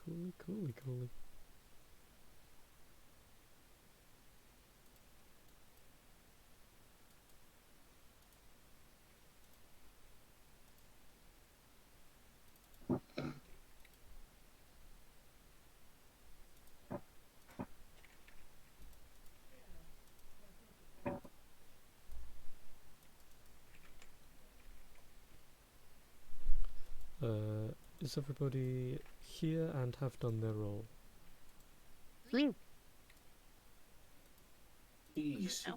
Cooly. Is everybody here and have done their role? Easy.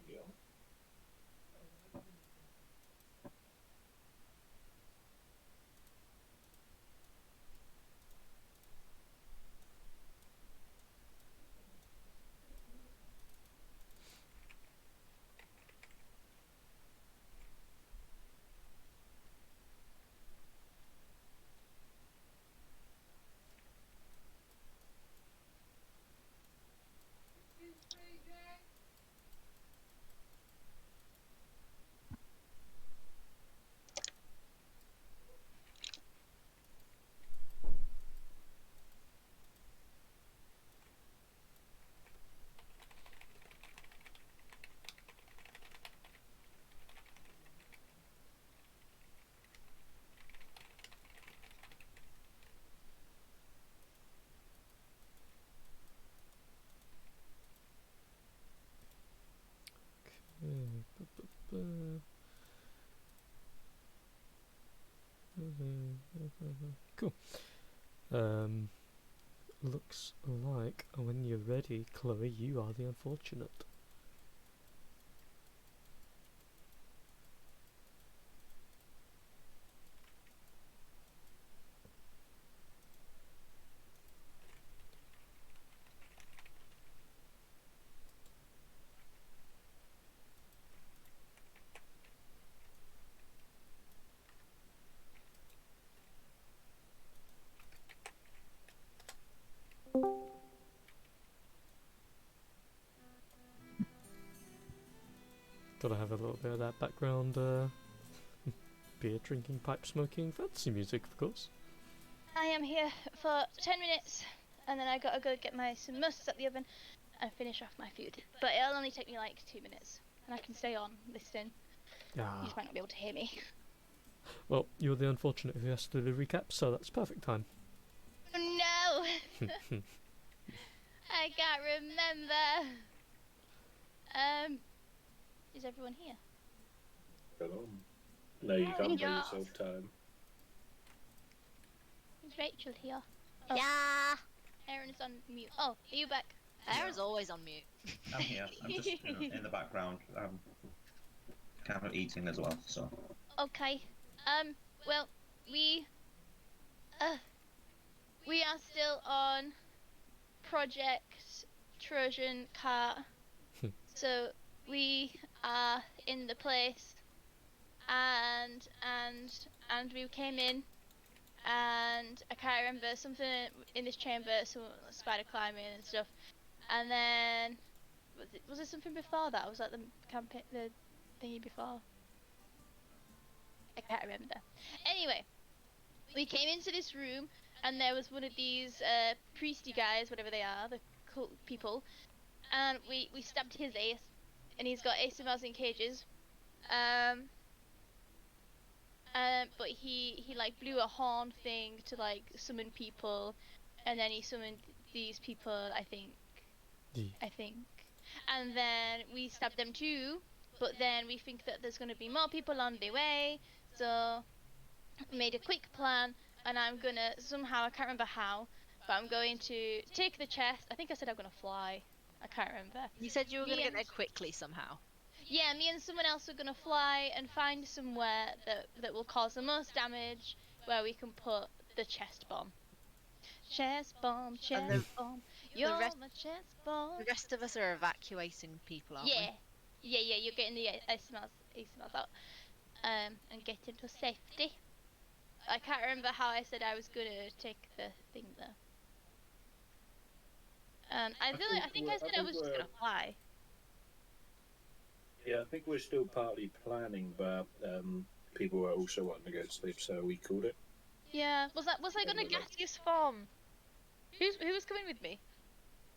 Cool. Looks like when you're ready, Chloe, you are the unfortunate. Gotta have a little bit of that background beer drinking, pipe smoking, fancy music, of course. I am here for 10 minutes, and then I gotta go get my samosas at the oven and finish off my food. But it'll only take me like 2 minutes, and I can stay on listening. You just might not be able to hear me. Well, you're the unfortunate who has to do the recap, so that's perfect time. Oh no! I can't remember. Is everyone here? Hello. No, you can't buy yourself time. Is Rachel here? Oh. Yeah. Aaron's on mute. Oh, are you back? Aaron's always on mute. I'm here. I'm just in the background. I'm kind of eating as well. So. Okay. Well, we are still on Project Trojan Car. So we are in the place, and we came in, and I can't remember something in this chamber, some spider climbing and stuff, and then was there something before that? Was that the campaign, the thingy before? I can't remember. Anyway, we came into this room, and there was one of these priesty guys, whatever they are, the cult people, and we stabbed his ace, and he's got ASMRs in cages. But he like blew a horn thing to like summon people, and then he summoned these people, I think. And then we stabbed them too, but then we think that there's going to be more people on the way, so we made a quick plan, and I'm gonna somehow, I can't remember how, but I'm going to take the chest. I think I said I'm gonna fly. I can't remember. You said you were going to get there quickly somehow. Yeah, me and someone else are going to fly and find somewhere that will cause the most damage, where we can put the chest bomb. Chest bomb, bomb. You're my chest bomb. The rest of us are evacuating people, aren't we? Yeah, you're getting the ASMRs out. And get into safety. I can't remember how I said I was going to take the thing though. I think I said I was just going to fly. Yeah, I think we're still partly planning, but people were also wanting to go to sleep, so we called it. Yeah, was I going to gaseous form? Who was coming with me?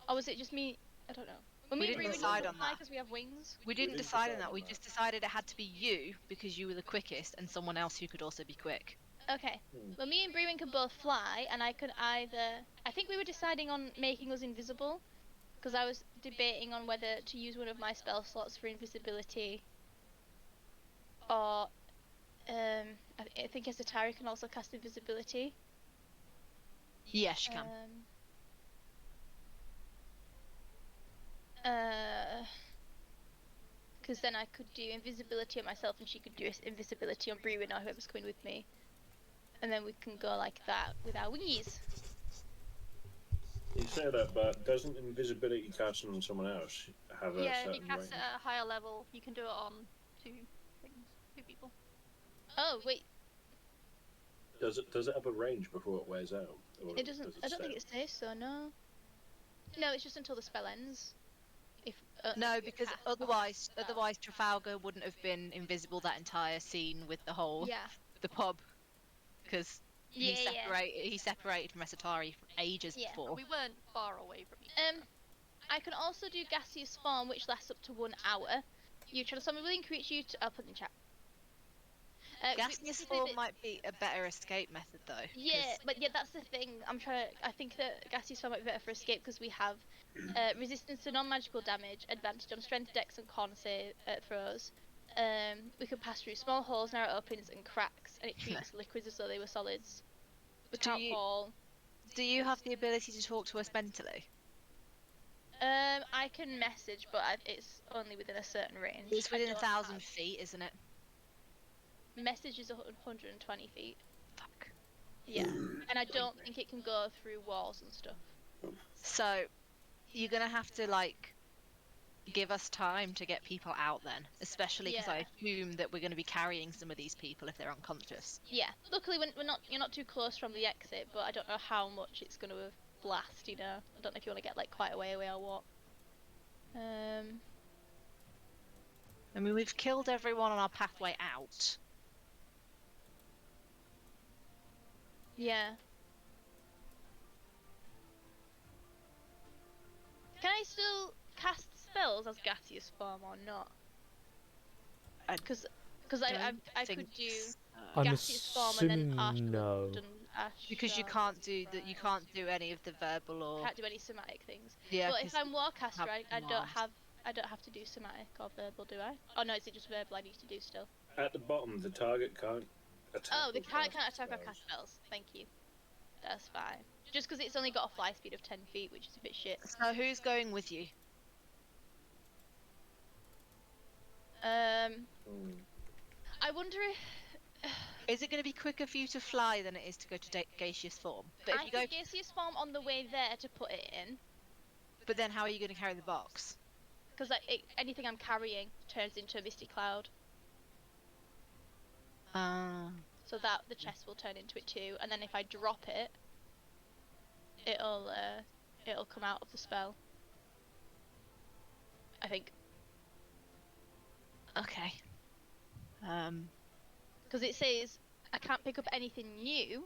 Or was it just me? I don't know. Well, We me and didn't Bree would decide just on fly that. because we have wings. We didn't decide on that. We just decided it had to be you because you were the quickest, and someone else who could also be quick. Okay. Well, me and Brewin can both fly, and I could either. I think we were deciding on making us invisible, because I was debating on whether to use one of my spell slots for invisibility, or I think Asatari can also cast invisibility. Yes, she can. Because then I could do invisibility on myself, and she could do invisibility on Brewin or whoever's coming with me, and then we can go like that with our wingies. You say that, but doesn't invisibility cast on someone else have a Yeah, certain if you cast range? it at a higher level, you can do it on two people. Oh wait, Does it have a range before it wears out? Or it doesn't. does I don't stay? think it says so. No. No, it's just until the spell ends. If No, if you because cast otherwise spell. Trafalgar wouldn't have been invisible that entire scene with the whole Yeah. the pub, because Yeah, he separated from Asatari for ages Yeah. before. We weren't far away from each other. I can also do gaseous form, which lasts up to 1 hour. You try to summon a willing creature. I'll put it in chat. Gaseous form might be a better escape method, though. Yeah, but that's the thing. I think that gaseous form might be better for escape because we have resistance to non-magical damage, advantage on strength, dex, and con save throws. We can pass through small holes, narrow openings, and cracks, and it treats liquids as though they were solids. We can't fall. Do you have the ability to talk to us mentally? I can message, but it's only within a certain range. It's within 1,000 feet, isn't it? Message is 120 feet. Fuck. Yeah, and I don't think it can go through walls and stuff. So, you're gonna have to, like, give us time to get people out then. Especially because I assume that we're gonna be carrying some of these people if they're unconscious. Yeah, luckily you're not too close from the exit, but I don't know how much it's gonna blast, you know. I don't know if you want to get, like, quite a way away or what. I mean, we've killed everyone on our pathway out. Yeah. Can I still cast spells as gaseous form or not? Because I could do I'm gaseous form and then assuming no. and ash. Because you can't do that. You can't do any of the verbal or. Can't do any somatic things. Yeah. But if I'm Warcaster, I don't commands. have to do somatic or verbal, do I? Oh no, is it just verbal I need to do still? At the bottom, the target can't attack. Oh, they or can't cast attack or spells. cast spells. Thank you. That's fine. Just because it's only got a fly speed of 10 feet, which is a bit shit. So who's going with you? I wonder if Is it going to be quicker for you to fly than it is to go to gaseous form? But if I you go, could gaseous form on the way there to put it in, but then how are you going to carry the box? because anything I'm carrying turns into a misty cloud, so that the chest will turn into it too. And then if I drop it, it'll come out of the spell. I think. Okay. Because it says I can't pick up anything new.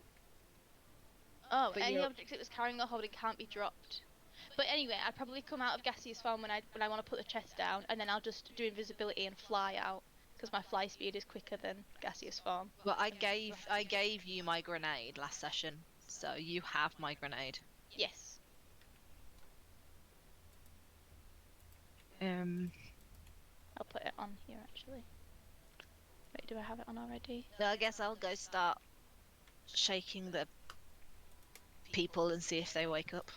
Oh, But any you're- object it was carrying or holding can't be dropped. But anyway, I'd probably come out of gaseous form when I want to put the chest down, and then I'll just do invisibility and fly out, because my fly speed is quicker than gaseous form. Well, I gave you my grenade last session, so you have my grenade. Yes. I'll put it on here actually. Wait, do I have it on already? So I guess I'll go start shaking the people and see if they wake up.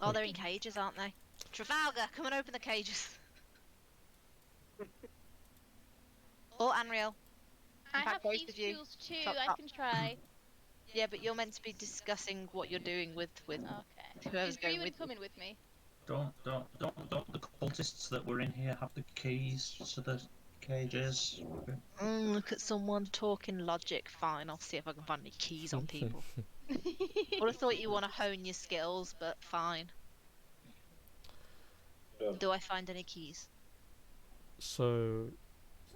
Oh, they're in cages, aren't they? Trafalgar, come and open the cages. Or Anriel. I fact, have both thieves of you. tools too. Chop, I chop. can try. Yeah, but you're meant to be discussing what you're doing with Okay. whoever's Is going Brewen with you. coming with me? Don't the cultists that were in here have the keys to the cages? Look at someone talking logic. Fine, I'll see if I can find any keys on people. Would have thought you want to hone your skills, but fine. Yeah. Do I find any keys? So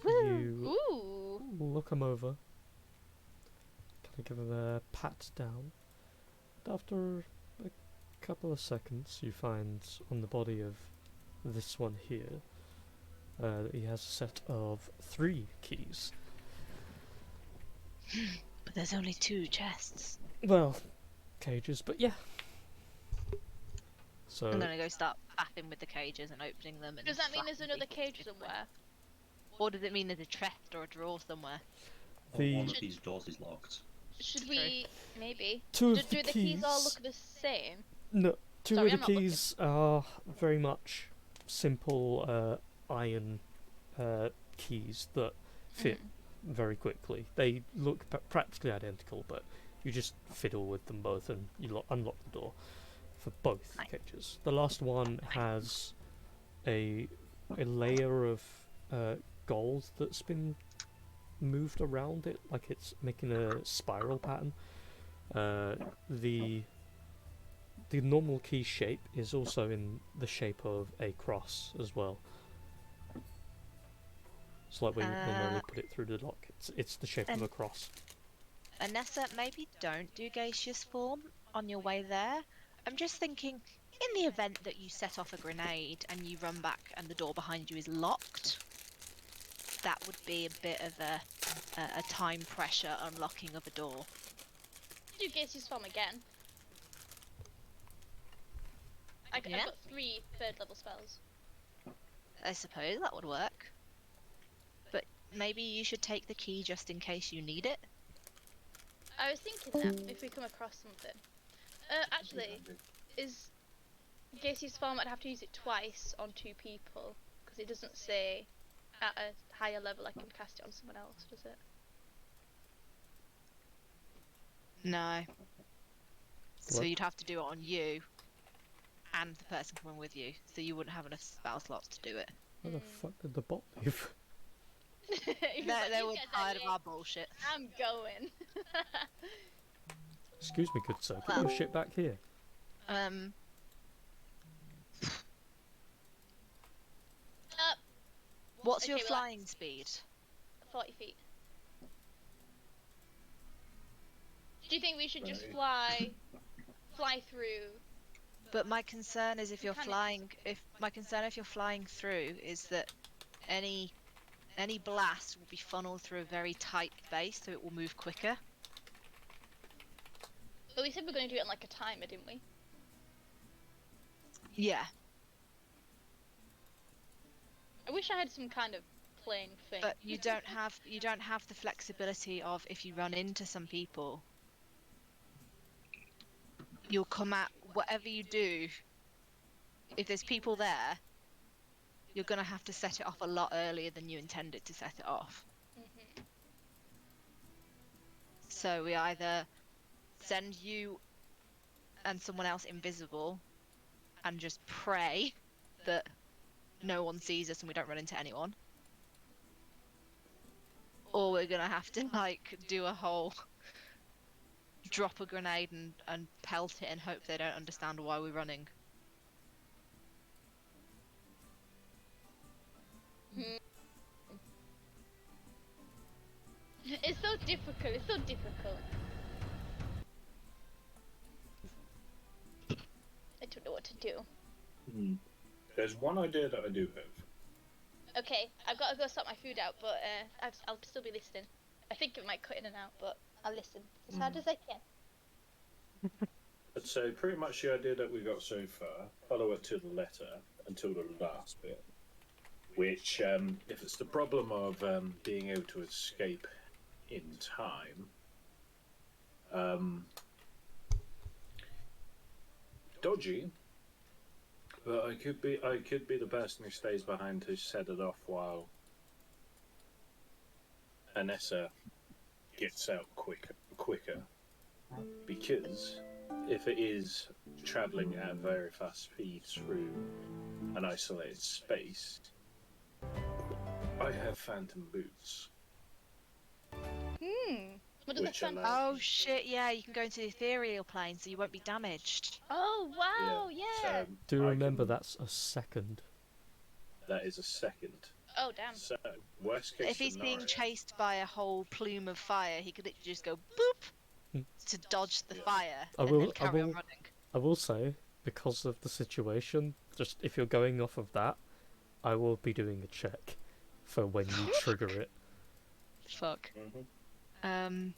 you Ooh. look them over, kind of give them a pat down, after a couple of seconds, you find on the body of this one here that he has a set of 3 keys. But there's only 2 chests. Well, cages, but yeah. So I'm gonna go start faffing with the cages and opening them. And Does that mean there's slapping another people cage with it. somewhere? Or does it mean there's a chest or a drawer somewhere? The- One of these doors is locked. Should True. we maybe? 2 Do, of the do the keys all look the same? No, 2 Sorry, of I'm the not looking. keys are very much simple iron keys that fit very quickly. They look practically identical, but you just fiddle with them both and you unlock the door for both Nice. cages. The last one has a layer of gold that's been moved around it, like it's making a spiral pattern. The normal key shape is also in the shape of a cross as well. It's like we normally put it through the lock. It's the shape of a cross. Anessa, maybe don't do gaseous form on your way there. I'm just thinking, in the event that you set off a grenade and you run back and the door behind you is locked, that would be a bit of a time pressure unlocking of a door. Do gaseous form again. I've Yeah. got 3 third level spells. I suppose that would work. But maybe you should take the key just in case you need it. I was thinking that if we come across something. Actually, is gaseous form? I'd have to use it twice on 2 people because it doesn't say at a higher level I can cast it on someone else, does it? No. So What? you'd have to do it on you and the person coming with you, so you wouldn't have enough spell slots to do it. Where the fuck did the bot leave? He was like, They "You were guys are tired of late. our bullshit. I'm going. Excuse me, good sir. Put Well. your shit back here. What's Okay, your well, flying speed? 40 feet. Do you think we should just Right. fly through? But my concern is if you're Mechanics. flying, if you're flying through is that any blast will be funneled through a very tight base, so it will move quicker. But we said we're going to do it on like a timer, didn't we? Yeah, I wish I had some kind of plane thing. but you don't have the flexibility of if you run into some people, you'll come at whatever you do. If there's people there, you're gonna have to set it off a lot earlier than you intended to set it off. Mhm. So we either send you and someone else invisible and just pray that no one sees us and we don't run into anyone, or we're gonna have to like do a whole drop a grenade and pelt it and hope they don't understand why we're running. It's so difficult. It's so difficult. I don't know what to do. There's one idea that I do have. Okay, I've got to go sort my food out, but I'll still be listening. I think it might cut in and out, but I'll listen as hard as I can. I'd say pretty much the idea that we got so far, follow it to the letter until the last bit. Which, if it's the problem of being able to escape in time, dodgy. But I could be the person who stays behind to set it off while Anessa gets out quicker. Because if it is travelling at a very fast speed through an isolated space, I have phantom boots. What does Which that sound? allows- Oh shit, yeah, you can go into the ethereal plane so you won't be damaged. Oh wow, yeah. So Do I remember can- that's a second. that is a second. Oh damn. So worst case If he's being scenario, chased by a whole plume of fire, he could literally just go boop to dodge the fire I and will- then I carry on will- running. I will say, because of the situation, just if you're going off of that, I will be doing a check for when you trigger it. Fuck. Mm-hmm.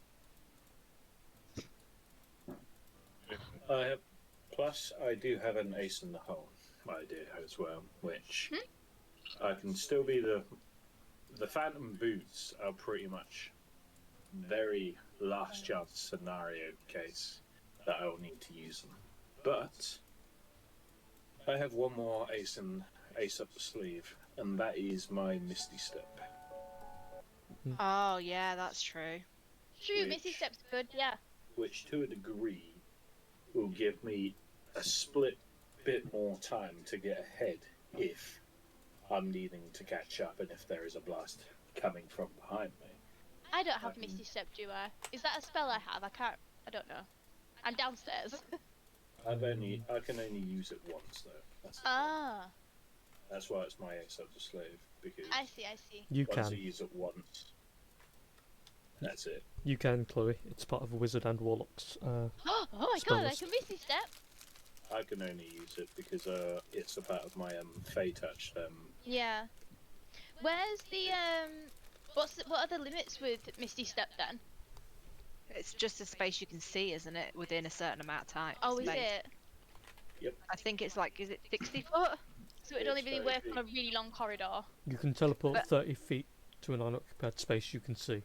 Plus, I do have an ace in the hole idea as well, which I can still be the phantom boots are pretty much very last chance scenario case that I will need to use them. But I have one more ace up the sleeve, and that is my Misty Step. Oh yeah, that's true. True, Missy Which- Step's good, yeah. Which to a degree will give me a split bit more time to get ahead if I'm needing to catch up and if there is a blast coming from behind me. I don't have Um, Misty Step, do I? Is that a spell I have? I don't know. I'm downstairs. I can only use it once though. Ah, That's why it's my ace up the slave, because I see. You once I can. use it once, that's it. You can, Chloe. It's part of a wizard and warlock's. Oh my Spell god, I list. can Misty Step. I can only use it because it's a part of my Fey Touch. Yeah. Where's the what are the limits with Misty Step then? It's just a space you can see, isn't it? Within a certain amount of time. Oh, is space. it? I think it's like, is it 60 foot? So it'd only It's really 30 work on a feet. really long corridor. You can teleport But- 30 feet to an unoccupied space you can see.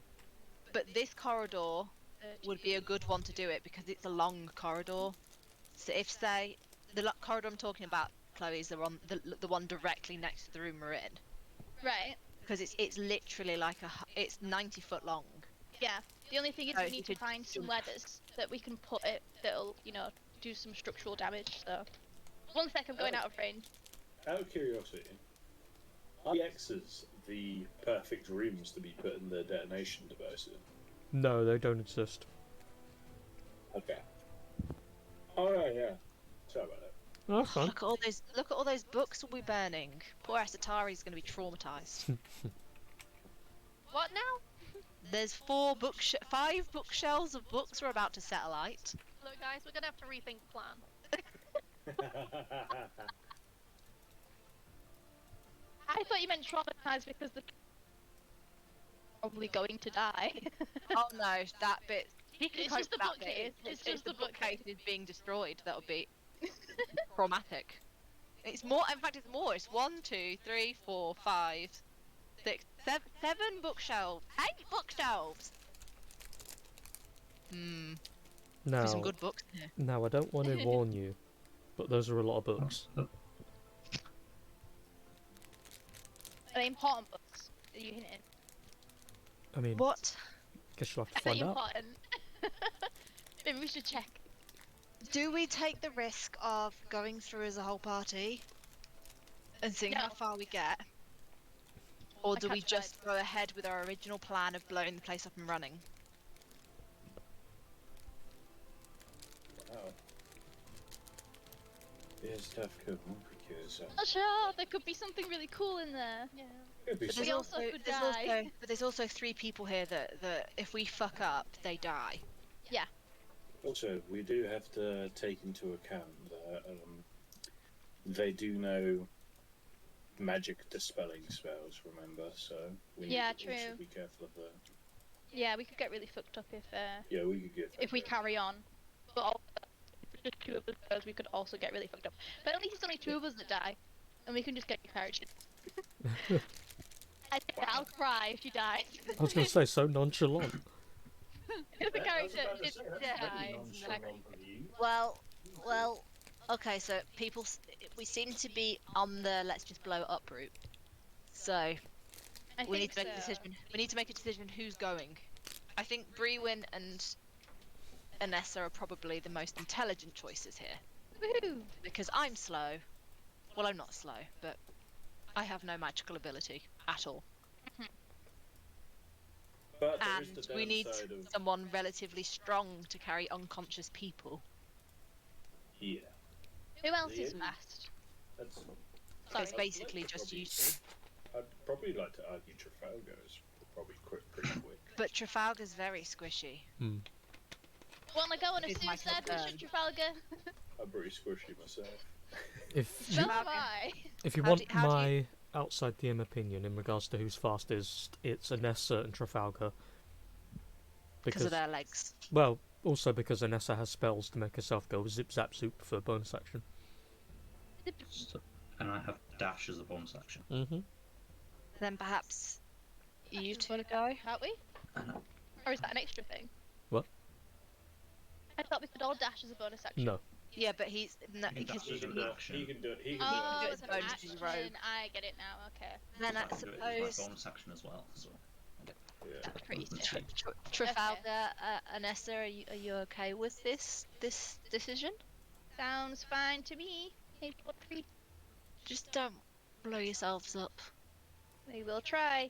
But this corridor would be a good one to do it because it's a long corridor. So if, say, the corridor I'm talking about, Chloe, is the one directly next to the room we're in. Right. Because it's literally like it's 90 foot long. Yeah. The only thing is Oh, we you need to could find jump. somewhere that we can put it that'll do some structural damage. So 1 sec, I'm going out of range. Out of curiosity, are the X's the perfect rooms to be put in the detonation device in? No, they don't exist. Okay. Oh right, yeah. Sorry about that. Oh, that's fine. Look at all those books we'll be burning. Poor Asatari's going to be traumatized. What now? There's 5 bookshelves of books we're about to set alight. Look, guys, we're gonna have to rethink the plan. I thought you meant traumatized because the probably going to die. Oh no, that bit. It's just the bookcase. It's just the bookcase is being destroyed. That would be traumatic. It's more. In fact, it's more. It's 1, 2, 3, 4, 5, 6, 7 bookshelves. 8 bookshelves. Now, There's some good books in here. now, I don't want to warn you, but those are a lot of books. Are they important books? Are you hinting? I mean, What? guess you'll have Are to they find out. important? Maybe we should check. Do we take the risk of going through as a whole party and seeing how No. far we get? Or I do we can't just go ahead with our original plan of blowing the place up and running? Wow. Here's tough cool because Not sure. There could be something really cool in there. Yeah. could be But We some- also could die. there's also 3 people here that if we fuck up, they die. Also, we do have to take into account that they do know magic dispelling spells. Remember, so we need Yeah, to also true. be careful of that. Yeah, we could get really fucked up Yeah, we could get. if we carry on. But also, if it's just 2 of us goes, we could also get really fucked up. But at least it's only 2 of us that die, and we can just get encouraged. I'll cry if you die. I was going to say, so nonchalant. If the I was character about to is say, that's very dies. nonchalant of you. Well, okay, so we seem to be on the let's just blow it up route. So, I we need think to make a so. decision. We need to make a decision who's going. I think Brewin and Anessa are probably the most intelligent choices here. Woohoo! Because I'm slow. Well, I'm not slow, but I have no magical ability at all. But there is And the we need downside of someone relatively strong to carry unconscious people. yeah. Who else is Liam? fast? That's. Sorry. It's basically I'd just probably- you two. I'd probably like to argue Trafalgar is probably pretty quick. But Trafalgar's very squishy. Wanna go on a Is my suicide concern. mission, Trafalgar? I'm pretty squishy myself. If So you, am I. if you How want do- how do my you- outside DM opinion in regards to who's fastest, it's Anessa and Trafalgar. Because of their legs. Well, also because Anessa has spells to make herself go zip zap zoop for bonus action. So, and I have dash as a bonus action. Mm-hmm. Then perhaps you That's two bonus go. Can't we? And Or is that an extra thing? What? I thought we could all dash as a bonus action. No. Yeah, but he's no, He because dashes as an action. He can do it. He can Oh, do it's it. an bonus action. to rogue. I get it now. Okay. then I I can do it as my suppose bonus action as well. So Yeah. That's pretty movement sick. speed. Trafalgar, Anessa, are you okay with this decision? Sounds fine to me. Hey, what three? Just don't blow yourselves up. We will try.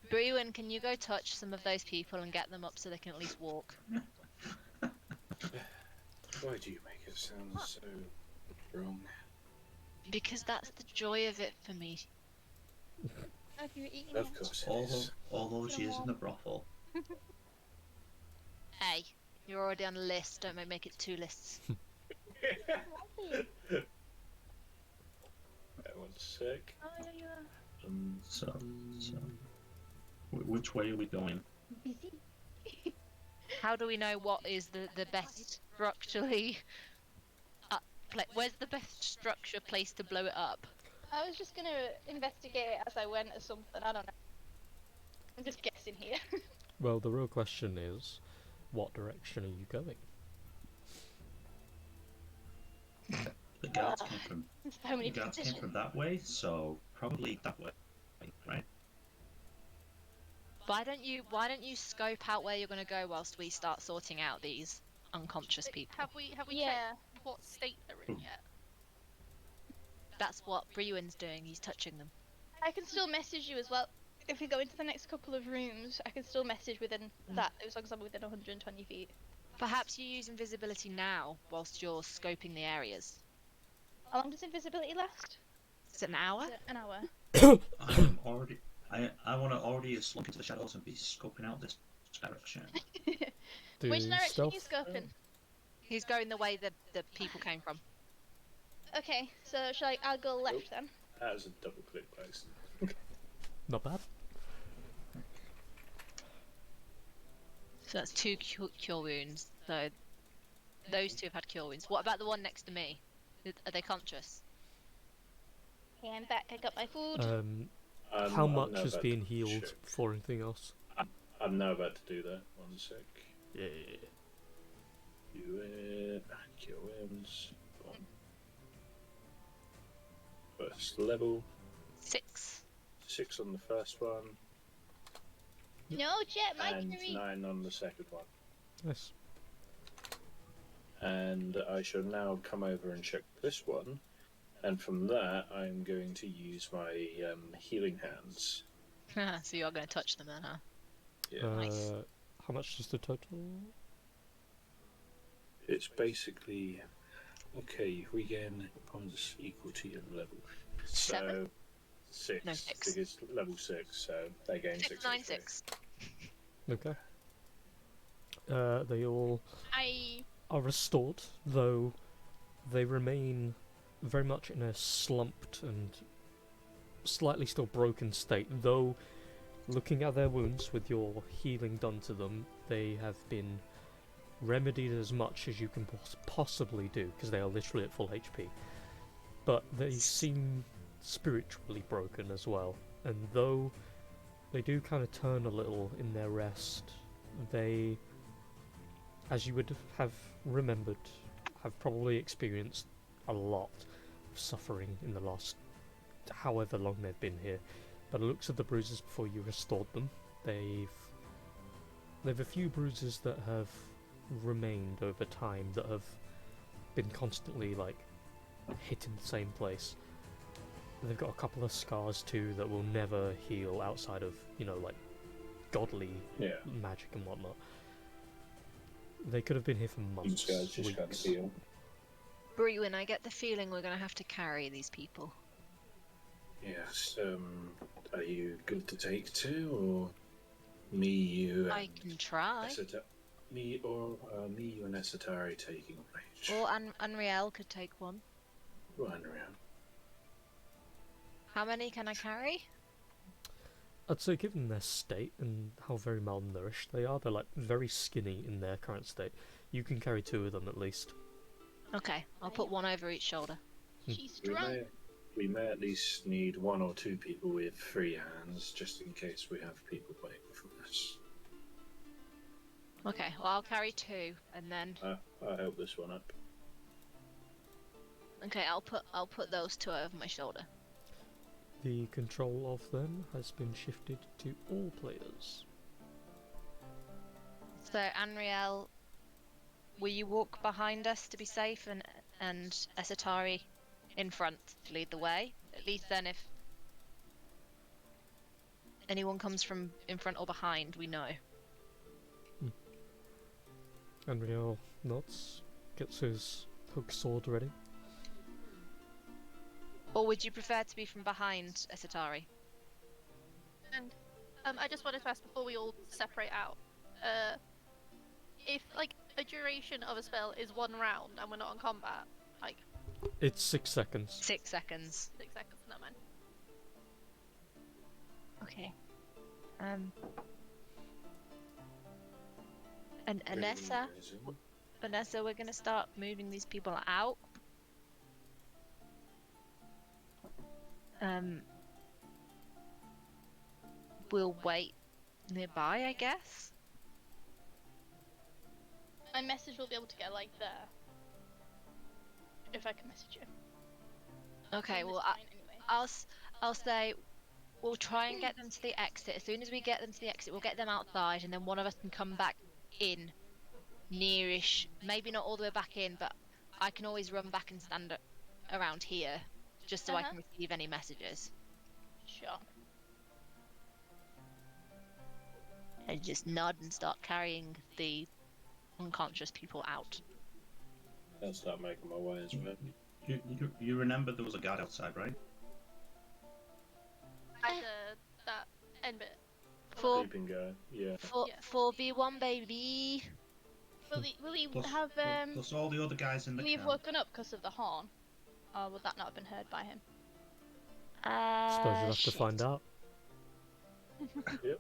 Brewen, can you go touch some of those people and get them up so they can at least walk? Why do you make it sound so wrong? Because that's the joy of it for me. Have you eaten Of yet? course it All, is. all those years in the brothel. Hey, you're already on a list. Don't make it 2 lists. One sec. Oh, yeah, you are. So, which way are we going? Busy. How do we know what is the best structurally where's the best structure place to blow it up? I was just gonna investigate it as I went or something. I don't know. I'm just guessing here. Well, the real question is, what direction are you going? The guards came from There's so many the guards came positions. from that way, so probably that way, right? Why don't you scope out where you're going to go whilst we start sorting out these unconscious people? Have we Yeah. checked what state they're in yet? That's what Brewen's doing. He's touching them. I can still message you as well. If we go into the next couple of rooms, I can still message within that, as long as I'm within 120 feet. Perhaps you use invisibility now whilst you're scoping the areas. How long does invisibility last? Is it an hour? Is it an hour? I am already. I want to already slunk into the shadows and be scoping out this direction. Do Which direction stealth? are you scoping? He's going the way the people came from. Okay, so I'll go left then. That was a double click place. Not bad. So that's 2 cure wounds. So those 2 have had cure wounds. What about the one next to me? Are they conscious? Okay, I'm back. I got my food. How I'm much now has about been to healed check. before anything else? I'm now about to do that. One sec. Yeah. Do it. Kill wins. First level. 6. 6 on the first one. No, Jet, my And theory. 9 on the second one. Nice. And I shall now come over and check this one. And from that, I'm going to use my healing hands. So you're going to touch them then, huh? Yeah. Nice. How much is the total? It's basically okay. We gain points equal to your level. 7? So 6. No, 6. Because level 6, so they gain 6. 9, 6. Okay. They all I are restored, though they remain very much in a slumped and slightly still broken state. Though, looking at their wounds with your healing done to them, they have been remedied as much as you can possibly do, because they are literally at full HP. But they seem spiritually broken as well, and though they do kind of turn a little in their rest, they, as you would have remembered, have probably experienced a lot of suffering in the last however long they've been here. By the looks of the bruises before you restored them, they've a few bruises that have remained over time that have been constantly hitting the same place. They've got a couple of scars too that will never heal outside of, godly magic and whatnot. They could have been here for months, These guys just can't weeks. heal. Brewen, I get the feeling we're going to have to carry these people. Yes. Are you good to take 2, or me, you? I can try. Me or me and Esatari taking range. Or Unreal could take one. Run around. How many can I carry? I'd say given their state and how very malnourished they are, they're like very skinny in their current state. You can carry 2 of them at least. Okay, I'll put one over each shoulder. She's We strong. we may at least need 1 or 2 people with free hands, just in case we have people waiting for us. Okay, well I'll carry 2, and then I help this one up. okay, I'll put those 2 over my shoulder. The control of them has been shifted to all players. So Unreal, will you walk behind us to be safe, and Esatari in front to lead the way? At least then, if anyone comes from in front or behind, we know. Unreal nods, gets his hook sword ready. Or would you prefer to be from behind, Esatari? And I just wanted to ask before we all separate out, if like a duration of a spell is 1 round and we're not in combat, like It's 6 seconds. 6 seconds. 6 seconds, no man. Okay. And Vanessa, we're gonna start moving these people out. We'll wait nearby, I guess. My message will be able to get like there. If I can message you. Okay, On this well, line anyway. I'll say we'll try and get them to the exit. As soon as we get them to the exit, we'll get them outside, and then one of us can come back in, nearish. Maybe not all the way back in, but I can always run back and stand around here, just so I can receive any messages. Sure. And just nod and start carrying the unconscious people out. I'll start making my way as well. You remember there was a guard outside, right? That end bit. Four, Keeping going, yeah. Yeah. 4v1, baby. Will he Plus, have plus all the other guys in the will he have camp. woken up because of the horn? Or would that not have been heard by him? Suppose you'll have to find out. Yep.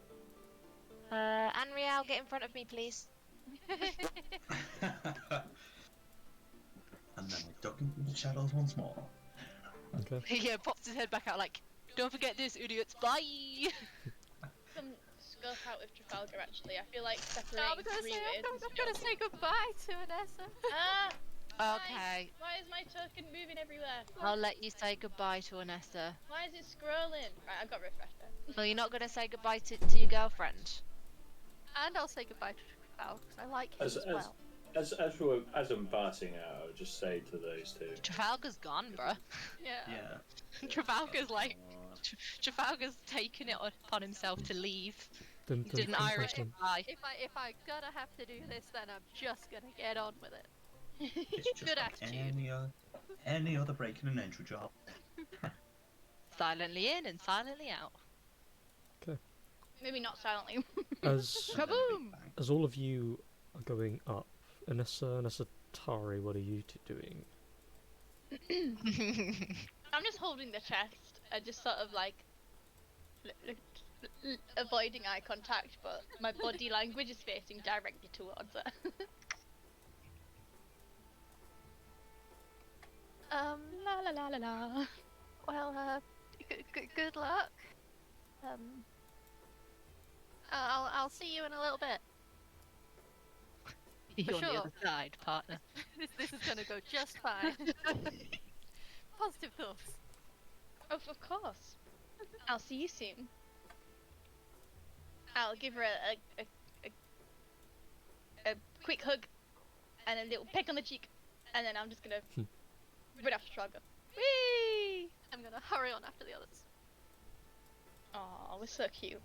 Anriel, get in front of me, please. And then I duck into the shadows once more. Okay. Yeah, pops his head back out like, don't forget this, idiots, bye! Some scope out with Trafalgar actually. I feel like No, separating I'm gonna 3 say ways is I'm gonna say goodbye to Vanessa. Ah! Okay, Why is my token moving everywhere? I'll let you say goodbye to Anessa. Why is it scrolling? Right, I've got refresher. Well, you're not gonna say goodbye to your girlfriend? And I'll say goodbye to Trafalgar because I like him as well. As I'm passing out, I would just say to those 2. Trafalgar's gone, bruh. Yeah. Yeah. Trafalgar's like, Trafalgar's taken it upon himself to leave. Dun, He dun, did an dun, dun, Irish dun. goodbye. If I gonna have to do this, then I'm just gonna get on with it. It's just Good like attitude. any other breaking and entry job. Silently in and silently out. Maybe not silently. As Kaboom! as all of you are going up, Anessa Tari, what are you 2 doing? I'm just holding the chest and just sort of like avoiding eye contact, but my body language is facing directly towards it. La la la la la. Well, good luck. I'll see you in a little bit. You're on the sure. other side, partner. This is gonna go just fine. Positive thoughts. Of course. I'll see you soon. I'll give her a quick hug and a little peck on the cheek, and then I'm just gonna run after Trafalgar. Whee! I'm gonna hurry on after the others. Aw, we're so cute.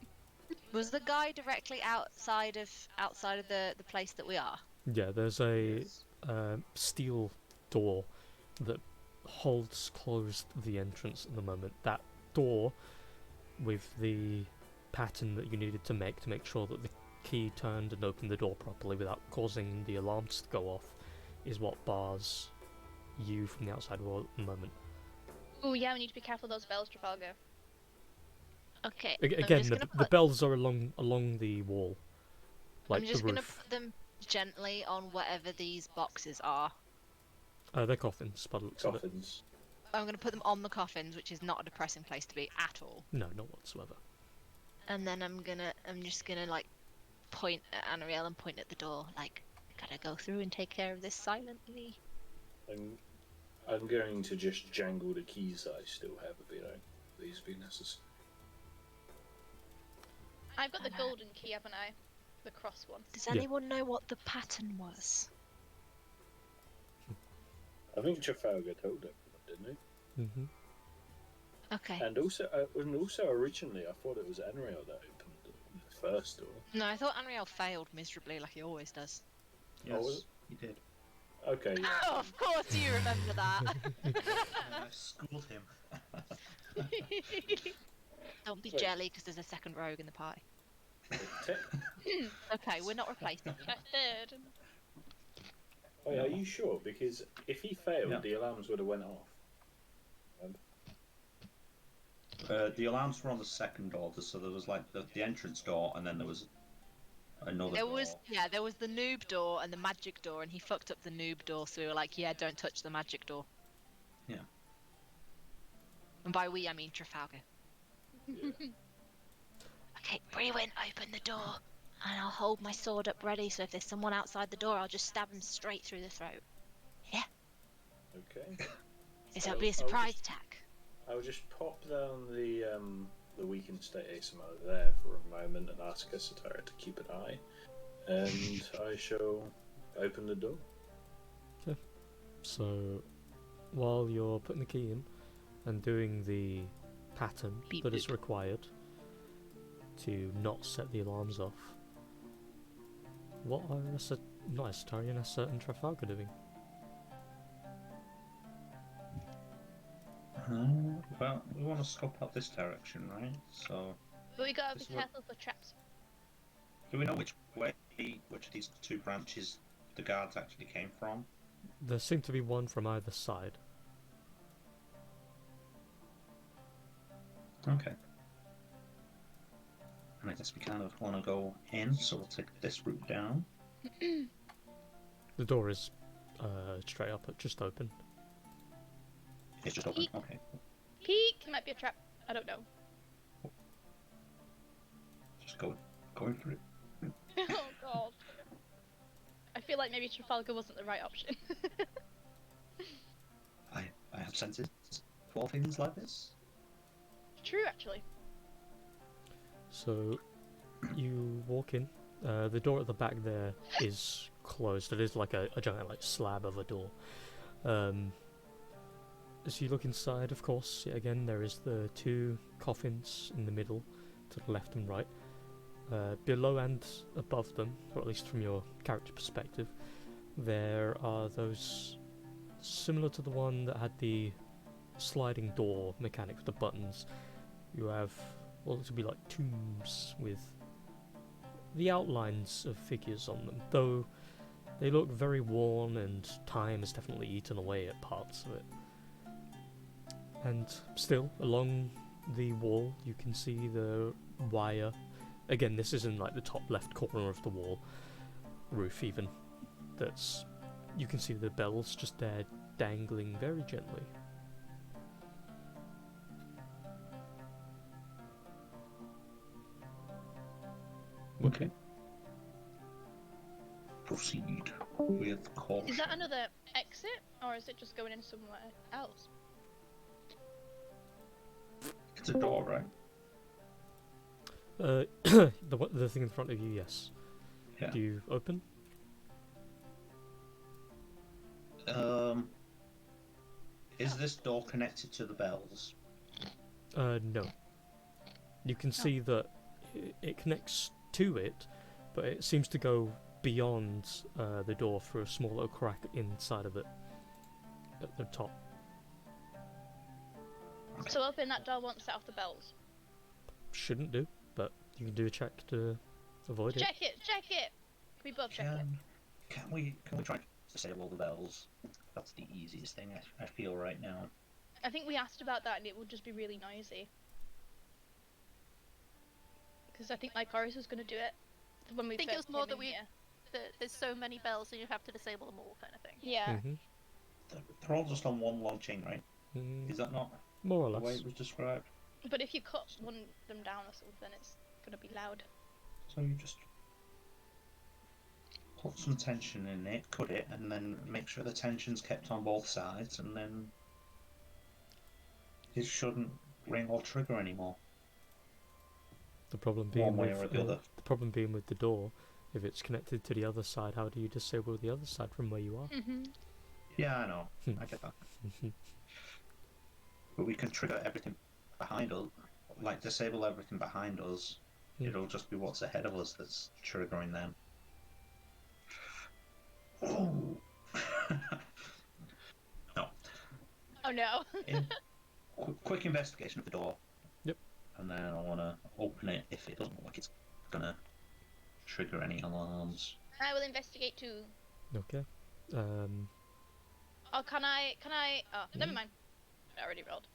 Was the guy directly outside of the place that we are? Yeah, there's a steel door that holds closed the entrance at the moment. That door, with the pattern that you needed to make sure that the key turned and opened the door properly without causing the alarms to go off is what bars you from the outside world at the moment. Oh yeah, we need to be careful of those bells, Trafalgar. Okay. Again, just the, gonna the put- bells are along the wall, like I'm just the gonna roof. put them gently on whatever these boxes are. They're coffins, by the looks of it. Coffins. I'm gonna put them on the coffins, which is not a depressing place to be at all. No, not whatsoever. And then I'm just gonna like point at Anariel and point at the door, like, gotta go through and take care of this silently. I'm going to just jangle the keys that I still have if these be necessary. I've got the golden key, haven't I? The cross one. Does Yeah. anyone know what the pattern was? I think Trafalgar told everyone, didn't he? Mm-hmm. Okay. And also originally, I thought it was Enrio that opened the first door. No, I thought Anariel failed miserably, like he always does. Yes, was it? he did. Okay, yeah. Oh, of course you remember that. I schooled him. Don't be Wait. jelly because there's a second rogue in the pie. Te- Okay, we're not replacing you. A third. Wait, are you sure? Because if he failed, Yeah. the alarms would have went off. The alarms were on the second door, so there was like the entrance door, and then there was another There door. was the noob door and the magic door, and he fucked up the noob door, so we were like, yeah, don't touch the magic door. Yeah. And by we, I mean Trafalgar. Okay, Brewin, open the door, and I'll hold my sword up ready, so if there's someone outside the door, I'll just stab him straight through the throat. Okay. This will be a I'll surprise just- attack. I'll just pop down the weakened state ASMR there for a moment and ask Satara to keep an eye, and I shall open the door. So, while you're putting the key in and doing the pattern Beep that is boop. required to not set the alarms off, what are not Asatari and Essa and Trafalgar doing? Well, we want to scope out this direction, right? So, But we gotta be This is what- careful for traps. do we know which of these two branches the guards actually came from? There seemed to be one from either side. Okay. And I guess we kind of want to go in, so we'll take this route down. The door is straight up, just open. It's just open. Okay. Peek! Might be a trap. I don't know. Just going through it. Oh god. I feel like maybe Trafalgar wasn't the right option. I have senses for things like this. True, actually. So, you walk in. The door at the back there is closed. It is like a giant like slab of a door. As you look inside, of course, yet again there is the two coffins in the middle, to the left and right. Below and above them, or at least from your character perspective, there are those similar to the one that had the sliding door mechanic with the buttons. You have what looks to be like tombs with the outlines of figures on them, though they look very worn and time has definitely eaten away at parts of it. And still, along the wall, you can see the wire. Again, this is in like the top left corner of the wall, roof even. You can see the bells just there dangling very gently. Okay. Proceed with caution. Is that another exit, or is it just going in somewhere else? It's a door, right? The thing in front of you, yes. Yeah. Do you open? Is this door connected to the bells? No. You can see that it connects to it, but it seems to go beyond the door through a small little crack inside of it at the top. So open that door won't set off the bells. Shouldn't do, but you can do a check to Avoid it. Check it. Check it. We both check it. Can we try to disable the bells? That's the easiest thing I feel right now. I think we asked about that and it would just be really noisy. Because I think Lycoris was going to do it when we I think it first was more came that in we here. there's so many bells and you have to disable them all, kind of thing. Yeah. They're all just on one long chain, right? Mm, Is that not more or the way less. it was described? But if you cut one of them down or something, it's going to be loud. So you just put some tension in it, cut it, and then make sure the tension's kept on both sides, and then it shouldn't ring or trigger anymore. The problem being One way with or the other. the problem being with the door, if it's connected to the other side, how do you disable the other side from where you are? Mm-hmm. Yeah, I know. I get that. But we can trigger everything behind us, like disable everything behind us. Hmm. It'll just be what's ahead of us that's triggering them. Oh. No. Oh no. Quick investigation of the door. Yep. And then I want to open it if it doesn't look like it's gonna trigger any alarms. I will investigate too. Okay. Oh, can I? Oh, never mind. I already rolled.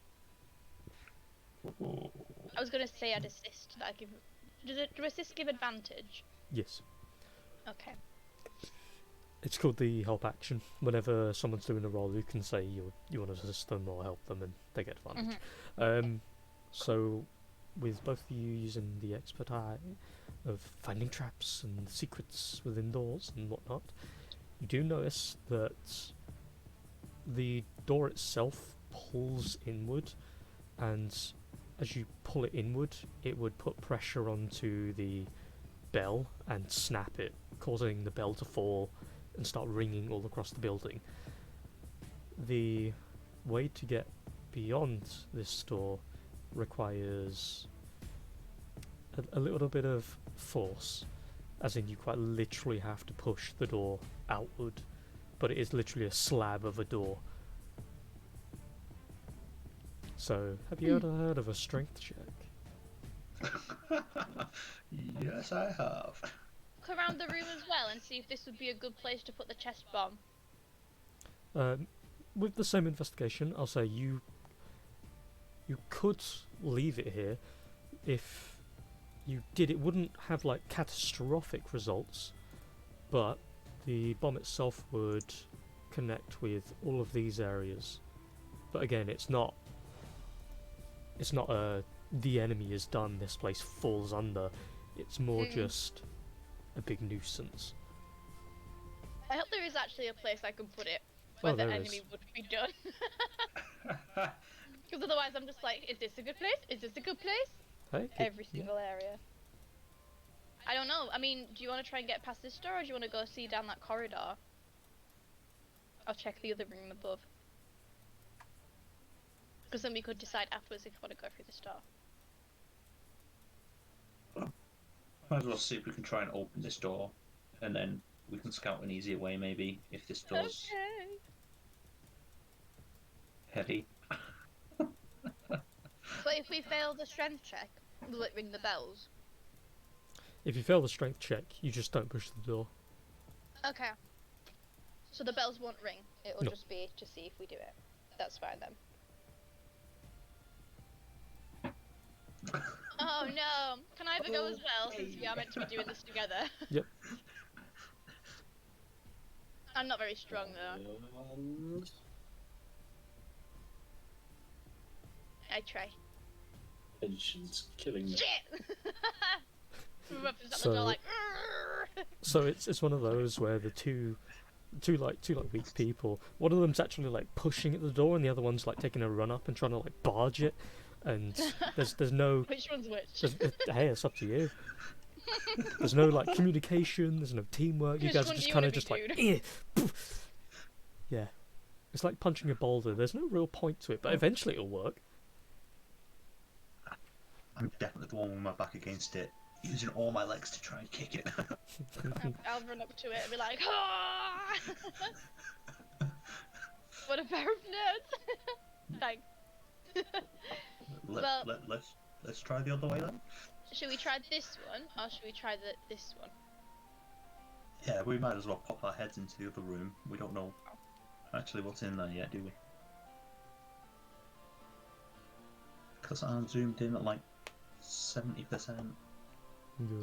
Oh. I was going to say I'd assist. That do assist give advantage? Yes. Okay. It's called the help action. Whenever someone's doing a roll, you can say you want to assist them or help them, and they get advantage. So, with both of you using the expert eye of finding traps and secrets within doors and whatnot, you do notice that the door itself pulls inward, and as you pull it inward, it would put pressure onto the bell and snap it, causing the bell to fall and start ringing all across the building. The way to get beyond this door requires a little bit of force, as in you quite literally have to push the door outward, but it is literally a slab of a door. So, have you ever heard of a strength check? Yes, I have. Look around the room as well and see if this would be a good place to put the chest bomb. With the same investigation, I'll say you could leave it here. If you did, it wouldn't have like catastrophic results, but the bomb itself would connect with all of these areas. But again, it's not the enemy is done, this place falls under. It's more just a big nuisance. I hope there is actually a place I can put it where the enemy would be done. Because otherwise I'm just like, is this a good place? Is this a good place? Hey, Every single area. I don't know. I mean, do you want to try and get past this door, or do you want to go see down that corridor? I'll check the other room above. Because then we could decide afterwards if we want to go through this door. Might as well see if we can try and open this door, and then we can scout an easier way maybe if this door's heavy. But if we fail the strength check, will it ring the bells? If you fail the strength check, you just don't push the door. Okay. So the bells won't ring. It will No. just be to see if we do it. That's fine then. Oh no! Can I ever go as well, since we are meant to be doing this together? Yep. I'm not very strong though. I try. Tension's killing me. Shit! Weapons at So- the door like. So it's one of those where the two weak people, one of them's actually like pushing at the door, and the other one's like taking a run up and trying to like barge it. And there's no Which one's which? hey, it's up to you. There's no like communication. There's no teamwork. You Which guys are one do just you kind wanna of be, just like dude? poof. Yeah. It's like punching a boulder. There's no real point to it, but eventually it'll work. I'm definitely the one with my back against it, using all my legs to try and kick it. I'll run up to it and be like, ah! What a pair of nerds! Thanks. Well- Let's try the other way then. Should we try this one, or should we try this one? Yeah, we might as well pop our heads into the other room. We don't know actually what's in there yet, do we? Because I'm zoomed in at like 70%.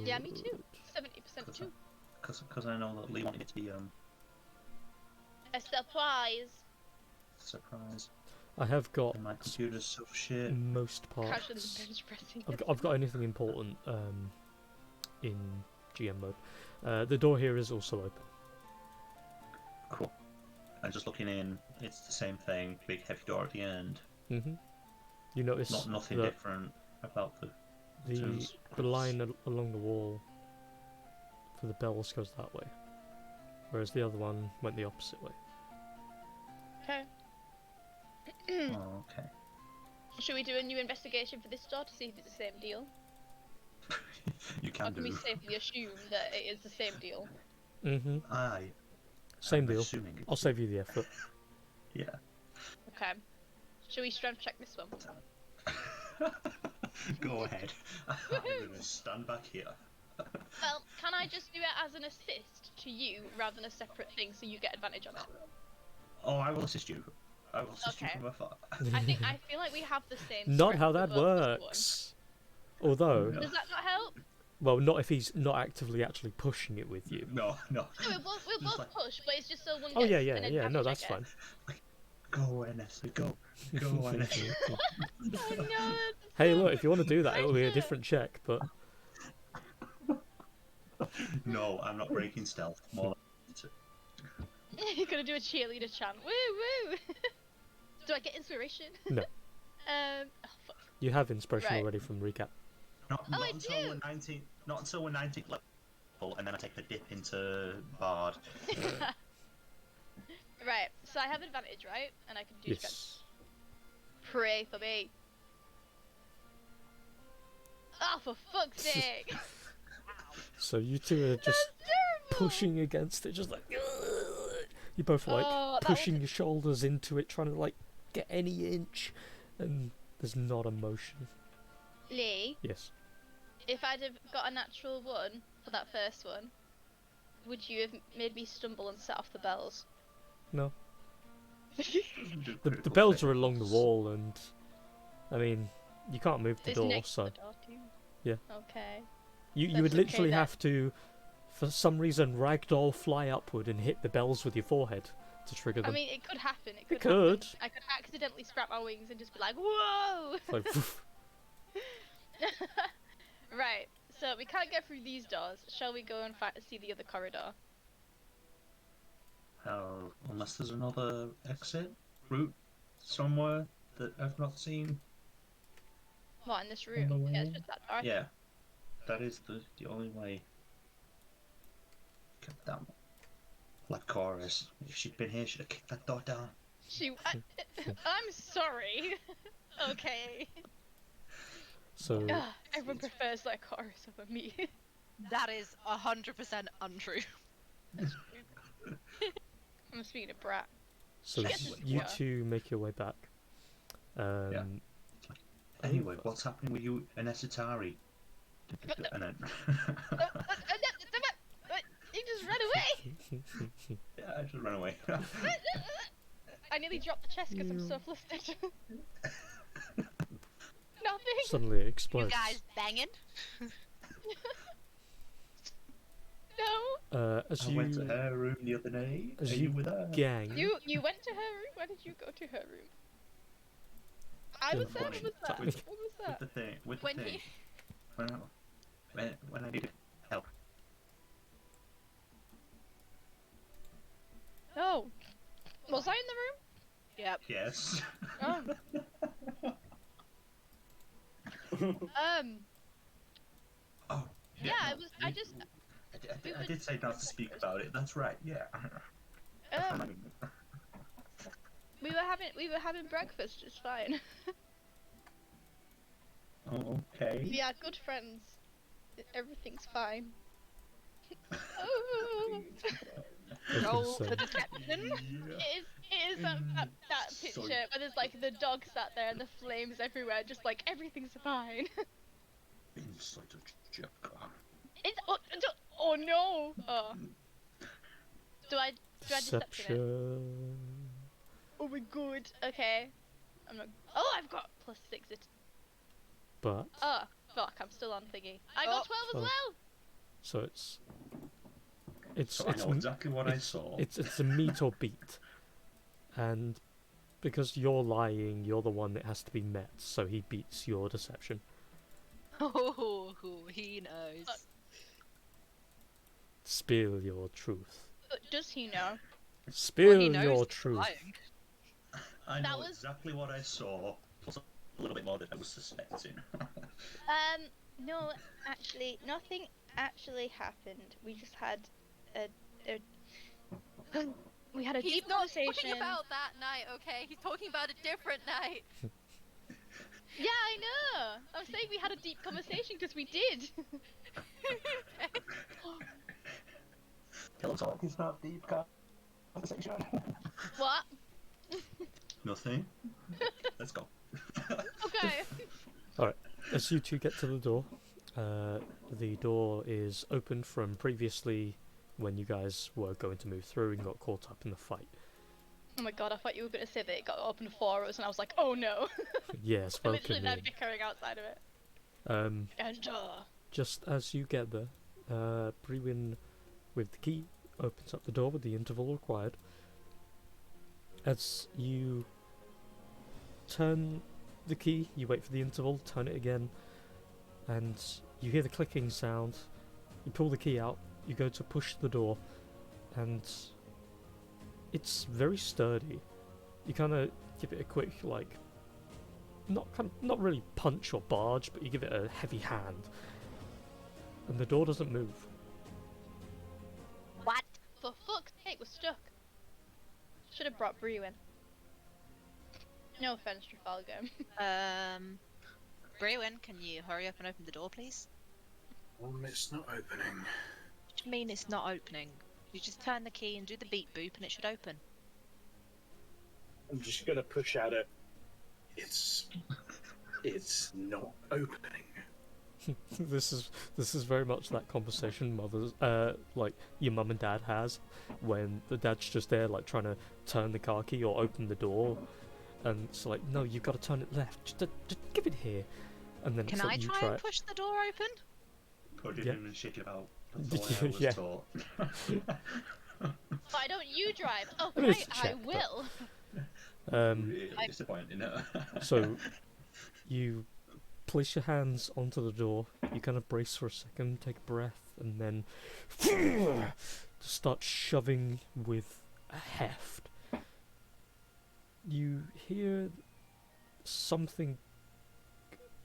Yeah, me too. 70% too. Because I know that Lee wanted it to be A surprise. surprise. I have got And my computer's so shit. most Casually parts. bench pressing. I've got anything important in GM mode. The door here is also open. Cool. And just looking in, it's the same thing. Big heavy door at the end. Mm-hmm. You notice Nothing that different about the the line along the wall for the bells goes that way, whereas the other one went the opposite way. Okay. Oh, okay. Should we do a new investigation for this door to see if it's the same deal? You Or can can we do. safely assume that it is the same deal? Mm-hmm. Aye. Same I'm deal. assuming it's- I'll save you the effort. Yeah. Okay. Should we strength check this one? Go ahead. I'm gonna stand back here. Well, can I just do it as an assist to you rather than a separate thing so you get advantage on it? Oh, I will assist you. I will assist you Okay. from afar. I feel like we have the same. Not strength how for that both this works. Although, one. Does that not help? well, not if he's not actively actually pushing it with you. No. No, we'll Just both like- push, but it's just so one Oh gets yeah, an yeah, yeah. No, advantage, that's I fine. guess. Go, Nessa, go. Go, Nessa. Oh no! That's Hey, so look, if you want to much do that, it'll be a pressure. different check. But No, I'm not breaking stealth. More You're gonna do a cheerleader chant. Woo woo! Do I get inspiration? No. Oh fuck. you have inspiration Right. already from recap. not Oh, I until do. we're 19. Not until we're 19 level, and then I take the dip into Bard. Right. So I have advantage, right? And I can do strength. Yes. Pray for me. Oh, for fuck's sake! So you two are just That's terrible. pushing against it, just like you both are, like Oh, that pushing was- your shoulders into it, trying to like get any inch, and there's not a motion. Lee, Yes. if I'd have got a natural one for that first one, would you have made me stumble and set off the bells? No. The bells are along the wall, and I mean, you can't move the It's door, next to so the door too. Yeah. Okay. you That's would okay literally then. have to, for some reason, ragdoll fly upward and hit the bells with your forehead to trigger I them. mean, it could happen. It It could. Happen. could. I could accidentally scrap my wings and just be like, "Whoa!" Like, poof. Right. So we can't get through these doors. Shall we go and see the other corridor? Unless there's another exit route somewhere that I've not seen. What, in this the room? Yeah, it's way? just that door. Yeah, that is the only way. God damn. Like chorus. If she'd been here, she'd have kicked that door down. I'm sorry. Okay. So Ugh, everyone prefers that chorus over me. That is 100% untrue. I'm speaking of brat. so Yes. you Yeah. two make your way back. Anyway, what's happening with you and Esatari? And then. You just ran away! Yeah, I just ran away. I nearly dropped the chest because I'm so flustered. Nothing! Suddenly it You explodes. guys banging? No! As I you went to her room the other day. as Are you you with her? gang, You went to her room? Why did you go to her room? I was there, what was that? With- What was With that? the thing. With the When thing. he... When I needed help. Oh. Was I in the room? Yep. Yes. Oh. Oh. Yeah, no, I was. I you- just. I did say not to speak about it. That's right. Yeah. We were having breakfast just fine. Oh, okay. We are good friends. Everything's fine. Oh. Roll so- for deception. It is that picture where there's like the dog sat there and the flames everywhere, just like everything's fine. Insight check. Oh no! Oh. Do I deception it? Deception. Oh my god. Okay. I'm not. Oh, I've got +6. But Oh, fuck! I'm still on thingy. I got 12 as Oh. well. so it's So I know exactly what I it's, saw. it's a meet or beat, and because you're lying, you're the one that has to be met. So he beats your deception. Oh, he knows. Spill your truth. Does he know? Spill Well, he knows your he's truth. lying. I That know was- exactly what I saw, plus a little bit more than I was suspecting. No, actually, nothing actually happened. We just had a we had a He's deep not conversation. talking about that night, okay? He's talking about a different night. Yeah, I know. I'm saying we had a deep conversation because we did. Tell us all. It's not deep conversation. What? Nothing. Let's go. Okay. As you two get to the door is open from previously when you guys were going to move through and got caught up in the fight. Oh my god, I thought you were going to say that it got open for us, and I was like, oh no. Yes, I literally welcome now bickering outside of it. in. And Just as you get there, Brewin with the key opens up the door with the interval required. As you turn the key, you wait for the interval, turn it again, and you hear the clicking sound. You pull the key out, you go to push the door, and it's very sturdy. You kind of give it a quick, like, not really punch or barge, but you give it a heavy hand, and the door doesn't move. What? for fuck's sake, we're stuck. Should have brought Bree in. No offense, Trafalgar. Brewin, can you hurry up and open the door, please? It's not opening. What do you mean it's not opening? You just turn the key and do the beep boop and it should open. I'm just gonna push at it. It's not opening. This is very much that conversation mothers like your mum and dad has when the dad's just there like trying to turn the car key or open the door, and it's like, no, you've got to turn it left, just give it here, and then Can it's like I you try try and it. push the door open? Put it Yeah. in and shake it out. That's the way I was Yeah. taught. Why don't you drive? Oh, I mean, it's great, a check, I but- will. Really disappointing. So you place your hands onto the door, you kind of brace for a second, take a breath, and then start shoving with a heft. You hear something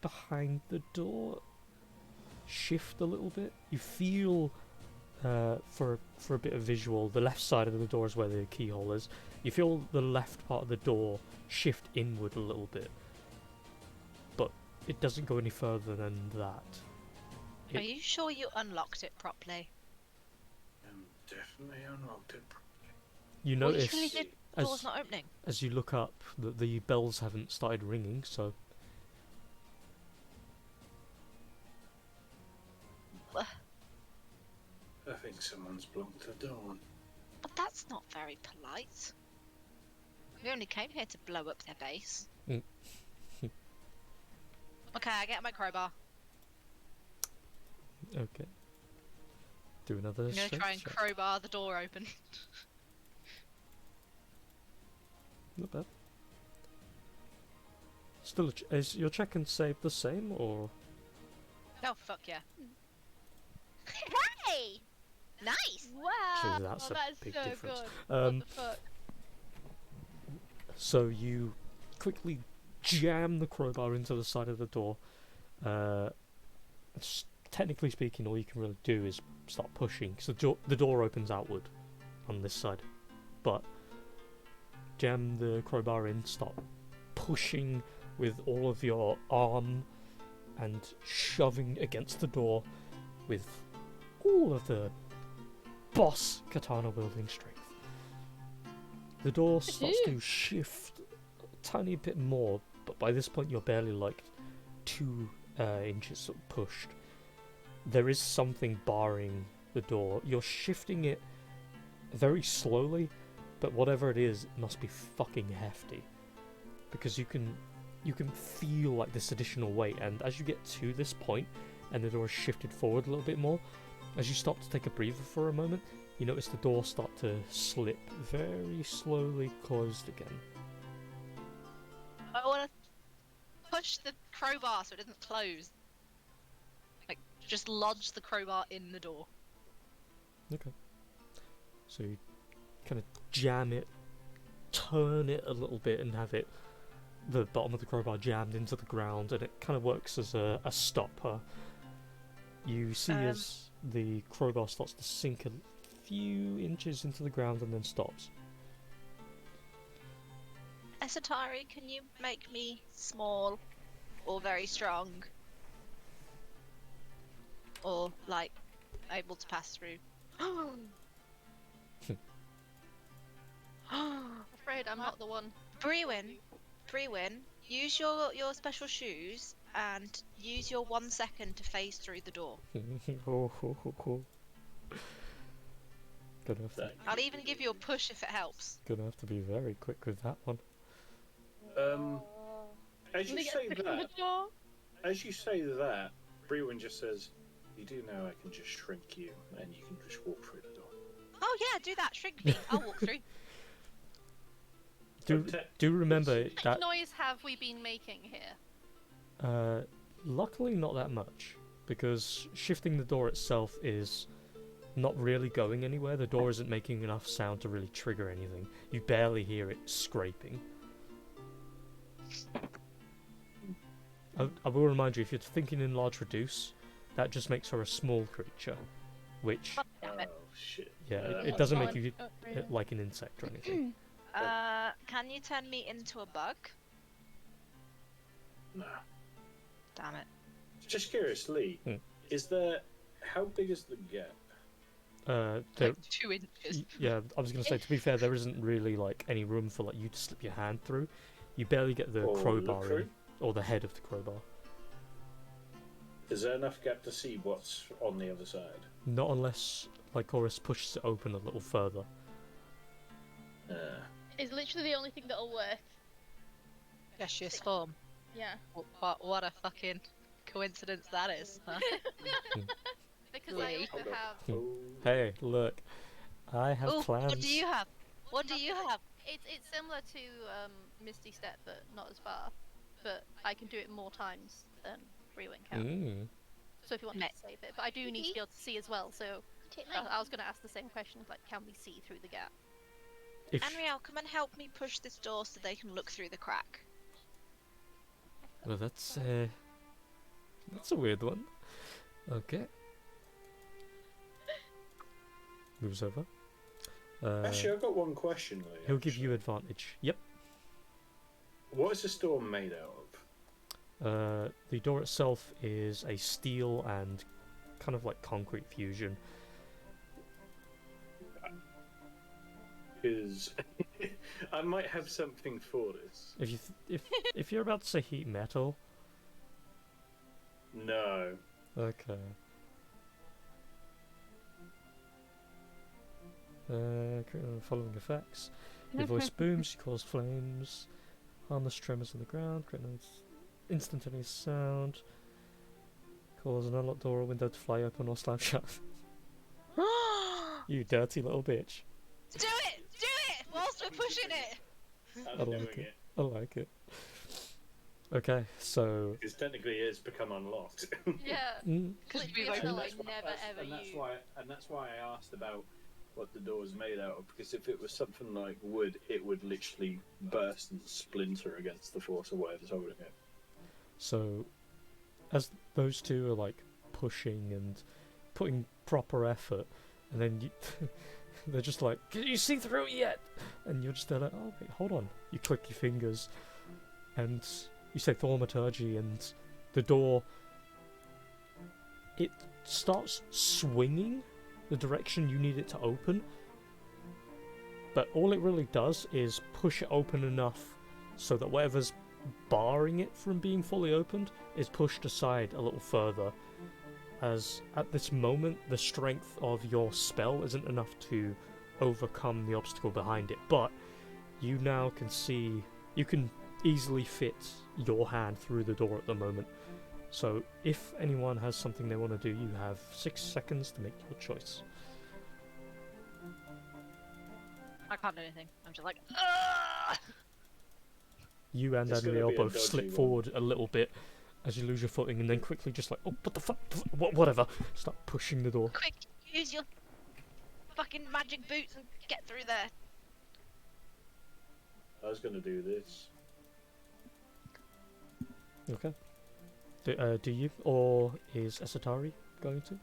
behind the door shift a little bit. You feel, for a bit of visual, the left side of the door is where the keyhole is. You feel the left part of the door shift inward a little bit, but it doesn't go any further than that. Are It- you sure you unlocked it properly? Definitely unlocked it. You Well, notice you really did. The door's as, not opening. as you look up that the bells haven't started ringing, so I think someone's blocked the door. But that's not very polite. We only came here to blow up their base. Mm. Okay, I get my crowbar. okay. Do another I'm gonna strength try and check. crowbar the door open. Not bad. Still, is your check and save the same, or Oh, fuck yeah. Hey! Nice! Wow! Actually, that's a that's big so difference. good. Um, What the fuck? So you quickly jam the crowbar into the side of the door. Technically speaking, all you can really do is start pushing, because the door opens outward on this side. But jam the crowbar in, start pushing with all of your arm and shoving against the door with all of the boss katana wielding strength. The door starts to shift a tiny bit more, but by this point you're barely like 2 inches sort of pushed, there is something barring the door. You're shifting it very slowly, but whatever it is, it must be fucking hefty. Because you can feel like this additional weight, and as you get to this point, and the door is shifted forward a little bit more, as you stop to take a breather for a moment, you notice the door start to slip very slowly closed again. I want to push the crowbar so it doesn't close. Like, just lodge the crowbar in the door. Okay. So you kind of jam it, turn it a little bit, and have it, the bottom of the crowbar jammed into the ground, and it kind of works as a stopper. You see as the crowbar starts to sink a few inches into the ground and then stops. Esatari, can you make me small or very strong? Or, like, able to pass through? Afraid I'm not the one. Brewin, use your special shoes and use your 1 second to phase through the door. Gonna have to, I'll even give you a push if it helps. gonna have to be very quick with that one. As you say that, Brewin just says, "You do know I can just shrink you, and you can just walk through the door." Oh yeah, do that. Shrink me. I'll walk through. Do remember What that. noise have we been making here? Luckily, not that much, because shifting the door itself is not really going anywhere. The door isn't making enough sound to really trigger anything. You barely hear it scraping. I will remind you, if you're thinking in large reduce, that just makes her a small creature, which, Damn it. Oh shit! yeah, Uh, it doesn't make fine. you like an insect or anything. Can you turn me into a bug? No. Damn it. Just curious, Lee. Hmm. Is there? How big is the gap? There, Like 2 inches. yeah, I was gonna say, to be fair, there isn't really like any room for like you to slip your hand through. You barely get the Or crowbar look through? in, or the head of the crowbar. Is there enough gap to see what's on the other side? Not unless Lycoris pushes it open a little further. It's literally the only thing that'll work. Gaseous form. Yeah. What a fucking coincidence that is, huh? Because I Lee. also have. Oh. Hey, look, I have Ooh, plans. what do you have? What do you have? It's similar to Misty Step, but not as far. But I can do it more times than Rewind can. Mm. So if you want to save it, but I do need to be able to see as well. So Take I was going to ask the same question: like, can we see through the gap? If Anriel, come and help me push this door so they can look through the crack. well, that's a weird one. Okay. Moves over. Actually, I've got one question, Lee. He'll give you advantage. Yep. What is this door made out of? The door itself is a steel and kind of like concrete fusion. Because I might have something for this. If you're about to say heat metal, No. okay. Following effects. Your voice booms, you cause flames, harmless tremors on the ground, create an instantaneous sound, cause an unlocked door or window to fly open or slam shut. You dirty little bitch. Do it! Do it! Whilst we're pushing it! I'm I doing like it. it. I like it. Okay, so Because technically it's become unlocked. Yeah. Because Literally, we've it's opened like it. never ever use. That's why I asked about what the door is made out of. Because if it was something like wood, it would literally burst and splinter against the force of whatever's holding it. So, as those two are like pushing and putting proper effort, and then you they're just like, "Can you see through it yet?" And you're just there like, "Oh wait, hold on." You click your fingers, and you say thaumaturgy, and the door it starts swinging the direction you need it to open. But all it really does is push it open enough so that whatever's barring it from being fully opened is pushed aside a little further, as at this moment the strength of your spell isn't enough to overcome the obstacle behind it, but you now can see, you can easily fit your hand through the door at the moment. So if anyone has something they want to do, you have 6 seconds to make your choice. I can't do anything. I'm just like, Ugh! You and It's gonna Adriel be a both dodgy slip one. forward a little bit as you lose your footing, and then quickly just like, oh, what the fuck, whatever, start pushing the door. Quick, use your fucking magic boots and get through there. I was gonna do this. Okay. Do you, or is Esatari going to?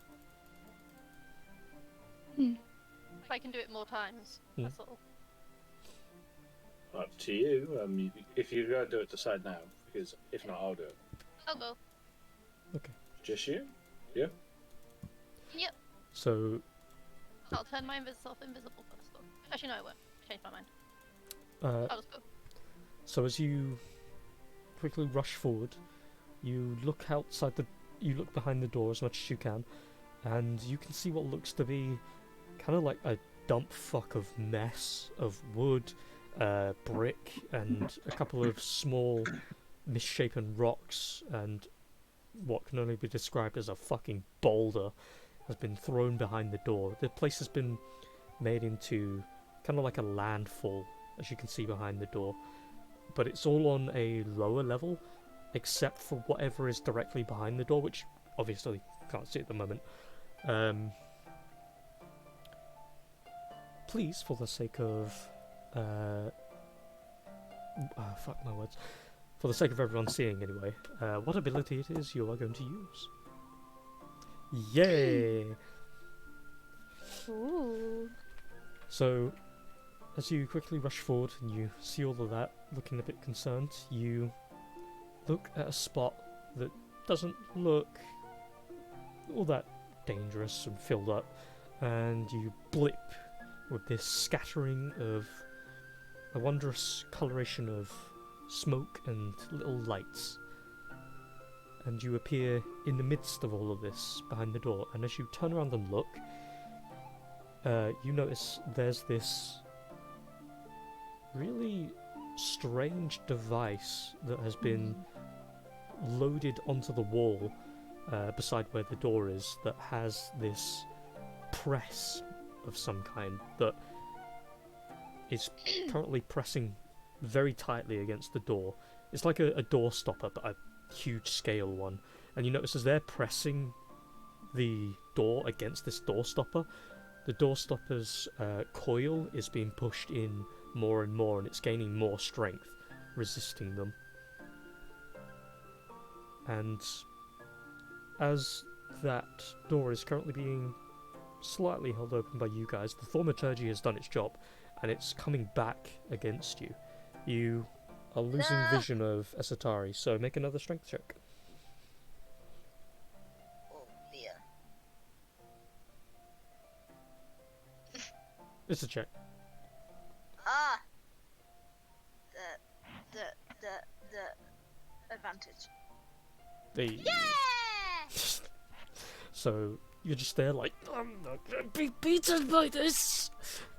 I can do it more times. Hmm. That's all. Up to you. If you're gonna do it, decide now. Because if not, I'll do it. I'll go. Just you? Yeah. Yep. So, I'll turn my self invisible first. Though. Actually, no, I won't. Change my mind. I'll just go. so as you quickly rush forward, you look you look behind the door as much as you can, and you can see what looks to be kind of like a dump fuck of mess of wood, brick, and a couple of small misshapen rocks, and what can only be described as a fucking boulder has been thrown behind the door. The place has been made into kind of like a landfall, as you can see behind the door, but it's all on a lower level, except for whatever is directly behind the door, which obviously you can't see at the moment. Please, for the sake of fuck my words, for the sake of everyone seeing anyway, what ability it is you are going to use. Yay! Ooh. So, as you quickly rush forward and you see all of that, looking a bit concerned, you look at a spot that doesn't look all that dangerous and filled up, and you blip with this scattering of a wondrous coloration of smoke and little lights. And you appear in the midst of all of this behind the door, and as you turn around and look, you notice there's this really strange device that has been loaded onto the wall beside where the door is, that has this press of some kind that is currently pressing very tightly against the door. It's like a door stopper, but a huge scale one. And you notice as they're pressing the door against this door stopper, the door stopper's coil is being pushed in more and more, and it's gaining more strength, resisting them. And as that door is currently being slightly held open by you guys, the thaumaturgy has done its job, and it's coming back against you. You are losing vision of Esatari, so make another strength check. Oh dear. It's a check. Ah. The advantage. Yeah! So you're just there like, I'm not gonna be beaten by this!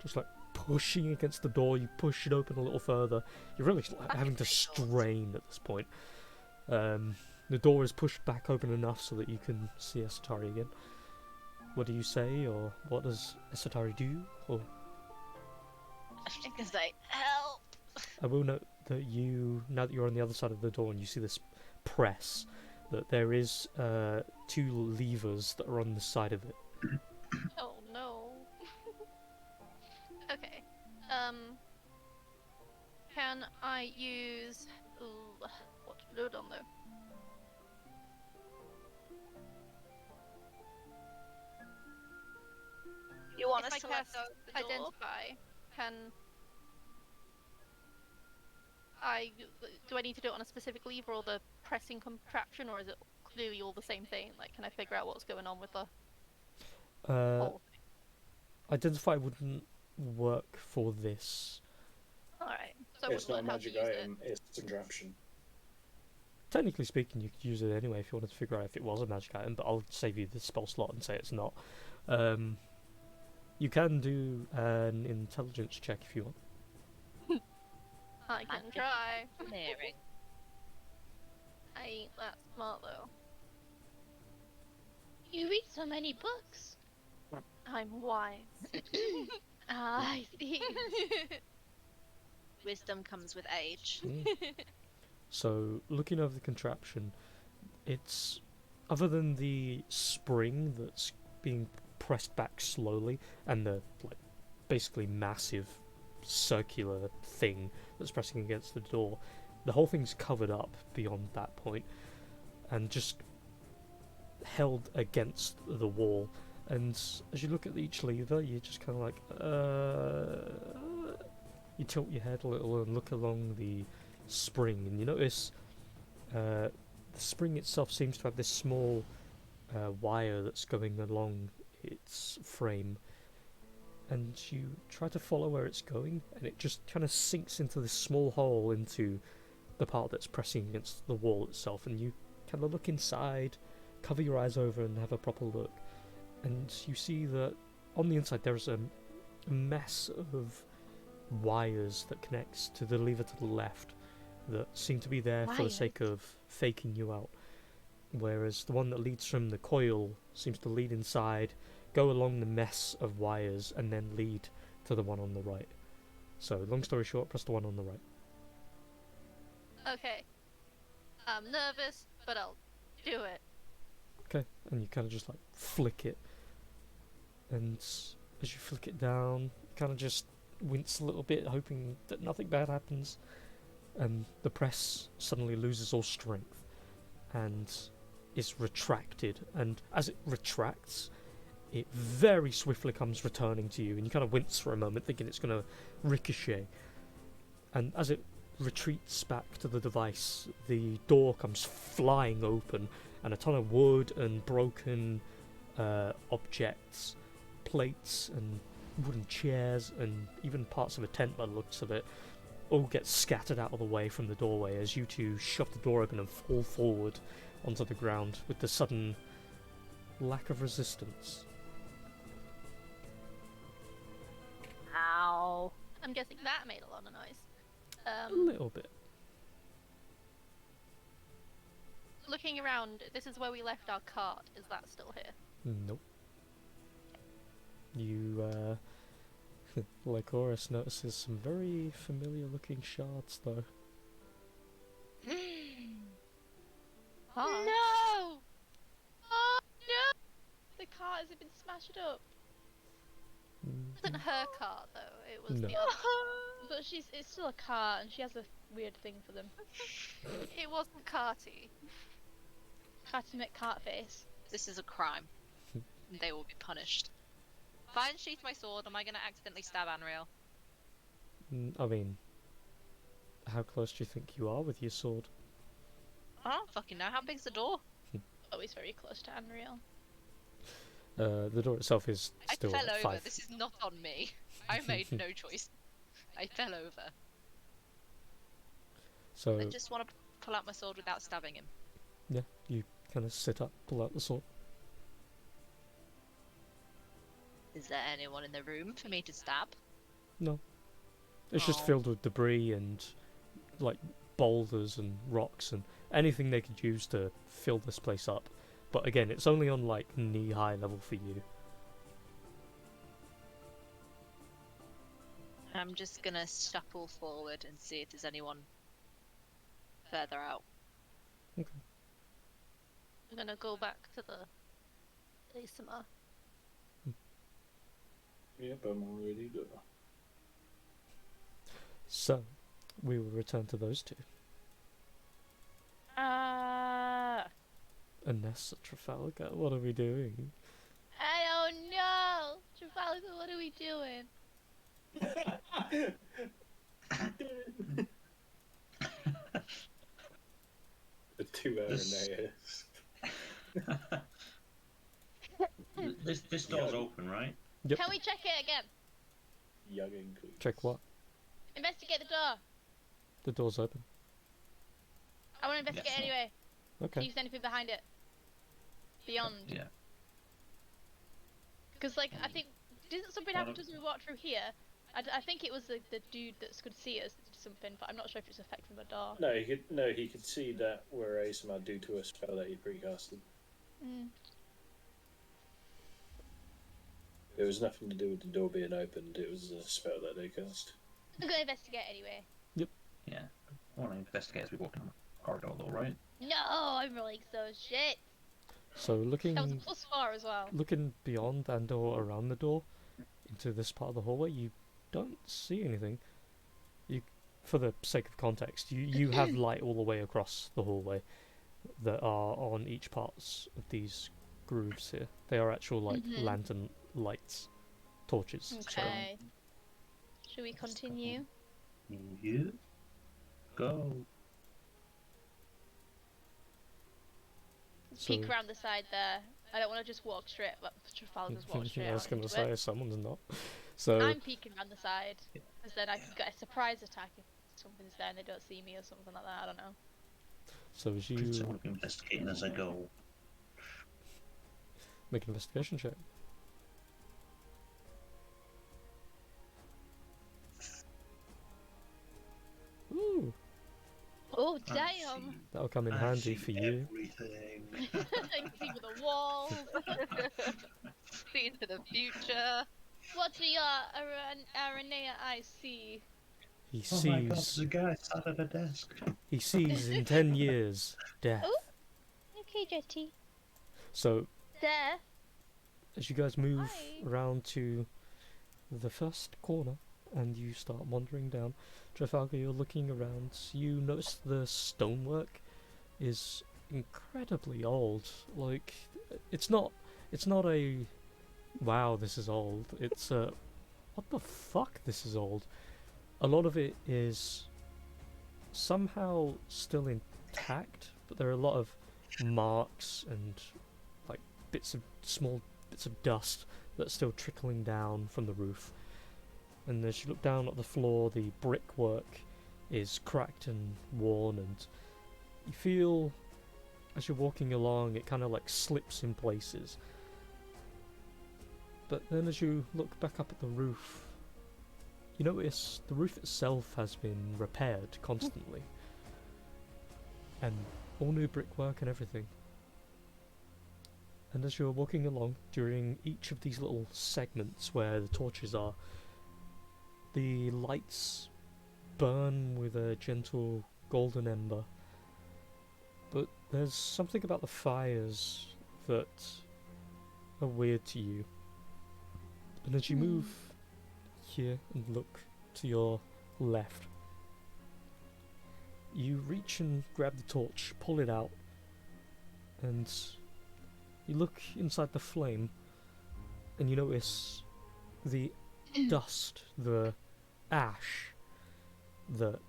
Just like pushing against the door, you push it open a little further. You're really having to strain at this point. The door is pushed back open enough so that you can see Esatari again. What do you say, or what does Esatari do? Or I'm gonna say, help! I will note that you, now that you're on the other side of the door and you see this press, that there is 2 levers that are on the side of it. Oh no. Okay. Can I use what to do it on though? You want If us I to let cast go of the door? identify, can I do I need to do it on a specific lever or the pressing contraption, or is it clearly all the same thing? Like, can I figure out what's going on with the whole thing? Identify wouldn't work for this. Alright, so I It's wouldn't not a learn how to magic use it. item, it's a contraption. technically speaking, you could use it anyway if you wanted to figure out if it was a magic item, but I'll save you the spell slot and say it's not. You can do an intelligence check if you want. I can Magic. try. Engineering. I ain't that smart though. You read so many books. I'm wise. Ah, I see. Wisdom comes with age. So, looking over the contraption, it's other than the spring that's being pressed back slowly and the basically massive circular thing that's pressing against the door, the whole thing's covered up beyond that point and just held against the wall. And as you look at each lever, you're just kind of like, you tilt your head a little and look along the spring, and you notice the spring itself seems to have this small wire that's going along its frame, and you try to follow where it's going, and it just kind of sinks into this small hole into the part that's pressing against the wall itself, and you kind of look inside, cover your eyes over and have a proper look, and you see that on the inside there's a mess of wires that connects to the lever to the left that seem to be there for the sake of faking you out, whereas the one that leads from the coil seems to lead inside, go along the mess of wires, and then lead to the one on the right. So, long story short, press the one on the right. Okay. I'm nervous, but I'll do it. Okay, and you kind of just flick it, and as you flick it down, you kind of just wince a little bit, hoping that nothing bad happens, and the press suddenly loses all strength and is retracted, and as it retracts, it very swiftly comes returning to you, and you kind of wince for a moment thinking it's going to ricochet, and as it retreats back to the device, the door comes flying open, and a ton of wood and broken objects, plates and wooden chairs, and even parts of a tent by the looks of it, all get scattered out of the way from the doorway as you two shove the door open and fall forward onto the ground with the sudden lack of resistance. Ow. I'm guessing that made a lot of noise. A little bit. Looking around, this is where we left our cart. Is that still here? Nope. You, Lycoris notices some very familiar looking shards though. Huh? No! Oh no! The cart has been smashed up. It wasn't her cart though. It was No. the other. But it's still a cart, and she has a weird thing for them. It wasn't carty. Carty McCart face. This is a crime. They will be punished. If I unsheath my sword, am I going to accidentally stab Anriel? I mean, how close do you think you are with your sword? I don't fucking know. How big's the door? Always very close to Unreal. The door itself is I still fell over. 5. This is not on me. I made no choice. I fell over. So I just want to pull out my sword without stabbing him. yeah, you kind of sit up, pull out the sword. Is there anyone in the room for me to stab? No, it's just Oh. filled with debris and boulders and rocks and anything they could use to fill this place up. But again, it's only on knee-high level for you. I'm just gonna shuffle forward and see if there's anyone further out. I'm gonna go back to the ASMR. Yep, I'm already there. So, we will return to those two. Anessa, Trafalgar, what are we doing? I don't know! Trafalgar, what are we doing? The 2 Irenaeus. This door's Yeah. open, right? Yep. Can we check it again? Young and cool. Check what? Investigate the door. The door's open. I want investigate Yes, no. anyway. Okay. See if there's anything behind it. Beyond. Yeah. Because, like, I think... Didn't something happen to us when we walked through here? I think it was the dude that could see us did something, but I'm not sure if it's affecting the door. He could see that we're ASMR due to a spell that he precasted. Mm. It was nothing to do with the door being opened, it was a spell that they cast. I'm gonna investigate anyway. Yeah. I want to investigate as we walk in the corridor, though, right? No, I'm rolling so shit. So looking That was a +4 as well. looking beyond and or around the door into this part of the hallway, you don't see anything. You, for the sake of context, you have light all the way across the hallway that are on each parts of these grooves here. They are actual like lantern lights, torches. Okay. Should we continue? You go. Let's peek So- around the side there. I don't want to just walk straight. But Trafalgar's walk straight. I was out going to into say it. someone's not. So I'm peeking around the side, because then I can get a surprise attack if something's there and they don't see me or something like that. I don't know. so as So you we'll be investigating as I go. make an investigation check. Ooh, Oh I damn! that'll come in I handy see for you. everything. I can see with the walls. See into the future. What do your Aranea eyes see? He Oh my god, sees there's a guy sat at a desk. he sees in 10 years death. Oh. Okay, Jetty. So There. as you guys move Hi. around to the first corner and you start wandering down, Trafalgar, you're looking around, you notice the stonework is incredibly old. Like, it's not a wow, this is old. It's a what the fuck, this is old. A lot of it is somehow still intact, but there are a lot of marks and like small bits of dust that's still trickling down from the roof. And as you look down at the floor, the brickwork is cracked and worn, and you feel as you're walking along it kind of like slips in places. But then as you look back up at the roof, you notice the roof itself has been repaired constantly. And all new brickwork and everything. And as you're walking along during each of these little segments where the torches are, the lights burn with a gentle golden ember. But there's something about the fires that are weird to you. And as you move here and look to your left, you reach and grab the torch, pull it out, and you look inside the flame, and you notice the dust, the ash that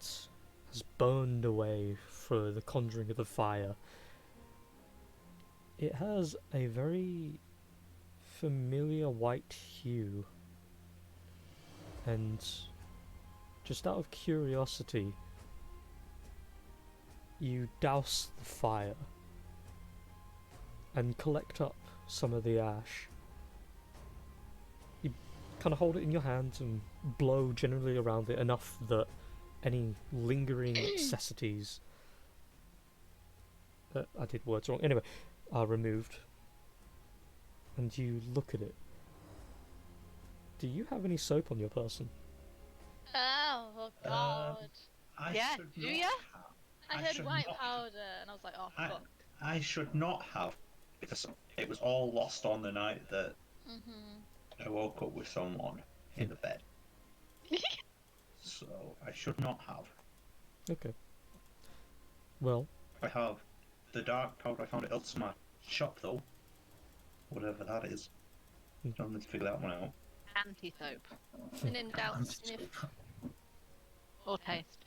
has burned away for the conjuring of the fire. It has a very familiar white hue, and just out of curiosity, you douse the fire and collect up some of the ash. You kind of hold it in your hands and blow generally around it enough that any lingering necessities, I did words wrong, anyway, are removed. And you look at it. Do you have any soap on your person? Oh god. I Yeah, should do not ya? have. I I heard should white not- powder and I was like, oh fuck. I should not have, because it was all lost on the night that I woke up with someone in the bed. So I should not have. Okay. Well, I have the dark powder I found at Elsmar shop though. Whatever that is. I need to figure that one out. Anti-soap. And in doubt, sniff. Or taste.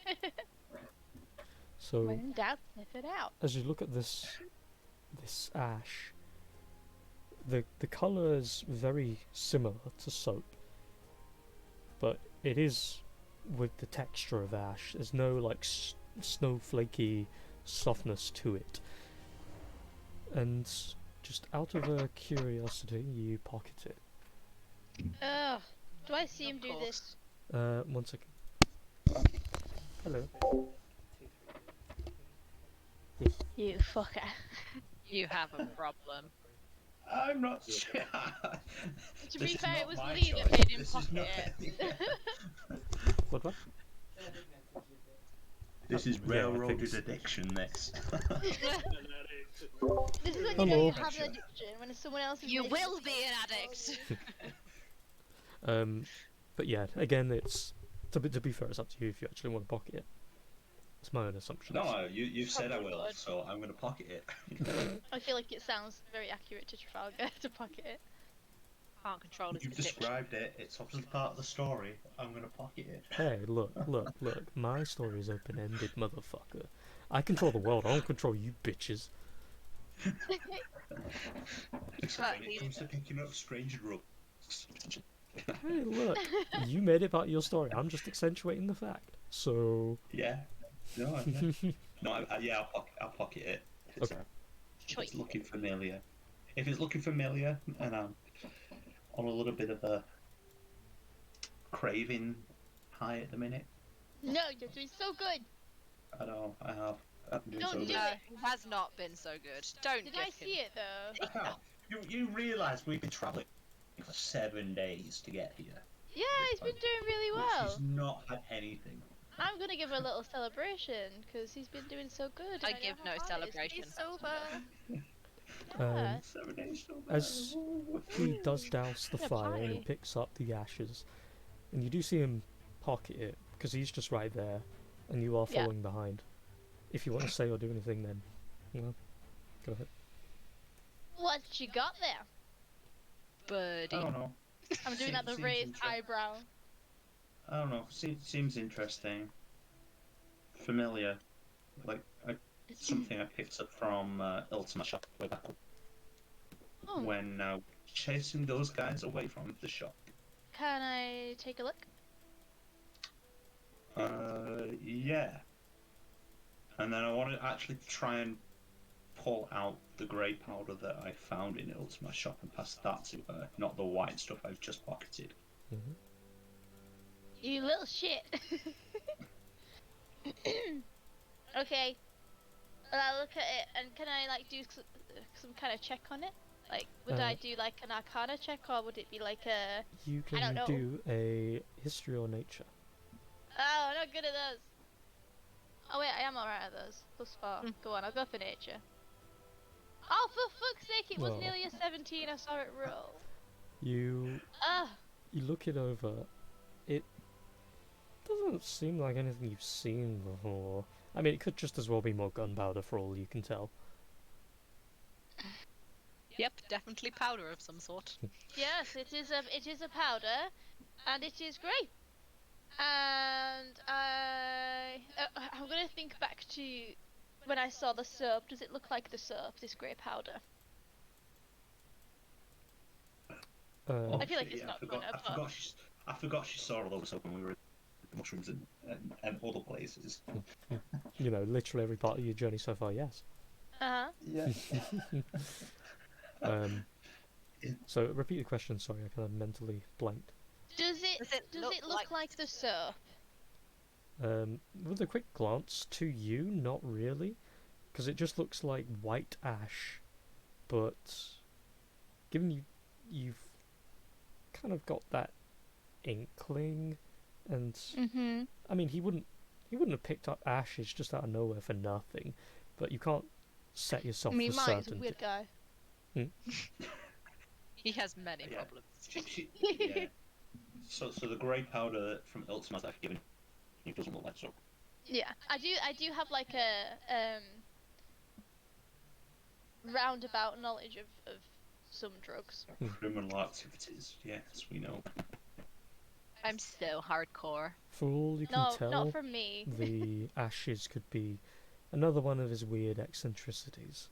so When in doubt, sniff it out. as you look at this ash, the colour is very similar to soap, but it is with the texture of ash. There's no like snowflakey softness to it. And just out of curiosity, you pocket it. Ugh. Do I see him Of do course. this? 1 second. Hello. You fucker. You have a problem. I'm not sure. To This be is fair, not it was my Lee that choice. made him This is pocket not- it. What? This is Yeah, I think railroaded so. addiction, this. This is when you Hello. know you have an addiction, when someone else is You making will it be an for addict. But yeah, again, it's to be fair, it's up to you if you actually want to pocket it. It's my own assumption. No, you've said I Probably will, would. so I'm going to pocket it. I feel like it sounds very accurate to Trafalgar to pocket it. Can't control his You've addiction. described it. It's obviously part of the story. I'm going to pocket it. Hey, look. My story is open-ended, motherfucker. I control the world. I don't control you bitches. Except when it comes to picking up strange drugs. Hey, look. You made it part of your story. I'm just accentuating the fact. So. Yeah. No, yeah. No, yeah, I'll pocket it. If it's, Okay. if it's looking familiar. If it's looking familiar, and I'm on a little bit of a craving high at the minute. No, you're doing so good. I know, I have. I'm doing Don't so do good. No, it. it has not been so good. Don't Did give I him. see it though? I can't. You realise we've been travelling for 7 days to get here. Yeah, he's been doing really Which well. he's not had anything. I'm gonna give a little celebration because he's been doing so good. I and give know no how hard it is. celebration. He's sober. Yeah. 7 days so As he does douse the Yeah, fire and he party. picks up the ashes, and you do see him pocket it because he's just right there, and you are Yeah. following behind. If you want to say or do anything, then go ahead. What you got there? Birdie. I don't know. I'm doing that the Seems raised interesting. eyebrow. I don't know. Seems interesting. Familiar. Like something I picked up from Ultima shop way back Oh, when chasing those guys away from the shop. can I take a look? Yeah. And then I want to actually try and pull out the grey powder that I found in Ultima shop and pass that to her, not the white stuff I've just pocketed. Mm-hmm. You little shit. Okay. Well, I'll look at it and can I like do some kind of check on it? Like, would I do like an Arcana check or would it be like a? You I don't can know. do a history or nature. Oh, I'm not good at those. Oh wait, I am alright at those. Plus 4. Go on, I'll go for nature. Oh, for fuck's sake! It was Oh. nearly a 17. I saw it roll. You Ah. look it over. It doesn't seem like anything you've seen before. I mean, it could just as well be more gunpowder for all you can tell. Yep, definitely powder of some sort. Yes, it is a powder, and it is grey. And I'm gonna think back to when I saw the soap. Does it look like the soap? This grey powder. I feel like it's not gonna, but- I forgot she saw all those up when we were at the mushrooms and other places. You know, literally every part of your journey so far, yes. Yeah. So repeat the question. Sorry, I kind of mentally blanked. Does it look like the soap? With a quick glance to you, not really, because it just looks like white ash. But given you've kind of got that inkling, and Mm-hmm. I mean, he wouldn't have picked up ashes just out of nowhere for nothing. But you can't set yourself I mean, for Mike's a certain. weird guy. He has many Yeah. problems. Yeah. So the grey powder from Ultima's I've given you doesn't look like soap. Yeah, I do have like a roundabout knowledge of some drugs. Criminal activities, yes, we know. I'm so hardcore. For all you can No, tell, not from me. the ashes could be another one of his weird eccentricities.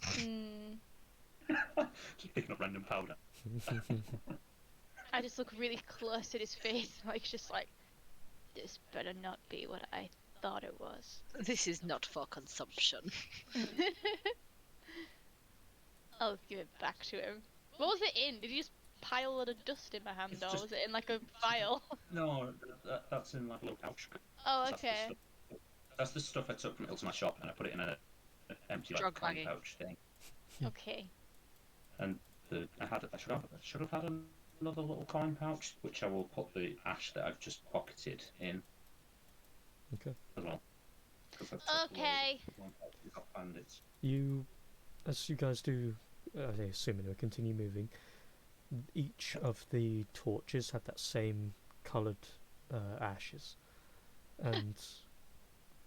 Hmm. Just picking up random powder. I just look really close at his face, like just like, this better not be what I thought it was. This is not for consumption. I'll give it back to him. What was it in? Did you just pile a lot of dust in my hand, It's or just- was it in like a vial? No, that's in like a little pouch. Oh, That's the okay. stuff- That's the stuff I took from to my shop, and I put it in an empty like Drug coin baggie. pouch thing. Okay. And I should have had another little coin pouch, which I will put the ash that I've just pocketed in. Okay. As well. 'Cause I've took Okay. one pouch off bandits. You, as you guys do, I assume anyway, continue moving. Each of the torches had that same coloured ashes, and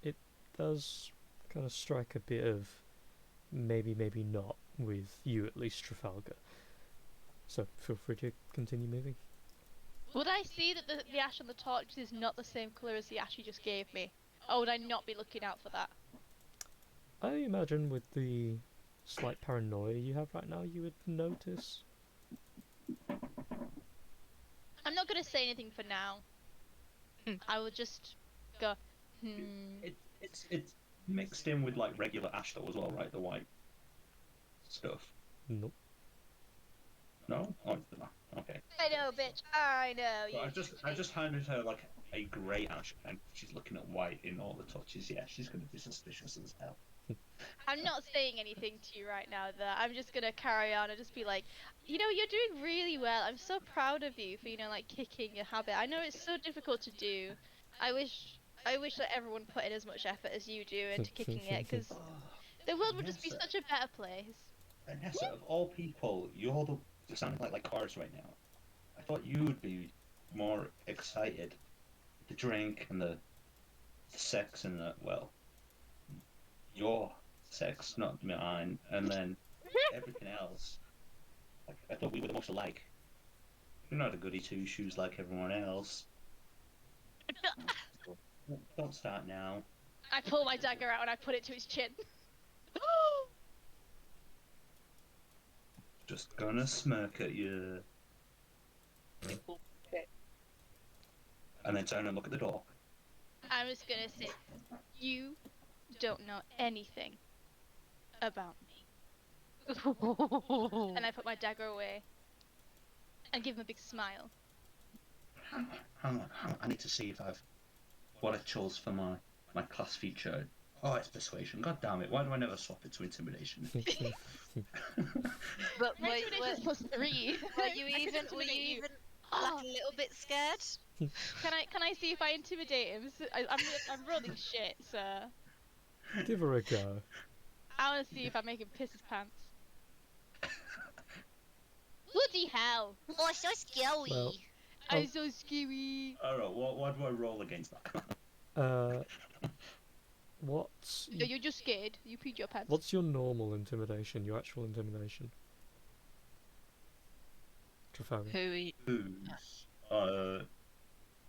it does kind of strike a bit of maybe, maybe not with you at least, Trafalgar. So feel free to continue moving. Would I see that the ash on the torch is not the same colour as the ash you just gave me? Or would I not be looking out for that? I imagine with the slight paranoia you have right now, you would notice. I'm not going to say anything for now. I will just go, It's mixed in with like regular ash though as well, right? The white stuff. Nope. No? Oh, it's not. Okay. I know, bitch. I know. So I just handed her like a grey ash, and she's looking at white in all the touches. Yeah, she's gonna be suspicious as hell. I'm not saying anything to you right now, though. I'm just gonna carry on and just be like, you know, you're doing really well. I'm so proud of you for, you know, like kicking your habit. I know it's so difficult to do. I wish that everyone put in as much effort as you do into kicking it, because the world would just be such a better place. Vanessa, of all people, you're the sounding like chorus right now. I thought you would be more excited. The drink and the sex and the, well, your sex, not mine, and then everything else. Like, I thought we were the most alike. You're not a goody two shoes like everyone else. Don't start now. I pull my dagger out and I put it to his chin. Just gonna smirk at you. And then turn and look at the door. I'm just gonna say, you don't know anything about me. And I put my dagger away and give him a big smile. Hang on. I need to see if I've what I chose for my class feature. Oh, it's persuasion. God damn it! Why do I never swap it to intimidation? But My wait, intimidation's +3. were you I could even intimidate you. like Oh, a little bit scared? can I see if I intimidate him? I'm rolling shit, so Give her a go. I want to see if I make him piss his pants. Bloody hell! Oh, so scary. Well, I'm so scary. Alright, what do I roll against that? What's No, you're just scared. You peed your pants. what's your normal intimidation? Your actual intimidation? Trafalgar. Who's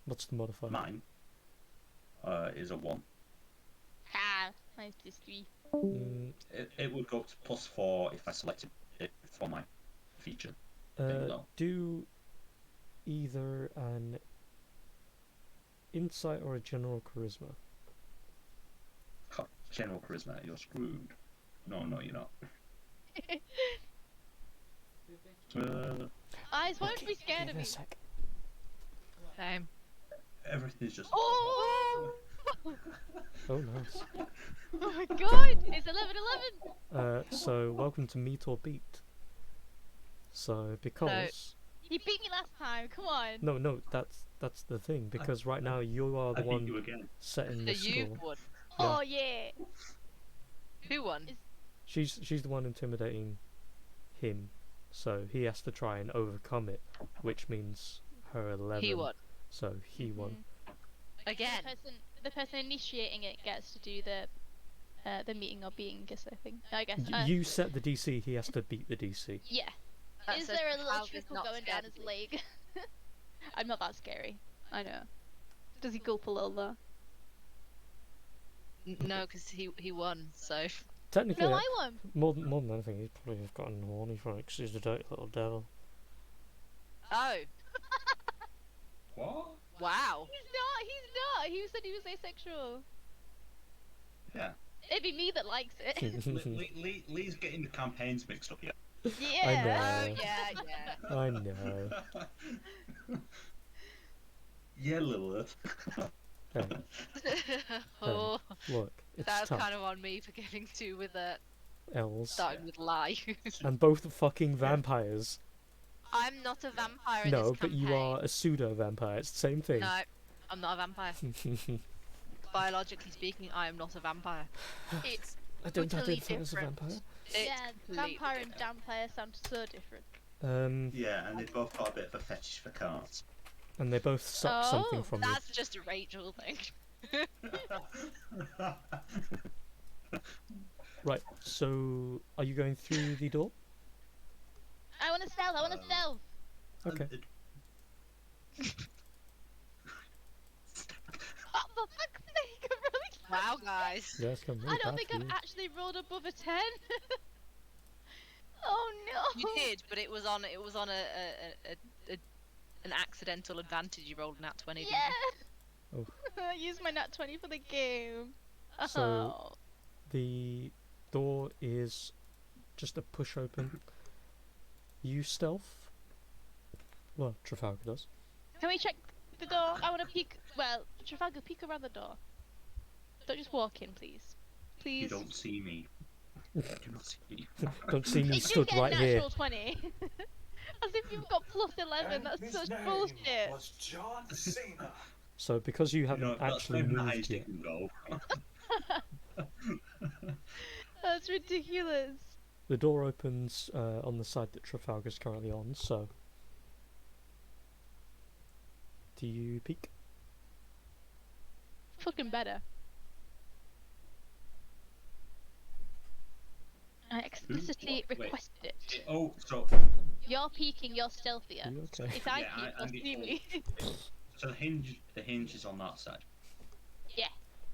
What's the modifier? mine? Is a 1. Ah, mine's +3. Mm, It would go up to +4 if I selected it for my feature. No. do either an insight or a general charisma. General charisma, you're screwed. No, you're not. I just wanted to be scared of Give it a you. sec. Same. Everything's just. Oh! Oh, nice. Oh my god! It's 11:11. So welcome to Meet or Beat. So because He beat me last time. Come on. no, that's the thing. Because right now you are I the beat one you again. setting So the you score. won. Oh yeah. Who won? She's the one intimidating him, so he has to try and overcome it, which means her 11. He won. So he won. Again. The person initiating it gets to do the meeting or beating. I guess. You set the DC. He has to beat the DC. Yeah. That Is says there a little Trafalgar's trickle not going scared down of his you. leg? I'm not that scary. I know. Does he gulp a little though? No, because he won. So Technically, No, I won. more than anything, he's probably gotten horny for it 'cause he's a dirty little devil. oh What? wow. He's not. He said he was asexual. be me that likes it. Lee's getting the campaigns mixed up here. Yeah. Oh yeah, yeah. I know. Yeah, Lilith. Hey, Oh, look, it's that's tough. kind of on me for getting two with Elves. starting with lie. And both fucking vampires. I'm not a vampire in No, this but campaign. you are a pseudo-vampire. It's the same thing. No, I'm not a vampire. Biologically speaking, I am not a vampire. It's I don't utterly identify as a different. vampire. It's Yeah, completely vampire and different. vampire sound so different. Yeah, and they've both got a bit of a fetish for cards. And they both suck something Oh, from you. That's just a Rachel thing. Right, so are you going through the door? I want to stealth. I want to stealth. Okay. Oh, for fuck's sake! I'm really Wow, guys. Yeah, it's going really I don't bad think for I've you. actually rolled above a 10. Oh no! You did, but it was on an accidental advantage. You rolled an at 20. Yeah. Oh. I used my nat 20 for the game. So- Oh. The door is just a push open. You stealth? Well, Trafalgar does. Can we check the door? I want to peek. Well, Trafalgar, peek around the door. Don't just walk in, please. You Please. don't see me. You do not see me. Don't see me It did stood get a right here. natural 20. As if you've got plus 11. That's such bullshit. Was John Cena. So because you You haven't know, that's actually maybe the moved highest you yet, can go. That's ridiculous. the door opens on the side that Trafalgar's currently on, so... Do you peek? Fucking better. I explicitly What? Wait. requested it. Oh, so You're peeking, you're stealthier. Are you okay? If I Yeah, peek, I you'll get see me. so the hinge is on that side. Yeah.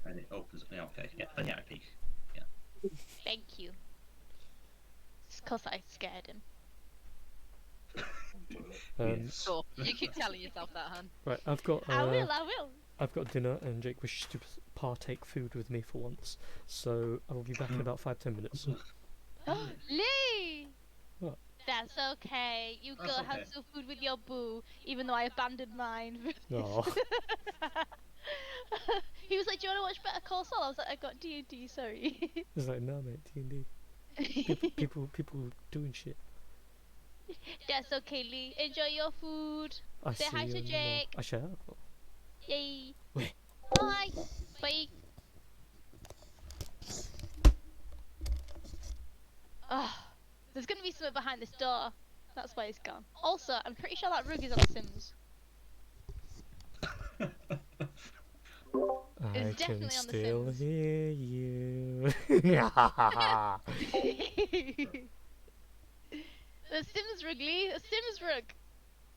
And it opens. Yeah, okay. Yeah, then yeah, I peek. Thank you. It's 'cause I scared him. Yes. Sure. You keep telling yourself that, hun. Right, I've got I will. I've got dinner, and Jake wishes to partake food with me for once, so I'll be back in about 5-10 minutes. Lee! What? That's okay. You That's go okay. have some food with your boo, even though I abandoned mine. No. He was like, "Do you want to watch Better Call Saul?" I was like, "I got D&D, sorry." It's like, no, mate, D&D. People doing shit. That's okay, Lee. Enjoy your food. I Say see hi to you in the mall. Jake. I shall. Yay. Wait. Bye. Bye. Oh, there's gonna be something behind this door. That's why it's gone. Also, I'm pretty sure that rug is on Sims. I It's can definitely on The still Sims. hear you. The Sims rug, Lee. A Sims rug.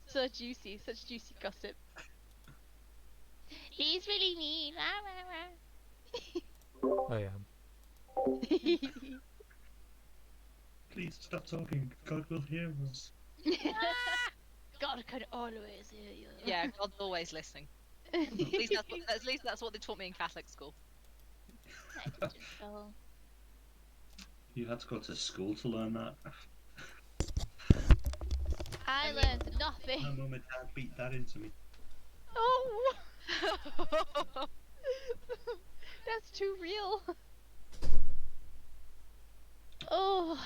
So juicy. Such juicy gossip. He's really mean. I am. Please stop talking. God will hear us. God can always hear you. Yeah, God's always listening. At least that's what they taught me in Catholic school. You had to go to school to learn that. I mean- learned nothing. My mum and dad beat that into me. Oh, that's too real. Oh,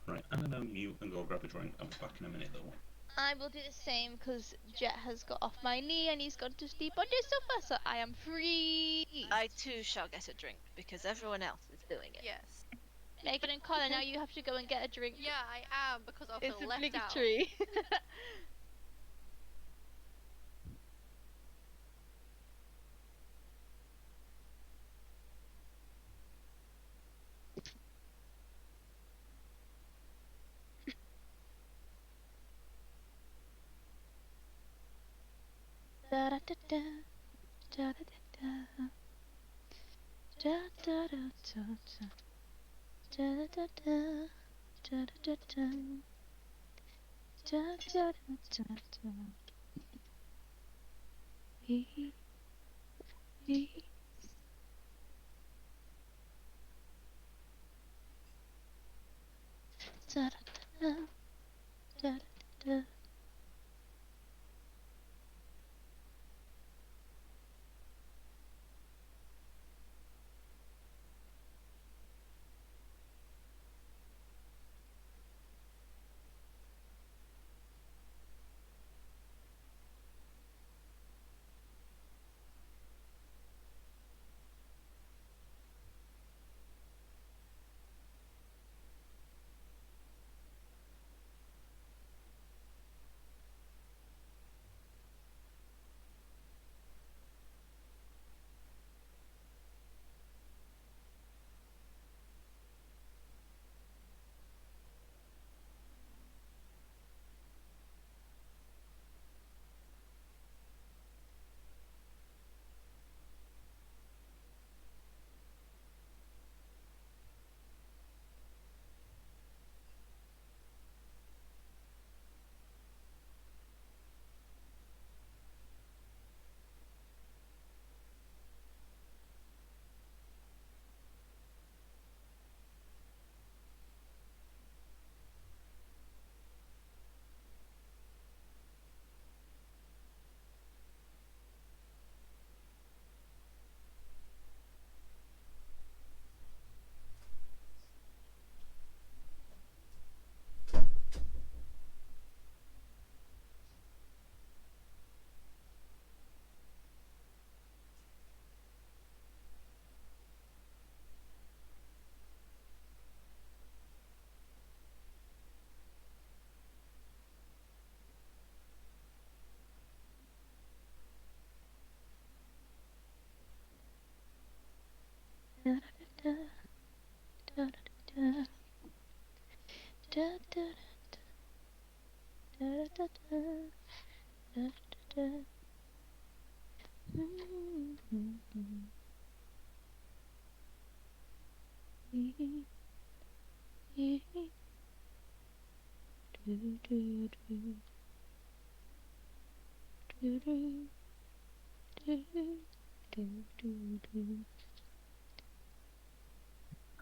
Right, I'm gonna mute and go grab a drink. I'll be back in a minute though. I will do the same because Jet has got off my knee and he's gone to sleep on his sofa, so I am free. I too shall get a drink because everyone else is doing it. Yes. Megan and Connor, now you have to go and get a drink. Yeah, I am because I It's feel left out. obligatory. Da da da da da da da da da da da da da da da da da.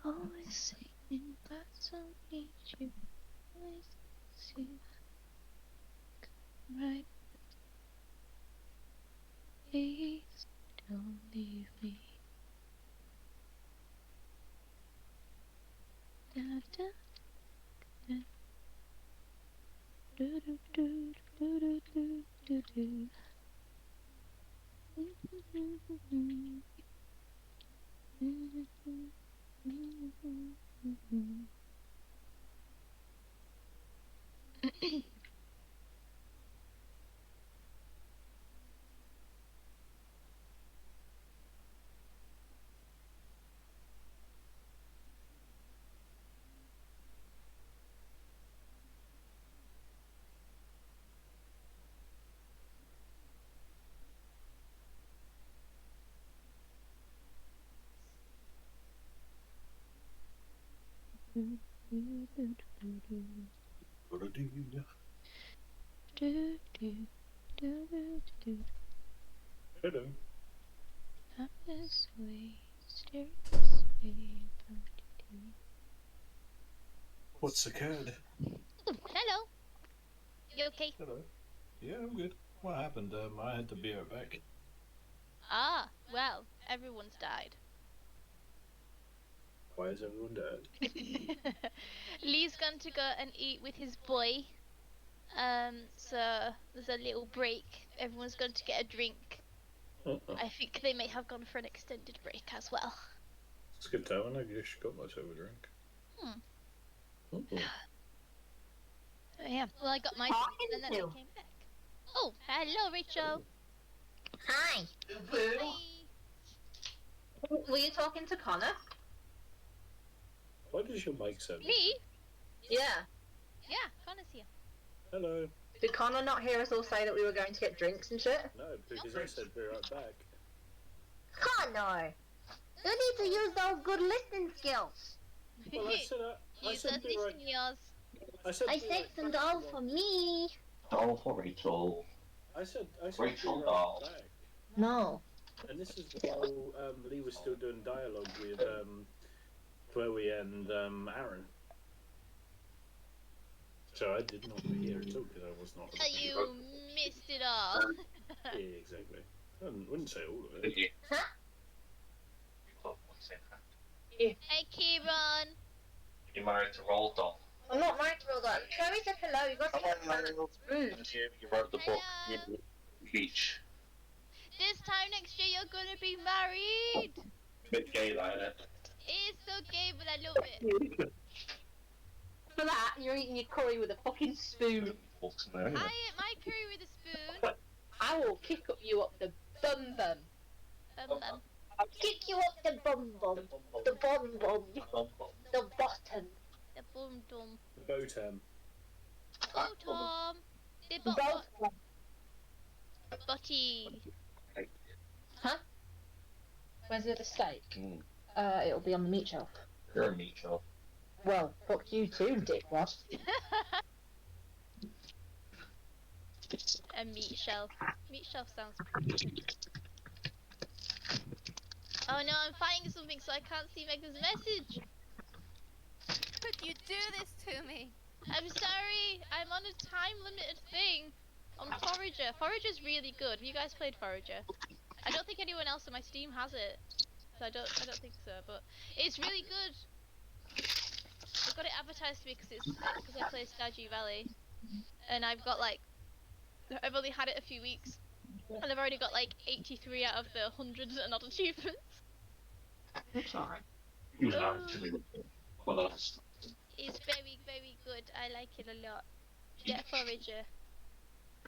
Always saying but don't need you. Always see right. Please don't leave me. Da, da, da. Do, do, do, do, do, do, do, do. Hello. What's occurred? Hello. You okay? Hello. Yeah, I'm good. What happened? I had to be right back. Ah, well, everyone's died. Why is everyone dead? Lee's gone to go and eat with his boy. So there's a little break. Everyone's going to get a drink. I think they may have gone for an extended break as well. It's a good time. I just got myself a drink. Yeah. Well, I got my drink and then I came back. Oh, hello, Rachel. Hi. Hi. Were you talking to Connor? Why does your mic sound? Me? Yeah. Yeah, Connor's here. Hello. Did Connor not hear us all say that we were going to get drinks and shit? No, because I said be right back. Connor! You need to use those good listening skills. Well, I Use said those be right. listening ears. I said I be said right some back. doll for me. Doll for Rachel. I said Rachel be right doll. back. No. And this is while Lee was still doing dialogue with Chloe and Aaron. So I did not hear it all because I was not. So you missed it all. Yeah, exactly. I wouldn't say all of Did it. you? Huh? Oh, what's that? Hey, Kieran. You married to Roald Dahl. I'm not married to all that. Chloe said hello. You got to get it's rude. And you wrote the book Hello. Beach. This time next year you're gonna be married. Bit gay like that. It's so gay, but I love it. For that, you're eating your curry with a fucking spoon. Books in there, I anyway. ate my curry with a spoon. I will kick you up the bum bum. I'll kick you up the bum bum. The bum bum. The bottom. The boom dum. The Botam. Oh, Tom. The Both. butty. Huh? Where's the other steak? Mm. It'll be on the meat shelf. You're a meat shop. Well, fuck you too, dickwad. A meat shelf. Meat shelf sounds pretty good. Oh no, I'm fighting something so I can't see Megan's message. Could you do this to me? I'm sorry, I'm on a time limited thing on Forager. Forager's really good. Have you guys played Forager? I don't think anyone else on my Steam has it. So I don't think so, but it's really good. I got it advertised to me because I play Stardew Valley, and I've only had it a few weeks, and I've already got like 83 out of the hundreds and odd achievements. That's alright. You actually for us. It's very, very good. I like it a lot. Get Forager.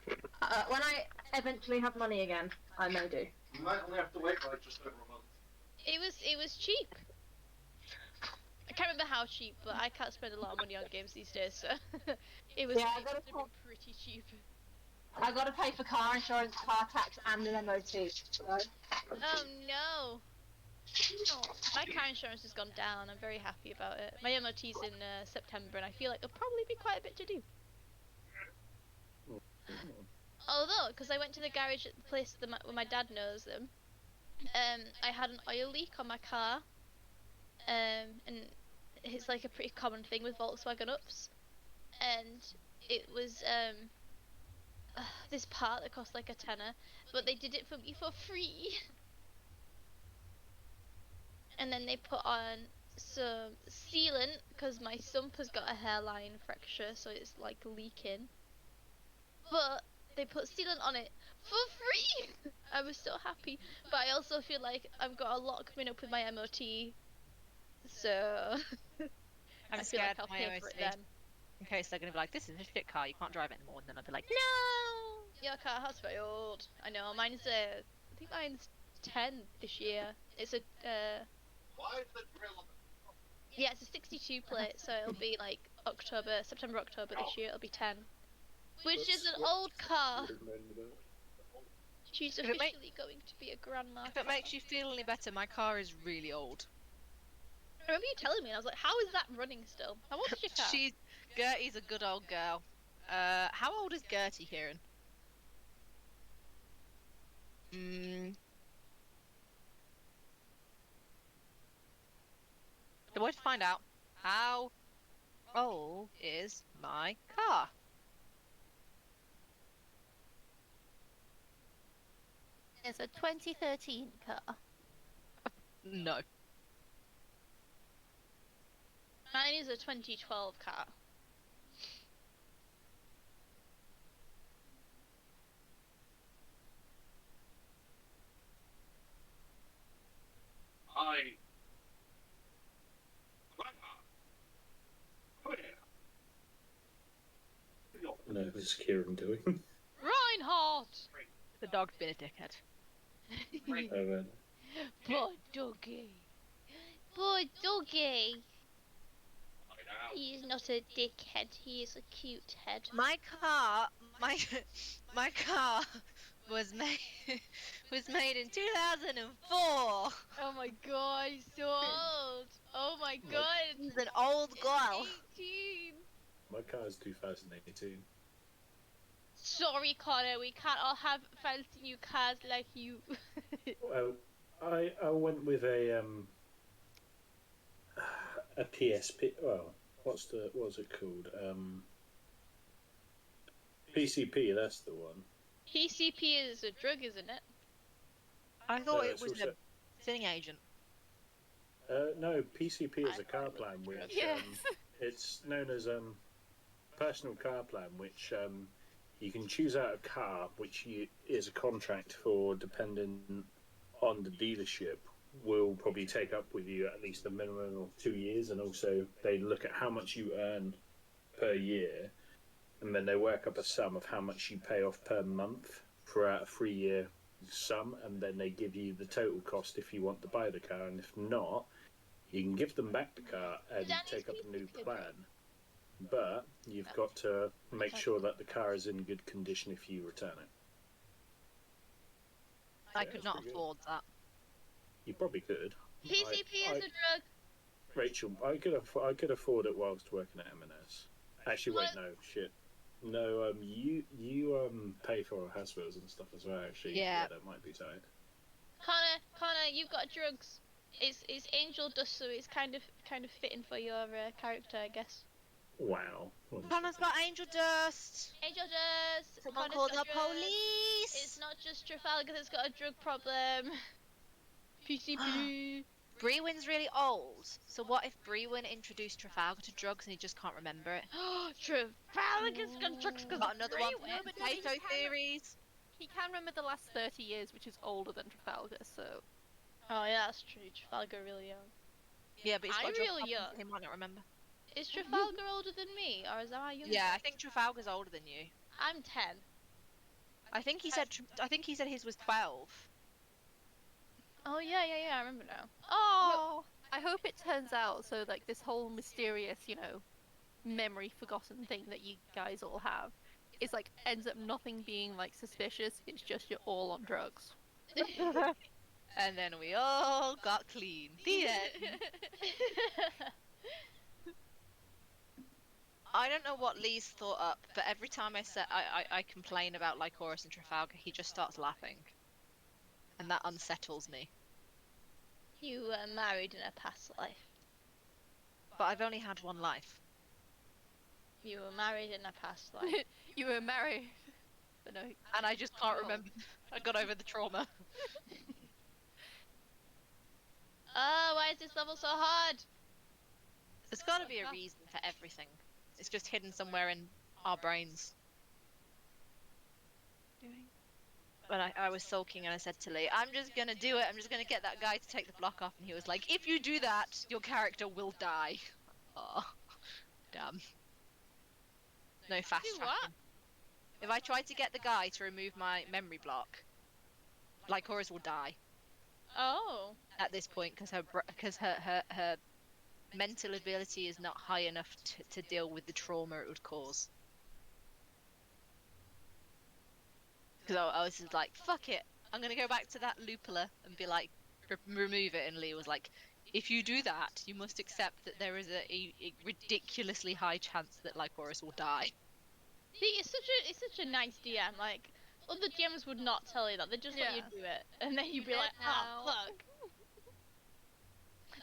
When I eventually have money again, I may do. You might only have to wait like just over a month. It was cheap. I can't remember how cheap, but I can't spend a lot of money on games these days, so it was. Yeah, it must have been pretty cheap. I gotta pay for car insurance, car tax, and an MOT. So. Oh no. Oh, my car insurance has gone down. I'm very happy about it. My MOT's in September, and I feel like there'll probably be quite a bit to do. Although, because I went to the garage at the place that where my dad knows them, I had an oil leak on my car, and it's like a pretty common thing with Volkswagen Ups, and it was this part that cost like a tenner, but they did it for me for free. And then they put on some sealant because my sump has got a hairline fracture, so it's like leaking. But they put sealant on it for free. I was so happy, but I also feel like I've got a lot coming up with my MOT, so I'm I feel scared like I'll of my pay for it then. In case they're going to be like, this is a shit car, you can't drive it anymore, and then I'll be like, No, your car has very old. I know, mine's I think mine's 10 this year. It's a yeah, it's a 62 plate, so it'll be like September, October this year. It'll be 10, which is an old car. She's officially going to be a grandma. if it makes you feel any better, my car is really old. I remember you telling me, and I was like, how is that running still? How old is your car? Gertie's a good old girl. How old is Gertie, Kieran? The way to find out how old is my car. It's a 2013 car. No. Mine is a 2012 car. No, this is Kieran doing. Reinhardt! The dog's been a dickhead. Poor doggy. Poor doggy. He is not a dickhead, he is a cute head. My car was made in 2004. Oh my god, he's so old. Oh my god. He's an old girl. 18. My car is 2018. Sorry, Connor, we can't all have fancy new cars like you. Well, I went with a PSP. Well, what's it called? PCP. That's the one. PCP is a drug, isn't it? I thought No, it it's was also- a sinning agent. No, PCP is a car plan, which Yes. it's known as personal car plan, which you can choose out a car, which is a contract for, depending on the dealership, will probably take up with you at least a minimum of 2 years, and also they look at how much you earn per year, and then they work up a sum of how much you pay off per month throughout a 3-year sum, and then they give you the total cost if you want to buy the car, and if not, you can give them back the car and take up a new plan. But you've got to make sure that the car is in good condition if you return it. I Yeah, could that's not pretty good. afford that. You probably could. PCP is a drug. Rachel, I could afford it whilst working at M&S. Actually, wait, no, shit. No, you pay for house bills and stuff as well. Actually, Yeah. that might be tight. Connor, you've got drugs. It's angel dust, so it's kind of fitting for your character, I guess. Wow. Connor's got angel dust. Angel dust. Someone Connor's called got the drugs. police. It's not just Trafalgar that's got a drug problem. PCP. Brewin's really old. So what if Brewin introduced Trafalgar to drugs and he just can't remember it? Trafalgar's got drugs because Got another one for No, but potato he's kind of- theories. He can remember the last 30 years, which is older than Trafalgar, so... Oh yeah, that's true. Trafalgar really young. Yeah, but he's got I'm drug really problems young. that he might not remember. Is Trafalgar older than me, or is I younger? Yeah, I think Trafalgar's older than you. I'm 10. I think he said his was 12. Oh yeah, I remember now. Oh! I hope it turns out so like this whole mysterious, memory forgotten thing that you guys all have is like ends up nothing being like suspicious. It's just you're all on drugs. And then we all got clean. The end. I don't know what Lee's thought up, but every time I complain about Lycoris and Trafalgar, he just starts laughing. And that unsettles me. You were married in a past life. But I've only had one life. You were married in a past life. You were married. But no. And I just can't remember. I got over the trauma. Oh, why is this level so hard? There's gotta be a reason for everything. It's just hidden somewhere in our brains. But I was sulking and I said to Lee, I'm just gonna do it. I'm just gonna get that guy to take the block off. And he was like, if you do that, your character will die. Oh, damn. No fast Do what? tracking. If I try to get the guy to remove my memory block, Lycoris will die Oh. at this point because her mental ability is not high enough to deal with the trauma it would cause. Because I was just like, fuck it, I'm gonna go back to that Lupula and be like, remove it. And Lee was like, if you do that, you must accept that there is a ridiculously high chance that Lycoris will die. See, it's such a nice DM. Like, other DMs would not tell you that. They just let you do it, and then you'd be like, oh fuck.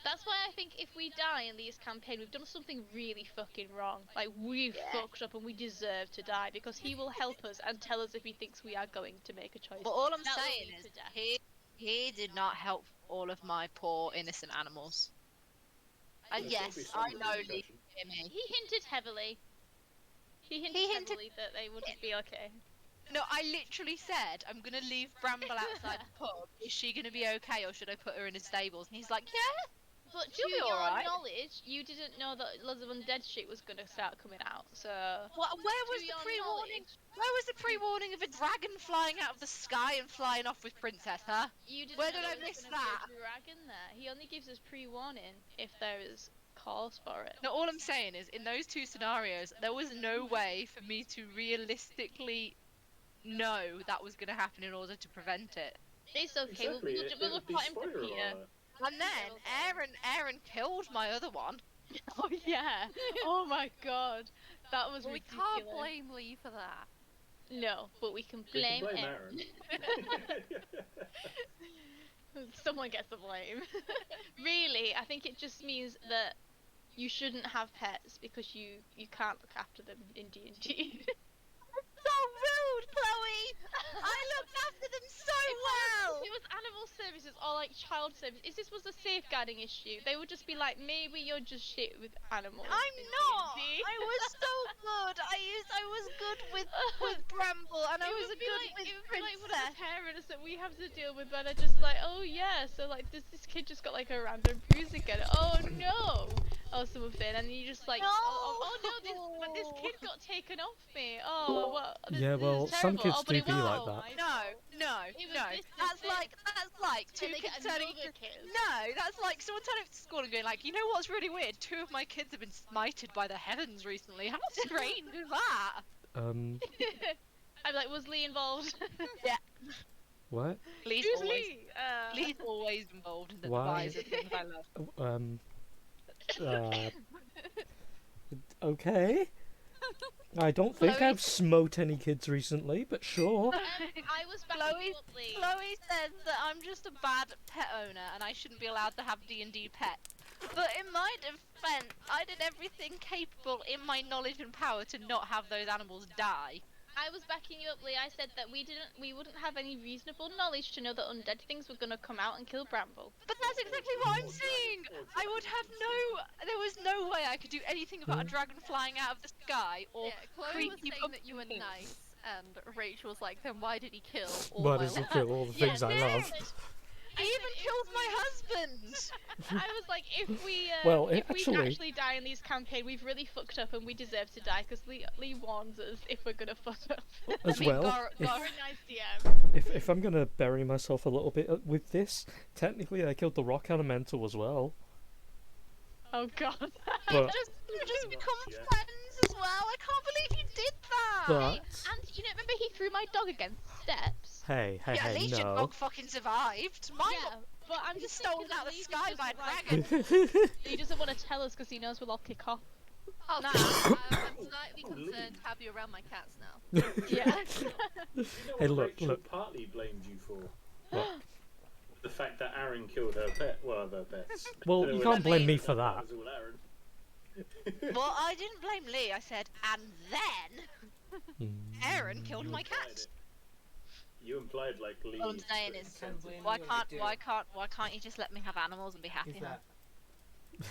That's why I think if we die in Lee's campaign, we've done something really fucking wrong. Like, we've fucked up and we deserve to die, because he will help us and tell us if he thinks we are going to make a choice. But all I'm That will saying lead is, to death. he did not help all of my poor innocent animals. And There's gotta be yes, some I know Lee discussion. can hear me. He hinted heavily. He hinted heavily that they wouldn't be okay. No, I literally said, I'm gonna leave Bramble outside the pub. Is she gonna be okay, or should I put her in the stables? And he's like, yeah. But to She'll be your alright. knowledge, you didn't know that loads of undead shit was gonna start coming out, so... What? Where was To the your pre-warning? knowledge. Where was the pre-warning of a dragon flying out of the sky and flying off with Princess, huh? You didn't Where know did I there was miss gonna that? be a dragon there. He only gives us pre-warning if there is cause for it. No, all I'm saying is, in those two scenarios, there was no way for me to realistically know that was going to happen in order to prevent it. It's okay, Exactly, we'll it'd be report him to spoiler Peter. alert. And then Aaron killed my other one. Oh yeah. Oh my god. That was Well, we ridiculous. can't blame Lee for that. No, but we can We can blame him. Aaron. Someone gets the blame. Really, I think it just means that you shouldn't have pets because you can't look after them in D&D. So rude, Chloe! I looked after them so well! If it was animal services or like child service, if this was a safeguarding issue, they would just be like, maybe you're just shit with animals. I'm in not! D&D. I was so good! I was good with Bramble, and I It was would be good like, with it would be like one of Princess. the parents that we have to deal with, where they're just like, oh yeah, so like this kid just got like a random bruise again. Oh no, or something, and you just like, No! oh no, this kid got taken off me. Oh, what? Yeah, well, this is some terrible. kids Oh, but do it be was like all that. my No, fault. no, It was no. this, That's like two And they kids get turning another to kid. No, that's like someone turning up to school and going like, you know what's really weird? 2 of my kids have been smited by the heavens recently. How strange is that? I'm like, was Lee involved? What? Lee's Who's always, Lee? Lee's always involved in the Why? demise of things I love. Okay. I don't think Chloe- I've smote any kids recently, but sure. I was backing Chloe, you up, Lee. Chloe says that I'm just a bad pet owner and I shouldn't be allowed to have D&D pets. But in my defense, I did everything capable in my knowledge and power to not have those animals die. I was backing you up, Lee. I said that we wouldn't have any reasonable knowledge to know that undead things were gonna come out and kill Bramble. But that's exactly what I'm saying! I would have there was no way I could do anything about a dragon flying out of the sky or Yeah, Chloe was creepy saying that you were pumpkins. nice, and Rachel was like, then why did he kill all Why my does he life? kill all the Yeah, things I no, love? but He even kills my husband! I was like, if we Well, if we actually- actually die in these campaign, we've really fucked up and we deserve to die because Lee warns us if we're gonna fuck up. As I mean, well, Gar- if- Gar- Very nice DM. if I'm gonna bury myself a little bit with this, technically I killed the rock elemental as well. Oh god. But you just become Yeah. friends as well. I can't believe you did that. but And you know, remember he threw my dog against steps? hey, Yeah, at least your no. dog fucking survived. Mine Yeah, but I'm got just stolen thinking out of Lee the sky was by just a like- dragon. He doesn't want to tell us because he knows we'll all kick off. Oh, Nah. sorry. I'm slightly concerned to have you around my cats now. Yeah. You know Hey, what look, Rachel look. partly blamed you for? What? The fact that Aaron killed her pet. Well, their pets. Well, you can't blame me for That that. was all Aaron. Well, I didn't blame Lee. I said, and then Aaron killed my cat. You implied like Lee. All I'm saying is, why can't you just let me have animals and be happy? Is huh? that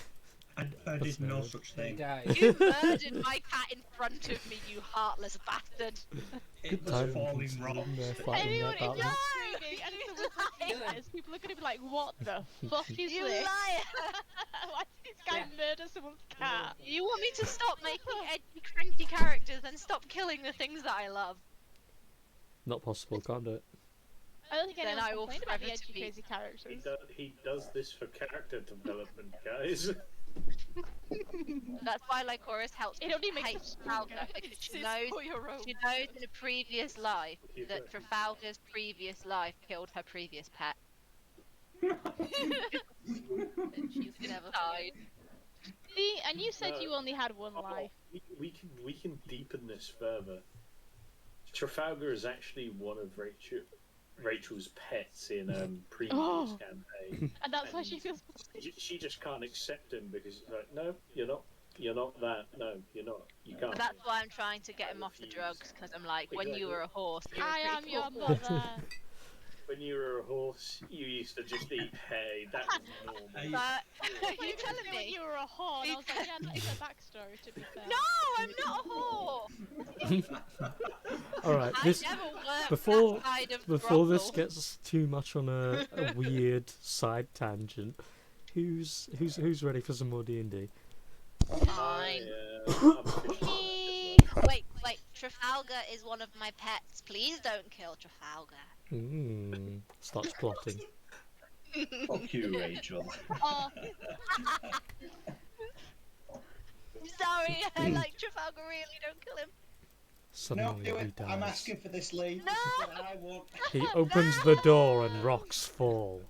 I That's did no mad. such he thing. died? You murdered my cat in front of me, you heartless bastard. It was Time falling considering wrong. they're fighting Anyone, that if you're balance. screaming and if someone's listening to this, people are going to be like, what the fuck is You this? liar! Why did this guy murder someone's cat? You want me to stop making edgy, cranky characters and stop killing the things that I love? Not possible, can't do it. I don't think Then anyone I will complained about the forever edgy, be- crazy characters. He does this for character development, guys. That's why Lycoris helps It me only makes hate it Trafalgar, stronger. because It's she knows, for your own. she knows in a previous life Keep that it. Trafalgar's previous life killed her previous pet. And she's never Died. See, and you said No. you only had one life. We can deepen this further. Trafalgar is actually one of Rachel's pets in previous Oh. campaign. And that's why she feels. She just can't accept him because it's like, no, you're not that. No, you're not. You can't. But that's why I'm trying to get him off the drugs, because I'm like, when you were a horse, you were I am pretty your cool. mother. When you were a horse, you used to just eat hay. That was normal. But are you You telling said when me? you were a whore, and I was like, yeah, that is a backstory, to be fair. No, I'm not a whore. Alright, I this never worked before- that side of the before this brothel. gets too much on a weird side tangent, who's ready for some more D&D? Fine. I'm officially Me. Wait, Trafalgar is one of my pets. Please don't kill Trafalgar. Starts plotting. Fuck you, Rachel. Oh, Sorry, I like Trafalgar really, don't kill him. Suddenly No, do he it. dies. I'm asking for this, Lee. No! This is what I want. He opens the door and rocks fall.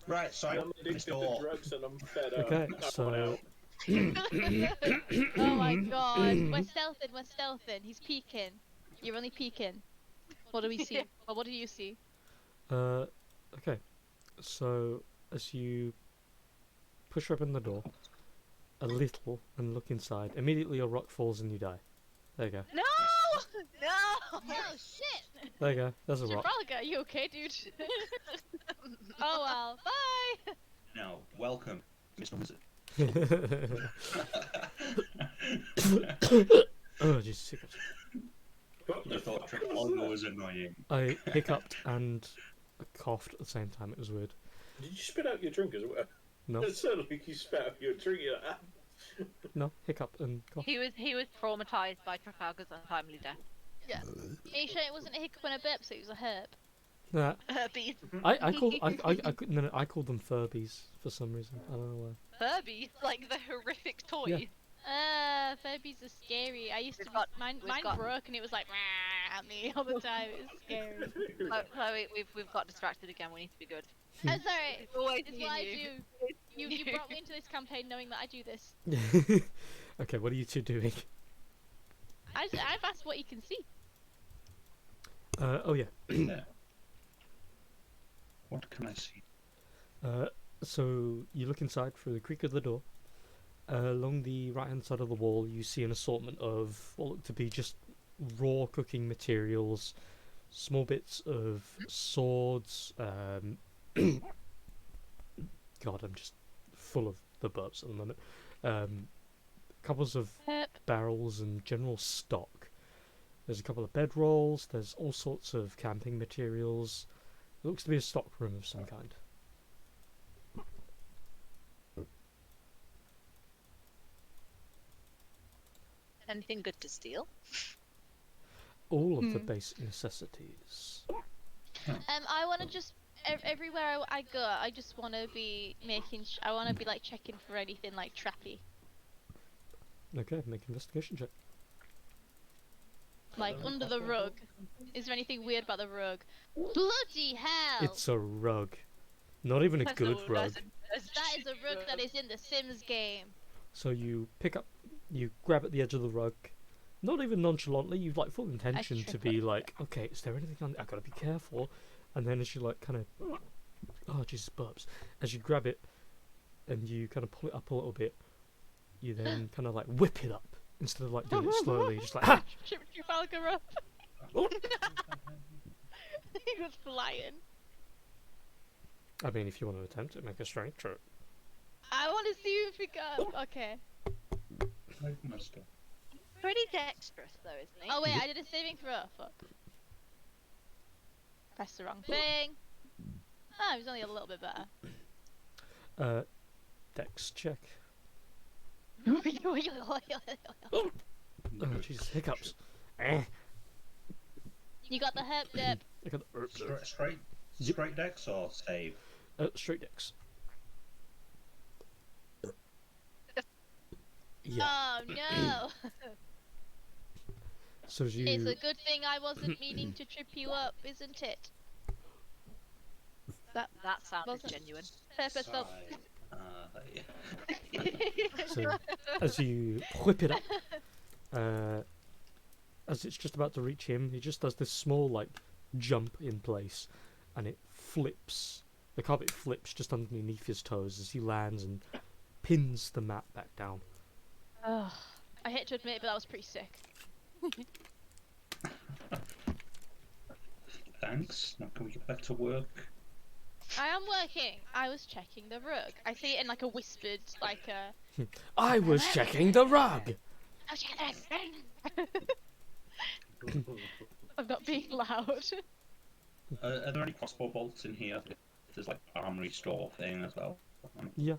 Right, so I I'm open this addicted to door. drugs and I'm fed up. Okay, I want so out. oh my god. We're stealthing. He's peeking. You're only peeking. What do we see? Yeah. Well, what do you see? okay. So as you push open the door a little and look inside, immediately your rock falls and you die. There you go. No! No! Oh shit! There you go. There's a rock. Trafalgar, you okay, dude? Oh well. Bye. Now, welcome, Mr. Wizard. Oh, Jesus. hiccups. I thought Trafalgar was annoying. I hiccuped and coughed at the same time. It was weird. Did you spit out your drink as well? No, It sounded like you spat out your drink. You're like, "Ah." no, hiccup and cough. He was traumatized by Trafalgar's untimely death. Are you sure it wasn't a hiccup and a burp, so it was a herb? Nah, Furbies. I called them Furbies for some reason. I don't know why. Furbies? Like the horrific toy? Yeah. Furbies are scary. I used to. We've got- Mine we've got- broke and it was like "Rah" at me all the time. It was scary. Chloe, we've got distracted again. We need to be good. That's alright. It's always It's me what I and you. do. You brought me into this campaign knowing that I do this. Okay, what are you two doing? I've asked what you can see. Oh yeah. Yeah. What can I see? So you look inside through the creak of the door. Along the right-hand side of the wall, you see an assortment of what look to be just raw cooking materials, small bits of swords. God, I'm just full of the burps at the moment. Couples of Herb. barrels and general stock. There's a couple of bedrolls. There's all sorts of camping materials. It looks to be a stock room of some kind. Anything good to steal? All of the basic necessities. I want to just everywhere I go, I just want to be making. I want to be like checking for anything like trappy, Okay, make an investigation check. like under the rug. Is there anything weird about the rug? Bloody hell! It's a rug. Not even a good rug. That is a rug that is in the Sims game. So you grab at the edge of the rug, not even nonchalantly, you've like full intention to be like, okay, is there anything on? I gotta be careful. And then as you like kind of, oh Jesus, burps. As you grab it, and you kind of pull it up a little bit, you then kind of like whip it up instead of like doing it slowly, just like ha. Trafalgar up. He was flying. I mean, if you want to attempt it, make a strength check. I want to see if we go. Okay. Pretty dexterous though, isn't he? Oh wait, I did a saving throw. Fuck. Pressed the wrong thing. Ah, it was only a little bit better. Dex check. You Oh Jesus, hiccups. got the herp dip. I got the Straight decks or save? straight dex. Yeah. Oh no! So as you. It's a good thing I wasn't meaning to trip you up, isn't it? That sounded wasn't genuine. purposeful. Yeah. So as you whip it up, as it's just about to reach him, he just does this small like jump in place, and it flips. The carpet flips just underneath his toes as he lands and pins the mat back down. Ugh. I hate to admit it, but that was pretty sick. Thanks. Now can we get back to work? I am working. I was checking the rug. I say it in like a whispered, like a. I was checking the rug. I was checking the rug. I'm not being loud. Are there any crossbow bolts in here? There's like armory store thing as well. Yeah.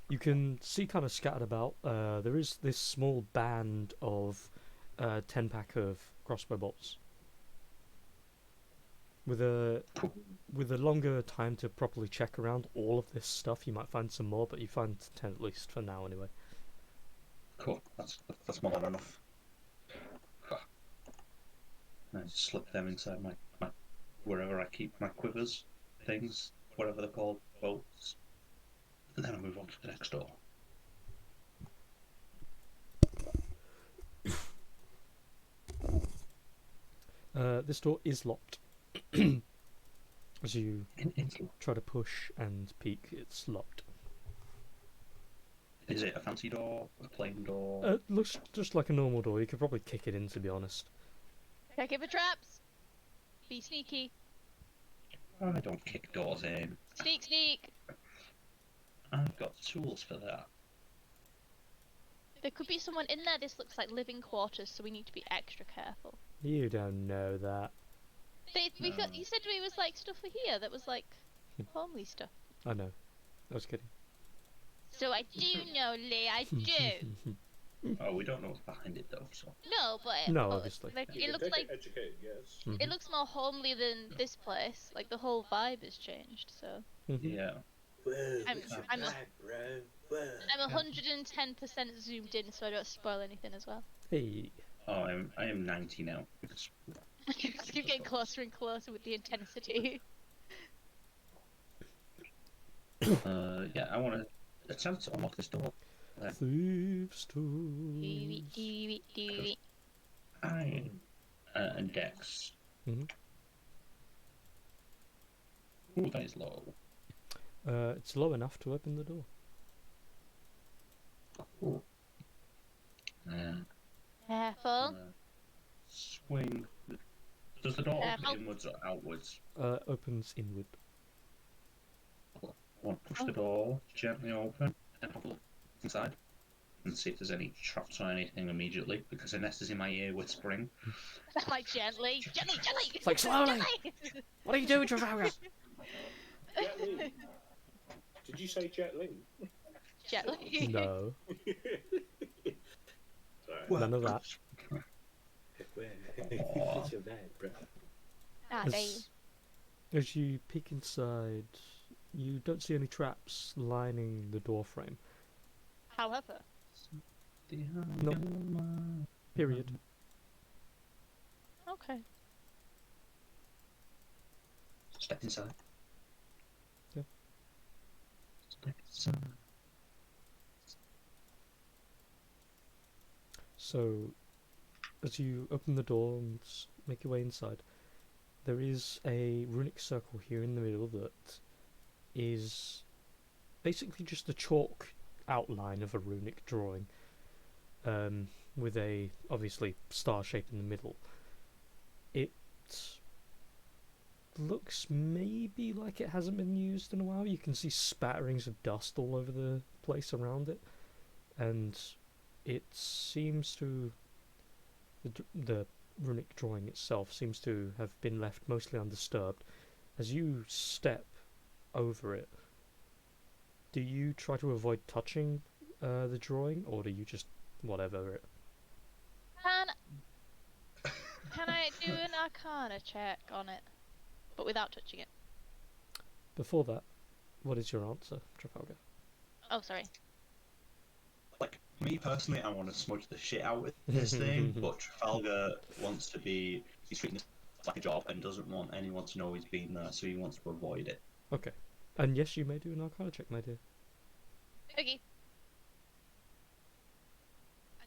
You can see kind of scattered about. There is this small band of 10-pack of crossbow bolts. With a longer time to properly check around all of this stuff, you might find some more, but you find 10 at least for now anyway. Cool. That's more than enough. I just slip them inside my wherever I keep my quivers, things, whatever they're called, bolts. And then I move on to the next door. This door is locked. As you try to push and peek, it's locked. Is it a fancy door? A plain door? It looks just like a normal door. You could probably kick it in, to be honest. Check it for traps. Be sneaky. I don't kick doors in. Sneak, sneak. I've got tools for that. There could be someone in there. This looks like living quarters, so we need to be extra careful. You don't know that. You said we was like stuff for here that was like homely stuff. I know. I was kidding. So I do know, Lee. I do. Oh, we don't know what's behind it though. So. No, but No, obviously. like, You it can looks take like educated guess. Mhm. it looks more homely than this place. Like the whole vibe has changed. So Yeah. Whoa, I'm- what's your I'm a- bag, bro? Whoa. I'm 110% zoomed in, so I don't spoil anything as well. Hey. Oh, I am 90 now. Just keep getting closer and closer with the intensity. Yeah, I want to attempt to unlock this door. Thieves' tools. Iron and Dex. Mhm. Ooh, that is low. It's low enough to open the door. Ooh. Careful. Swing. Does the door Careful. open inwards or outwards? Opens inward. I want to push the door gently open and have a look inside. and see if there's any traps or anything immediately, because Inessa's in my ear whispering. Like gently. Gently! It's like, slowly! Gently! What are you doing, Trafalgar? Jet Li. Did you say Jet Li? Gently. No, Sorry. none of that. It's your bad, bro. Ah, As you peek inside, you don't see any traps lining the door frame. However, No. Period. okay. Step inside. Yeah. Step inside. So, as you open the door and make your way inside, there is a runic circle here in the middle that is basically just a chalk outline of a runic drawing, with a obviously star shape in the middle. It looks maybe like it hasn't been used in a while. You can see spatterings of dust all over the place around it, and it seems to the runic drawing itself seems to have been left mostly undisturbed. As you step over it, do you try to avoid touching the drawing, or do you just whatever it? Can I do an Arcana check on it, but without touching it? Before that, what is your answer, Trafalgar? Oh, sorry. Like, me personally, I want to smudge the shit out with this thing, but Trafalgar wants to be... He's treating this like a job and doesn't want anyone to know he's been there, so he wants to avoid it. Okay. And yes, you may do an Arcana check, my dear. Okay.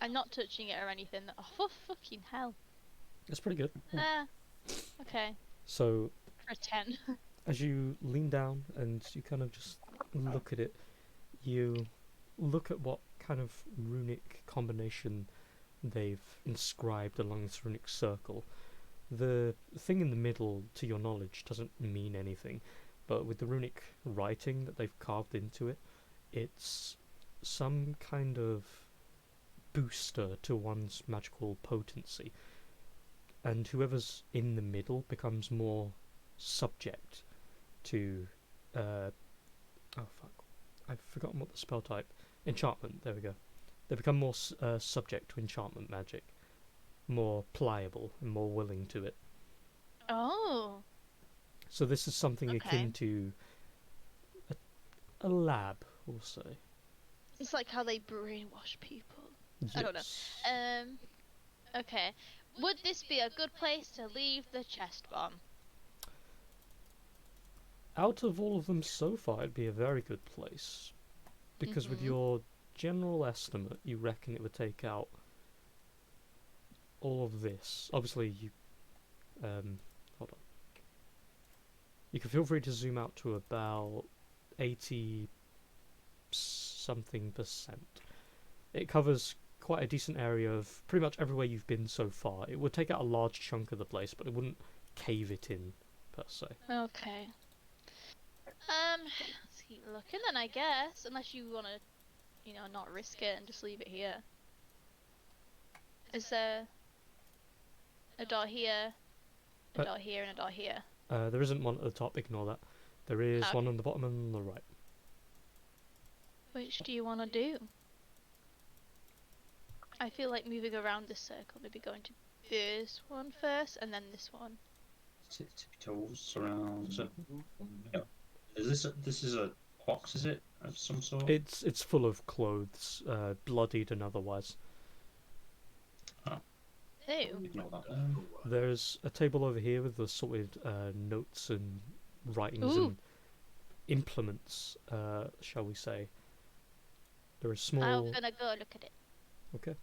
I'm not touching it or anything. Oh, for fucking hell. That's pretty good. Okay. So, For a 10. as you lean down and you kind of just look at it, you look at what kind of runic combination they've inscribed along this runic circle. The thing in the middle, to your knowledge, doesn't mean anything, but with the runic writing that they've carved into it, it's some kind of booster to one's magical potency, and whoever's in the middle becomes more subject to oh fuck, I've forgotten what the spell type. Enchantment, there we go. They become more subject to enchantment magic, more pliable and more willing to it. Oh. So this is something akin to a lab, we'll say. It's like how they brainwash people. Yes. I don't know. Okay. Would this be a good place to leave the chest bomb? Out of all of them so far, it'd be a very good place. Because with your general estimate, you reckon it would take out all of this. Obviously, you... hold on. You can feel free to zoom out to about 80-something%. It covers quite a decent area of pretty much everywhere you've been so far. It would take out a large chunk of the place, but it wouldn't cave it in, per se. Okay. Let's keep looking then, I guess. Unless you want to, not risk it and just leave it here. Is there a door here, a door here, and a door here? There isn't one at the top, ignore that. There is Okay. one on the bottom and on the right. Which do you want to do? I feel like moving around this circle, maybe going to this one first, and then this one. Tiptoes around. So, yeah. This is a box, is it? Of some sort? It's full of clothes, bloodied and otherwise. Ew. Ignore that then. There's a table over here with assorted notes and writings and implements, shall we say. There are small... I'm gonna go look at it. Okay.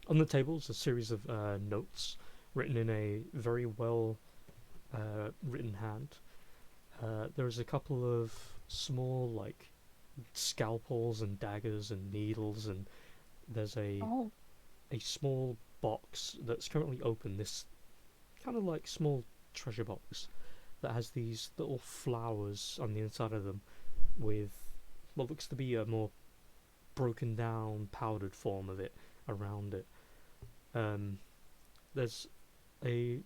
On the table is a series of notes written in a very well written hand. There is a couple of small, like, scalpels and daggers and needles, and there's a small box that's currently open, this kind of like small treasure box that has these little flowers on the inside of them with what looks to be a more broken down, powdered form of it around it. There's a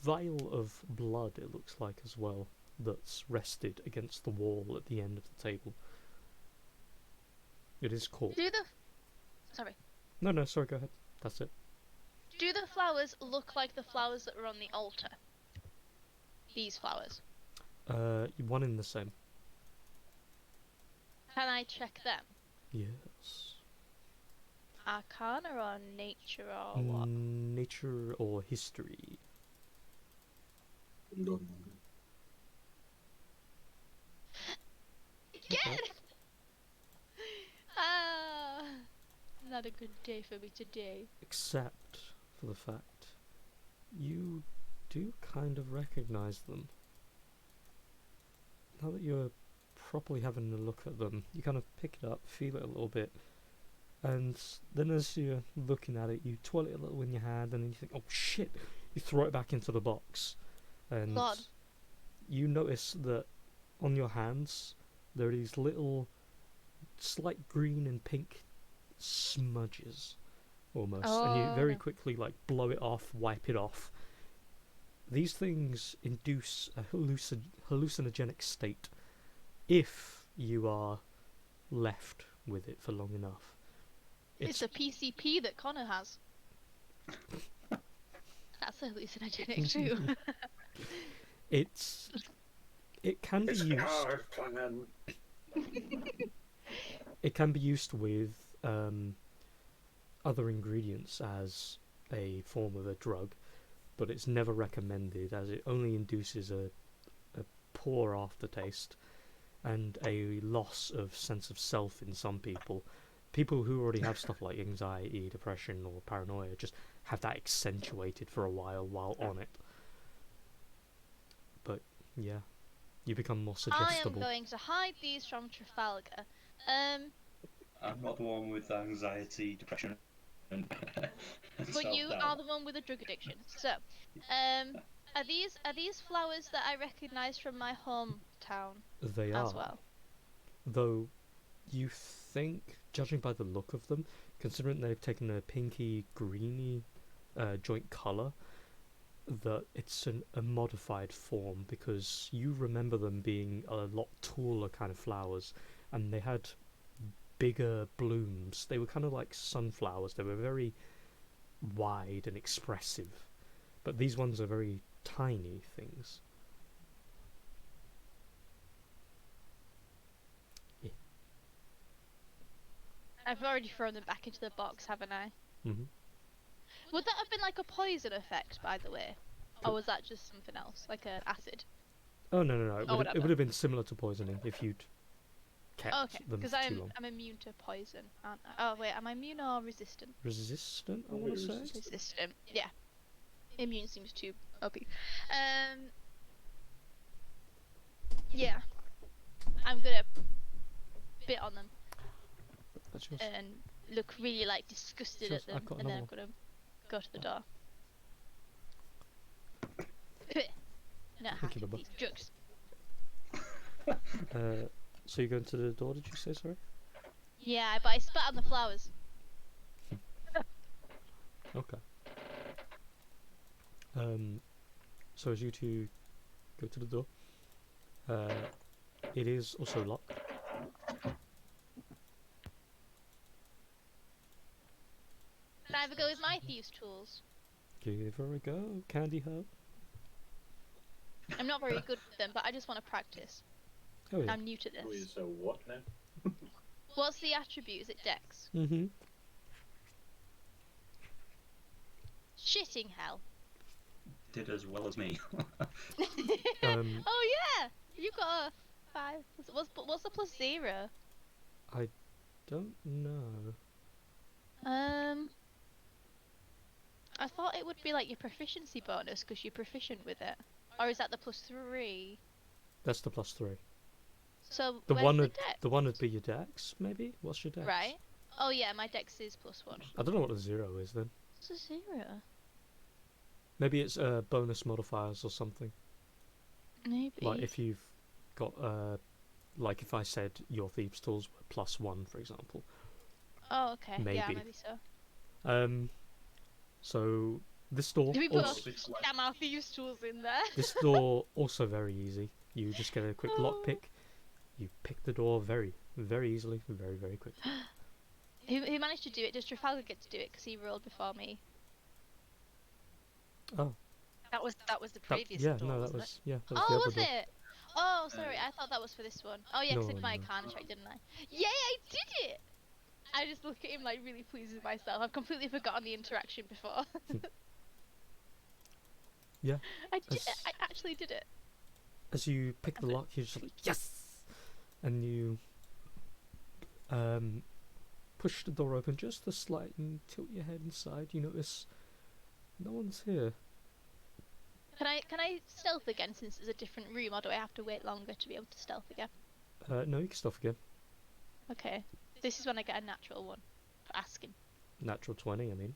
vial of blood, it looks like, as well, that's rested against the wall at the end of the table. It is corked. Sorry. No, sorry, go ahead. That's it. Do the flowers look like the flowers that were on the altar? These flowers. One in the same. Can I check them? Yes. Arcana or nature or what? Nature or history? Again! Ah, not a good day for me today. Except for the fact you do kind of recognize them. Now that you're properly having a look at them, you kind of pick it up, feel it a little bit, and then as you're looking at it, you twirl it a little in your hand, and then you think, oh shit! You throw it back into the box, and God. you notice that on your hands there are these little slight green and pink smudges, almost, and you very no. quickly like blow it off, wipe it off. These things induce a hallucinogenic state if you are left with it for long enough. It's a PCP that Connor has. That's hallucinogenic too. It can be It's used. our plan. It can be used with other ingredients as a form of a drug, but it's never recommended as it only induces a poor aftertaste and a loss of sense of self in some people. People who already have stuff like anxiety, depression, or paranoia just have that accentuated for a while on it. But yeah, you become more I am suggestible. going to hide these from Trafalgar. I'm not the one with anxiety, depression, and But you self-doubt. are the one with a drug addiction. So, are these flowers that I recognise from my hometown They as are. well? Though you think, judging by the look of them, considering they've taken a pinky greeny joint colour, that it's a modified form, because you remember them being a lot taller kind of flowers, and they had bigger blooms. They were kind of like sunflowers. They were very wide and expressive, but these ones are very tiny things. I've already thrown them back into the box, haven't I? Mm-hmm. Would that have been like a poison effect, by the way? Or was that just something else, like an acid? Oh no! It Oh, would whatever. have been similar to poisoning if you'd kept Okay, them because for too long. I'm immune to poison, aren't I? Oh wait, am I immune or resistant? Resistant, I want to say. Resistant, yeah. Immune seems too OP. Yeah. I'm gonna bit on them That's yours. and look really like disgusted Sure, at them, I've got and then I'm another gonna go to the door. No, Thank you, having Bubba. these drugs. So you going to the door? Did you say? Sorry. Yeah, but I spat on the flowers. Okay. So as you two go to the door, it is also locked. Can I have a go with my thieves' tools? Give her a go, Candy Herb. I'm not very good with them, but I just want to practice. Oh yeah. I'm new to Who this. is a what now? What's the attribute? Is it Dex? Mm-hmm. Shitting hell. Did as well as me. Oh yeah, you got a 5. What's the plus 0? I don't know. I thought it would be like your proficiency bonus because you're proficient with it, or is that the plus 3? That's the +3. So The where's one the would Dex? the one would be your Dex, maybe. What's your Dex? Right. Oh yeah, my Dex is +1. I don't know what the 0 is then. What's a 0? Maybe it's bonus modifiers or something. Maybe. Like if you've got like if I said your thieves tools were +1, for example, Oh, okay. Yeah, Maybe. maybe so. So this door Do we put also, damn our thieves' tools in there? this door also very easy. You just get a quick Oh. lockpick. You pick the door very, very easily, very, very quickly. Who managed to do it? Does Trafalgar get to do it? Because he rolled before me. Oh, That was the that, previous yeah, door, no, that wasn't was yeah, that was the Oh, other was door. it? Oh, sorry. I thought that was for this one. Oh, yeah, because No, I did my no. arcana check, didn't I? Yay, I did it! I just look at him like really pleased with myself. I've completely forgotten the interaction before. Yeah. I did it. As- I actually did it. As you pick the lock, you're just like, yes! And you push the door open just a slight and tilt your head inside. You notice no one's here. Can I stealth again since it's a different room, or do I have to wait longer to be able to stealth again? No, you can stuff again. Okay. This is when I get a natural one for asking. Natural 20, I mean.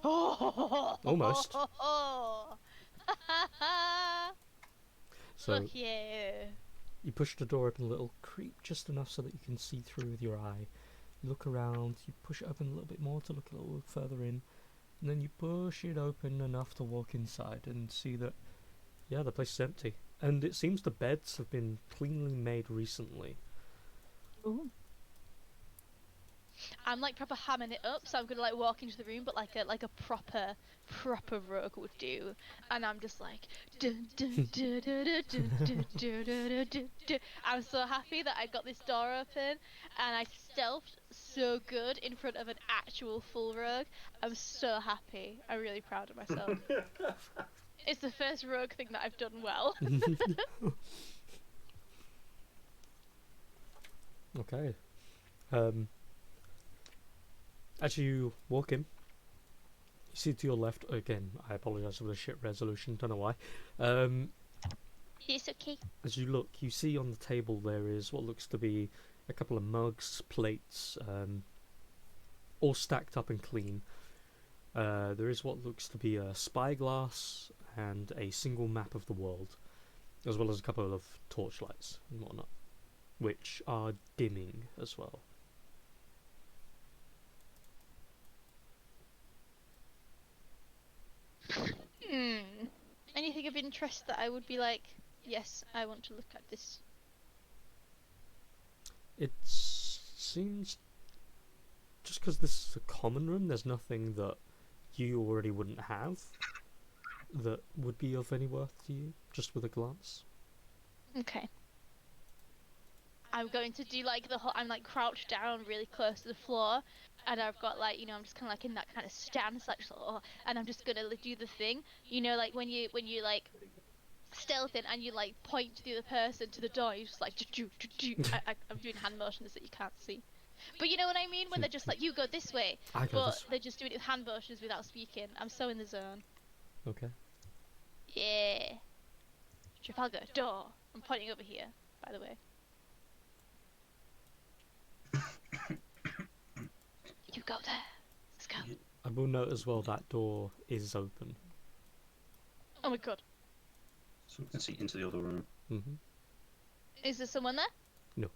Almost. So Look you. you push the door open a little, creep just enough so that you can see through with your eye. You look around, you push it open a little bit more to look a little further in, and then you push it open enough to walk inside and see that, yeah, the place is empty. And it seems the beds have been cleanly made recently. Ooh. I'm like proper hamming it up, so I'm gonna like walk into the room, but like a proper rogue would do, and I'm just like, dun, dun, dun, dun, dun, dun, dun, dun, dun, dun, dun. I'm so happy that I got this door open, and I stealthed so good in front of an actual full rogue. I'm so happy. I'm really proud of myself. It's the first rogue thing that I've done well. Okay. As you walk in, you see to your left, again, I apologise for the shit resolution, don't know why. It's okay. As you look, you see on the table there is what looks to be a couple of mugs, plates, all stacked up and clean. There is what looks to be a spyglass and a single map of the world, as well as a couple of torchlights and whatnot, which are dimming as well. Anything of interest that I would be like, yes, I want to look at this. It seems, just because this is a common room, there's nothing that you already wouldn't have that would be of any worth to you, just with a glance. Okay. I'm going to do like the whole, I'm like crouched down really close to the floor, and I've got like, you know, I'm just kind of like in that kind of stance, like, and I'm just gonna like, do the thing, you know, like when you like stealthing and you like point to the other person to the door, you just like I'm doing hand motions that you can't see, but you know what I mean, when they're just like, you go this way, I go but this way. they're just doing it with hand motions without speaking. I'm so in the zone. Okay. Yeah. Trafalgar, door. I'm pointing over here, by the way. You go there. Let's go. I will note as well that door is open. Oh my god. So we can see into the other room. Mm-hmm. Is there someone there? No.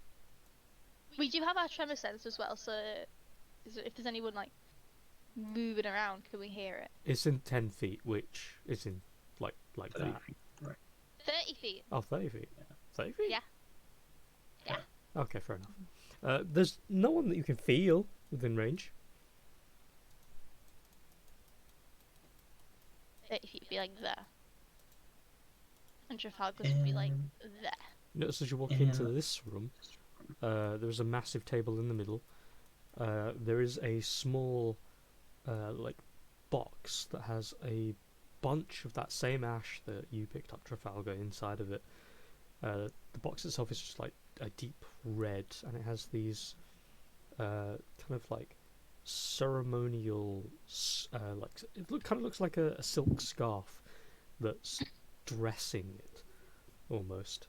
We do have our tremor sense as well, so if there's anyone like moving around, can we hear it? It's in 10 feet, which is in like 30 that. feet. Right. 30 feet. Oh, 30 feet. 30 feet? Yeah. Yeah. Okay, fair enough. There's no one that you can feel within range. 30 feet would be like there. And Trafalgar's would be like there. Notice as you walk into this room, there's a massive table in the middle. There is a small like box that has a bunch of that same ash that you picked up, Trafalgar, inside of it. The box itself is just like a deep red, and it has these kind of like ceremonial, like it kind of looks like a silk scarf that's dressing it almost.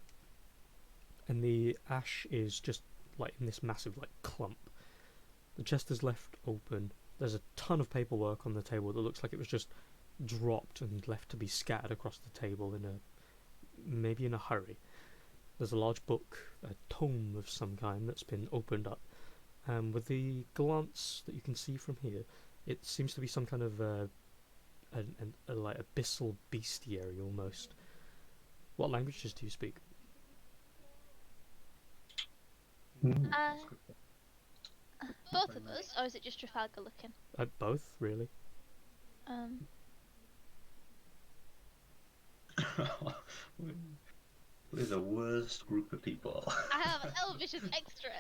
And the ash is just like in this massive like clump. The chest is left open. There's a ton of paperwork on the table that looks like it was just dropped and left to be scattered across the table maybe in a hurry. There's a large book, a tome of some kind that's been opened up, And with the glance that you can see from here, it seems to be some kind of a like abyssal bestiary almost. What languages do you speak? Both of us, or is it just Trafalgar looking? Both, really. We're the worst group of people. I have Elvish as extra.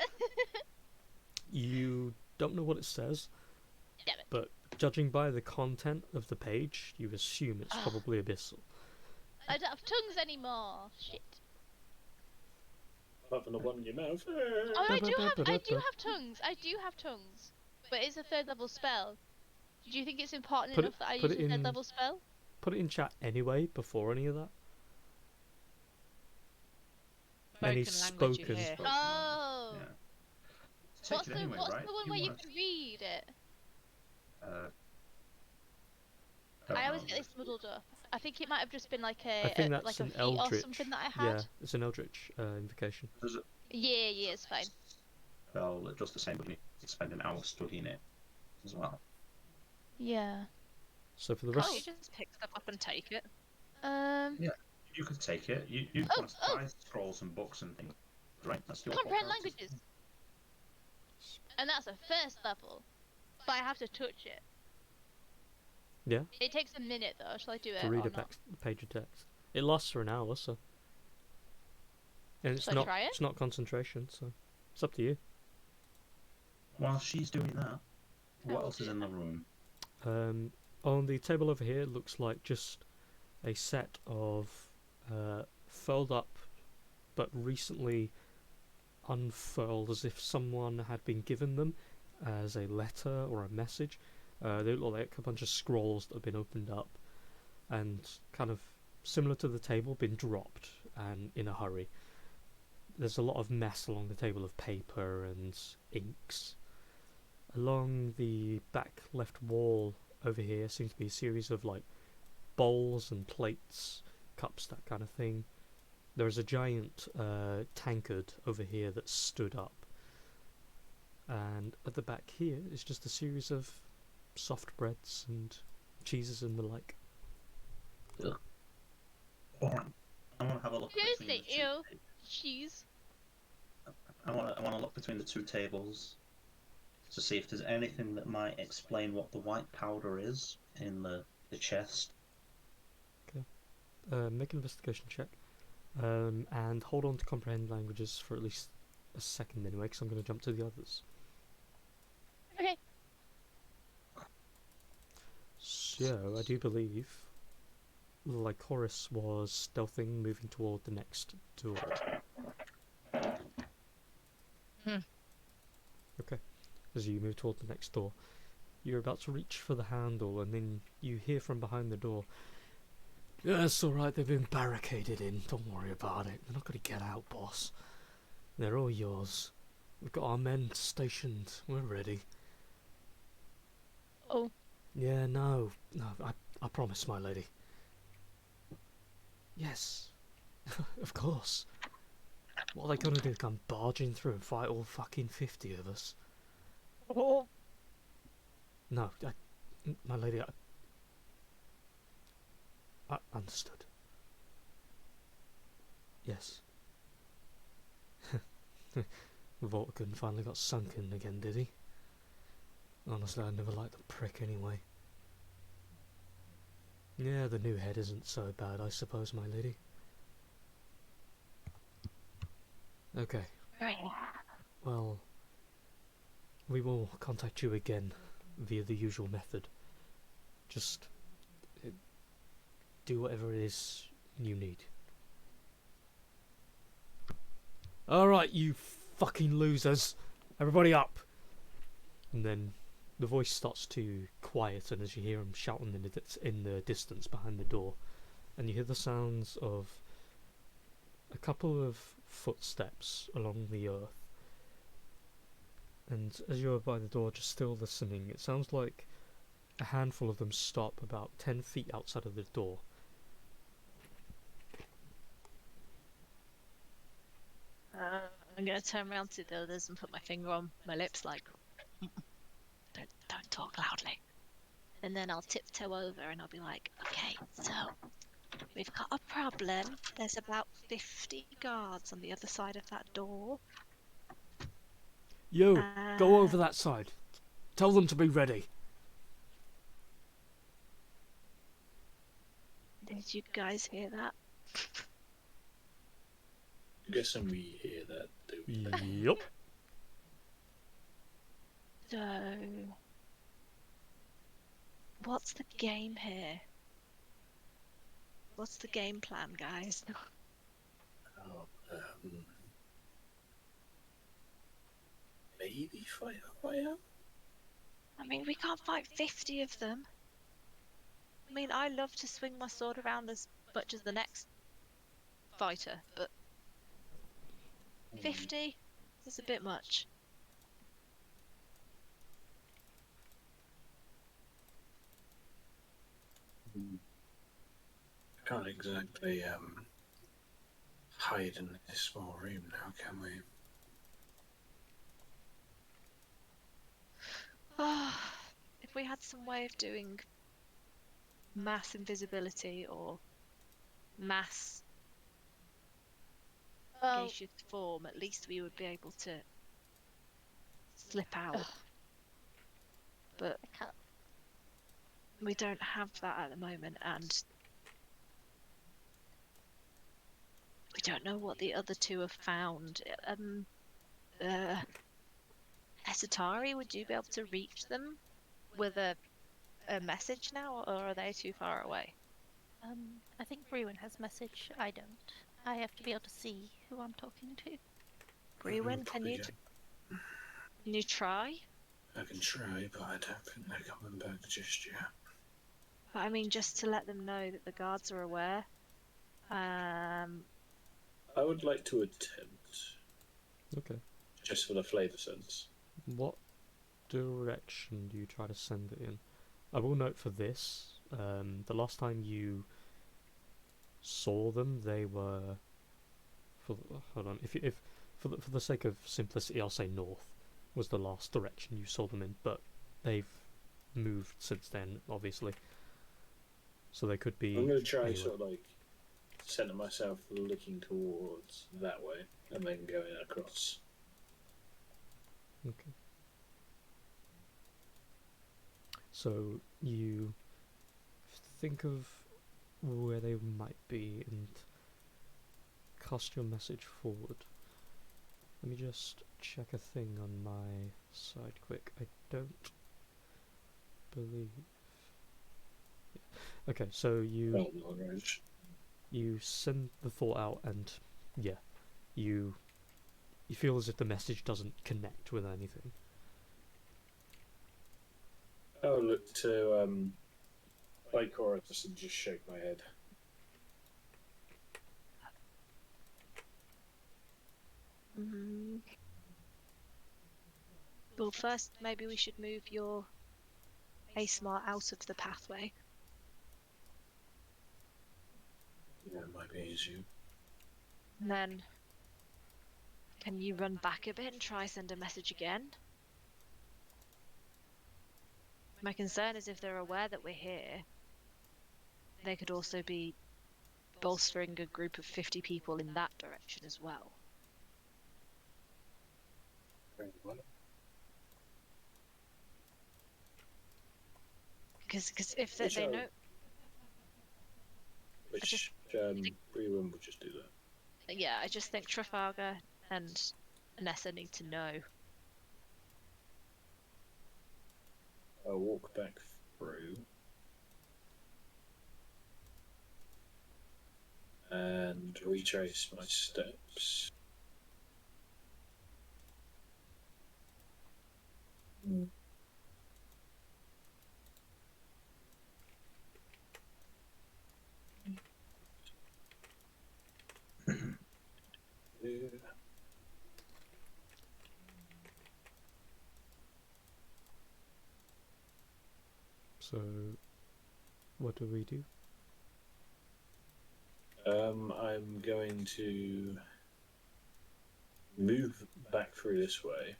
You don't know what it says, Damn it. but judging by the content of the page, you assume it's probably abyssal. I don't have tongues anymore. Shit. Apart from the one in your mouth. Oh, I do have tongues. I do have tongues. But it's a 3rd level spell. Do you think it's important enough that I use a 3rd level spell? Put it in chat anyway, before any of that. Spoken Any language you spoken. hear. Oh. Yeah. What's Take it the anyway, what's right? the one You where you wanna- can read it? don't I always know. get this muddled up. I think it might have just been like I think that's like a an feat or eldritch. something that I Yeah, had. it's an eldritch invocation. There's a Yeah, it's fine. spell that does the same, but you need to spend an hour studying it as well. Yeah. So for the Can't rest, you just pick stuff up and take it? Yeah. You could take it. You Oh, want to buy scrolls and books and things, right? That's your comprehend whole character. languages. And that's a 1st level. But I have to touch it. yeah, It takes a minute though. Shall I do it to read or a not? page of text. It lasts for an hour, so. And it's Shall I not try it? it's not concentration, so it's up to you. While she's doing that, I what will else is do in the room? On the table over here, it looks like just a set of furled up, but recently unfurled, as if someone had been given them as a letter or a message. They look like a bunch of scrolls that have been opened up and kind of similar to the table, been dropped and in a hurry. There's a lot of mess along the table of paper and inks. Along the back left wall over here seems to be a series of like bowls and plates, cups, that kind of thing. There is a giant tankard over here that stood up. And at the back here is just a series of soft breads and cheeses and the like. Alright. I want to have a look Excuse between me, the two. ew. Cheese. I want to look between the two tables to see if there's anything that might explain what the white powder is in the chest. Make an investigation check. And hold on to comprehend languages for at least a second anyway, because I'm going to jump to the others. Okay. So, I do believe Lycoris was stealthing, moving toward the next door. Okay. As you move toward the next door, you're about to reach for the handle, and then you hear from behind the door, "Yeah, it's alright, they've been barricaded in, don't worry about it. They're not going to get out, boss. They're all yours. We've got our men stationed, we're ready." Oh. "Yeah, no, I promise, my lady." "Yes, of course. What are they gonna do, come barging through and fight all fucking 50 of us?" Oh. "No, my lady, I understood. Yes." Vortigern finally got sunken again, did he? Honestly, I never liked the prick anyway. Yeah, the new head isn't so bad, I suppose, my lady. Okay, Right. well, we will contact you again via the usual method. Just do whatever it is you need. Alright, you fucking losers. Everybody up. And then the voice starts to quieten as you hear him shouting in the distance behind the door. And you hear the sounds of a couple of footsteps along the earth. And as you're by the door just still listening, it sounds like a handful of them stop about 10 feet outside of the door. I'm gonna turn around to the others and put my finger on my lips, like, don't talk loudly. And then I'll tiptoe over and I'll be like, okay, so we've got a problem. There's about 50 guards on the other side of that door. You, go over that side. Tell them to be ready. Did you guys hear that? I'm guessing we hear that, do we? Yup. So, what's the game here? What's the game plan, guys? Oh, maybe fight our way out? I mean, we can't fight 50 of them. I mean, I love to swing my sword around as much as the next fighter, but 50 is a bit much. Can't exactly hide in this small room now, can we? If we had some way of doing mass invisibility or mass Well, gaseous form, at least we would be able to slip out. But I can't. we don't have that at the moment, and we don't know what the other two have found. Esatari, would you be able to reach them with a message now, or are they too far away? I think Bruin has message. I don't. I have to be able to see who I'm talking to. Brewin, can you try? I can try, but I don't think they're coming back just yet. But I mean, just to let them know that the guards are aware. I would like to attempt, Okay. just for the flavour sense. What direction do you try to send it in? I will note for this, the last time you saw them, they were. Hold on. If for the sake of simplicity, I'll say north was the last direction you saw them in, but they've moved since then, obviously. So they could be. I'm going to try anywhere. sort of like center myself looking towards that way and then going across. Okay. So you think of where they might be and cast your message forward. Let me just check a thing on my side quick. I don't believe. Yeah. Okay, so you send the thought out, and yeah, you feel as if the message doesn't connect with anything. I'll look to Lycoris and just shake my head. Well, first, maybe we should move your ASMR out of the pathway. Yeah, it might be easier. And then, can you run back a bit and try send a message again? My concern is if they're aware that we're here, they could also be bolstering a group of 50 people in that direction as well. Very well. Because if they know... Which Brewen would just do that. Yeah, I just think Trafalgar and Nessa need to know. I'll walk back through and retrace my steps. So, what do we do? I'm going to move back through this way.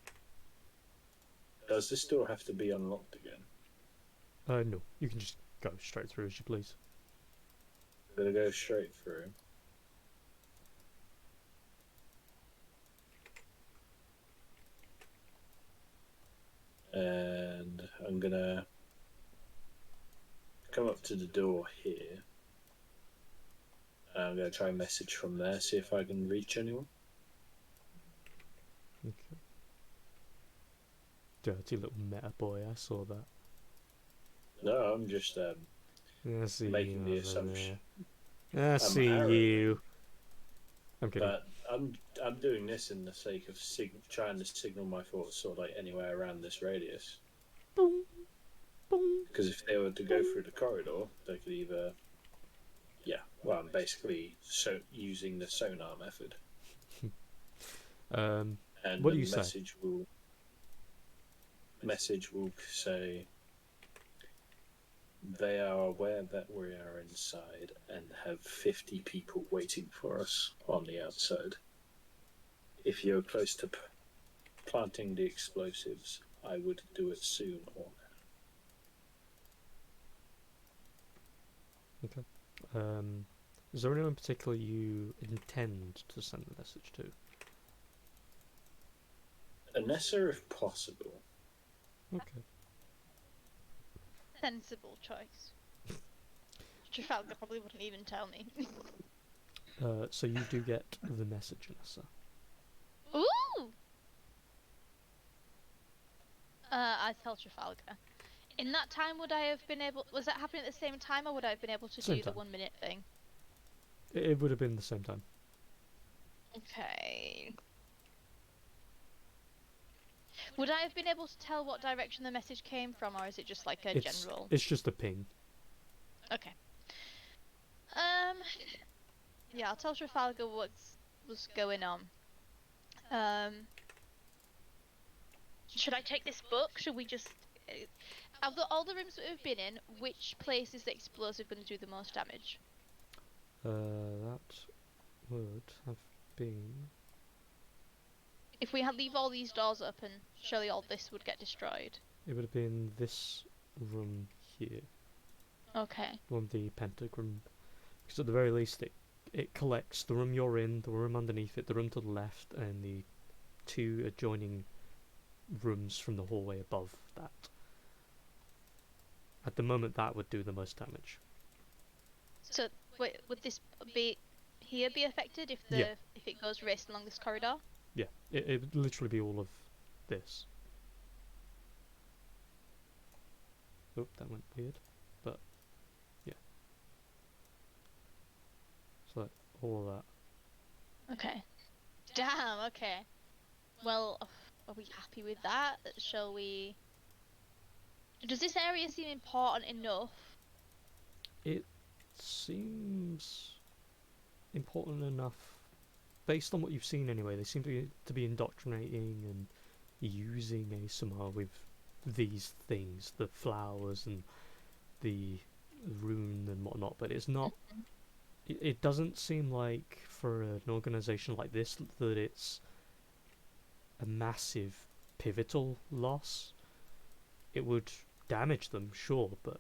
Does this door have to be unlocked again? No, you can just go straight through as you please. I'm gonna go straight through. And I'm gonna come up to the door here. And I'm gonna try and message from there, see if I can reach anyone. Okay. Dirty little meta boy, I saw that. No, I'm just I see making you the over assumption. there. I see arrogant. you. I'm kidding. But I'm doing this in the sake of trying to signal my thoughts sort of like anywhere around this radius. Boom, boom. Because if they were to go through the corridor, they could either, well, I'm basically using the sonar method. Um, And what the do you say? Message will say they are aware that we are inside and have 50 people waiting for us on the outside. If you're close to planting the explosives, I would do it soon or Okay. Is there anyone in particular you intend to send the message to? Anessa if possible. Okay. Sensible choice. Trafalgar probably wouldn't even tell me. So you do get the message, Nessa. Ooh! I tell Trafalgar. In that time, would I have been able? Was that happening at the same time, or would I have been able to Same do the time. 1 minute thing? It would have been the same time. Okay. Would I have been able to tell what direction the message came from, or is it just like a general? It's just a ping. Okay. Yeah, I'll tell Trafalgar what's going on. Should I take this book? Should we just? Of all the rooms that we've been in, which place is the explosive going to do the most damage? That would have been. If we leave all these doors open, surely all this would get destroyed. It would have been this room here. Okay. One of the pentagram. Because at the very least, it collects the room you're in, the room underneath it, the room to the left, and the two adjoining rooms from the hallway above that. At the moment, that would do the most damage. So, wait, would this be affected if Yeah. if it goes raced along this corridor? Yeah, it would literally be all of this. Oh, that went weird. But, yeah. So, all of that. Okay. Damn, okay. Well, are we happy with that? Shall we... Does this area seem important enough? It seems important enough. Based on what you've seen anyway, they seem to be indoctrinating and using ASMR with these things, the flowers and the rune and whatnot, but it's not... It doesn't seem like, for an organisation like this, that it's a massive pivotal loss. It would damage them, sure, but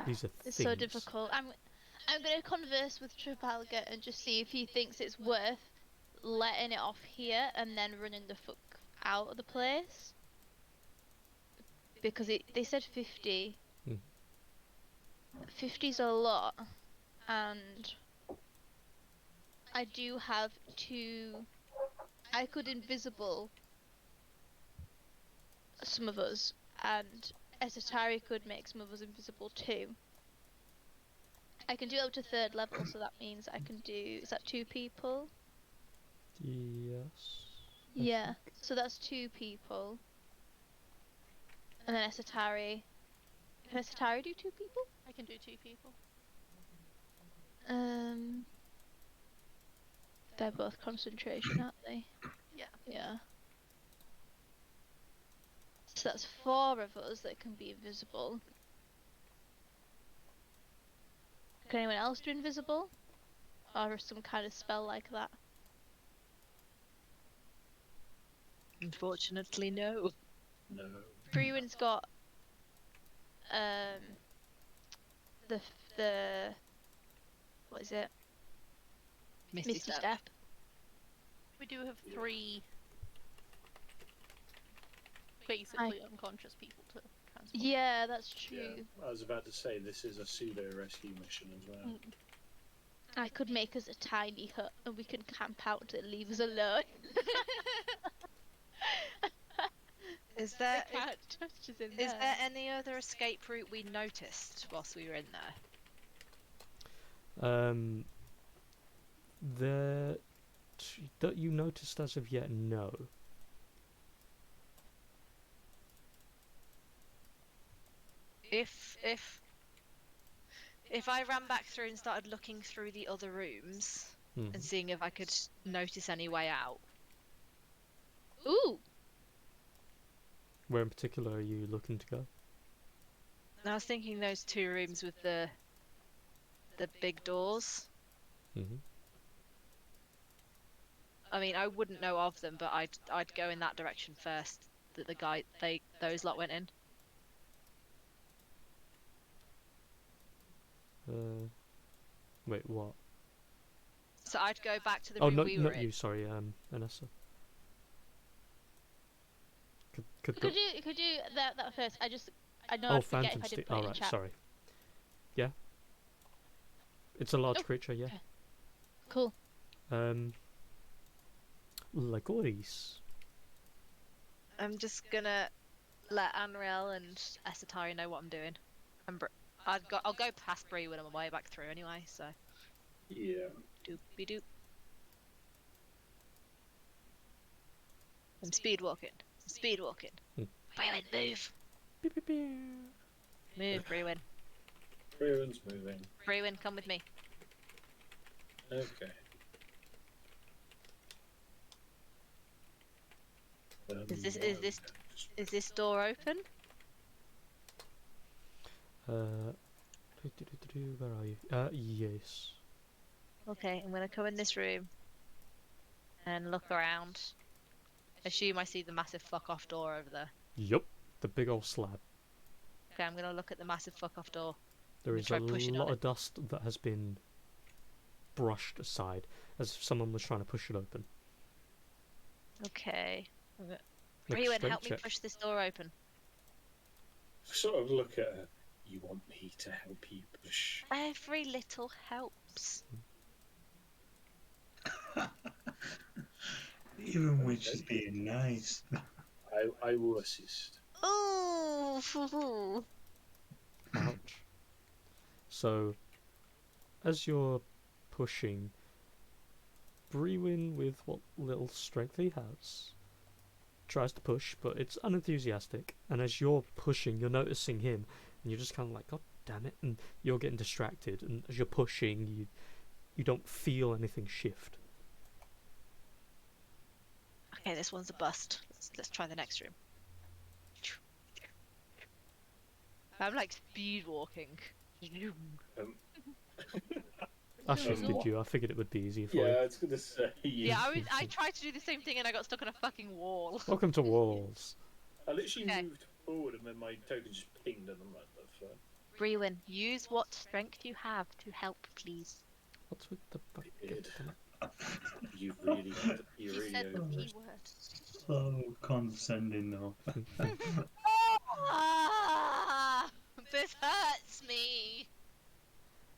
these are It's things. so difficult. I'm gonna converse with Trafalgar and just see if he thinks it's worth letting it off here and then running the fuck out of the place. Because they said 50. 50's a lot, and I do have two. I could invisible some of us, and Esatari could make some of us invisible too. I can do up to 3rd level, so that means I can do. Is that 2 people? Yes. Yeah. So that's 2 people. And then Esatari. Can Esatari do 2 people? I can do 2 people. They're both concentration, aren't they? Yeah. Yeah. So that's 4 of us that can be invisible. Can anyone else do invisible? or some kind of spell like that? Unfortunately, no. No. Brewin's got the what is it? Misty Step. We do have 3 basically unconscious people to transport. Yeah, that's Yeah, true. I was about to say this is a pseudo rescue mission as well. I could make us a tiny hut and we can camp out until it leaves us alone. Is there The cat touches in is there. there any other escape route we noticed whilst we were in there? That you noticed as of yet, no. If I ran back through and started looking through the other rooms and seeing if I could notice any way out. Ooh! Where in particular are you looking to go? I was thinking those 2 rooms with the big doors. Mm-hmm. I mean, I wouldn't know of them, but I'd go in that direction first. That those lot went in. Wait, what? So I'd go back to the Oh, room no, we were not in. you. Sorry, Vanessa. Could Could you that first? I know Oh, I'd forget phantom if I stick. didn't put it in Alright, chat. sorry. Yeah. It's a large Oh, creature, yeah. okay. Cool. Legoris. I'm just gonna let Anriel and Esatari know what I'm doing. I'll go past Bree when I'm on my way back through anyway. So. Yeah. Doopy doop. I'm speed walking. Brewin, move. Beep, beep, beep. Move, Brewin. Brewin's moving. Brewin, come with me. Okay. Is this door open? Where are you? Yes. Okay, I'm gonna come in this room and look around. Assume I see the massive fuck off door over there. Yup. The big old slab. Okay, I'm gonna look at the massive fuck off door. There I'm is gonna a try pushing on lot it. of dust that has been brushed aside, as if someone was trying to push it open. Okay. Make a Brewin, strength help me check. push this door open. Sort of look at her. You want me to help you push? Every little helps. Even when she's being nice. I will assist. Ooh. Ouch. So, as you're pushing, Brewin, with what little strength he has, tries to push, but it's unenthusiastic. And as you're pushing, you're noticing him, and you're just kind of like, God damn it, and you're getting distracted. And as you're pushing, you don't feel anything shift. Okay, this one's a bust. Let's try the next room. I'm like speed walking. I shifted you. I figured it would be easier for Yeah, you. I was gonna say. Yeah, I tried to do the same thing and I got stuck on a fucking wall. Welcome to Walls. I literally Okay. moved forward and then my token just pinged and I'm like, the fuck? Brewin, use what strength you have to help, please. What's with the bucket? Weird. You really, you He really said the over P it. word. So condescending though. Ah, this hurts me.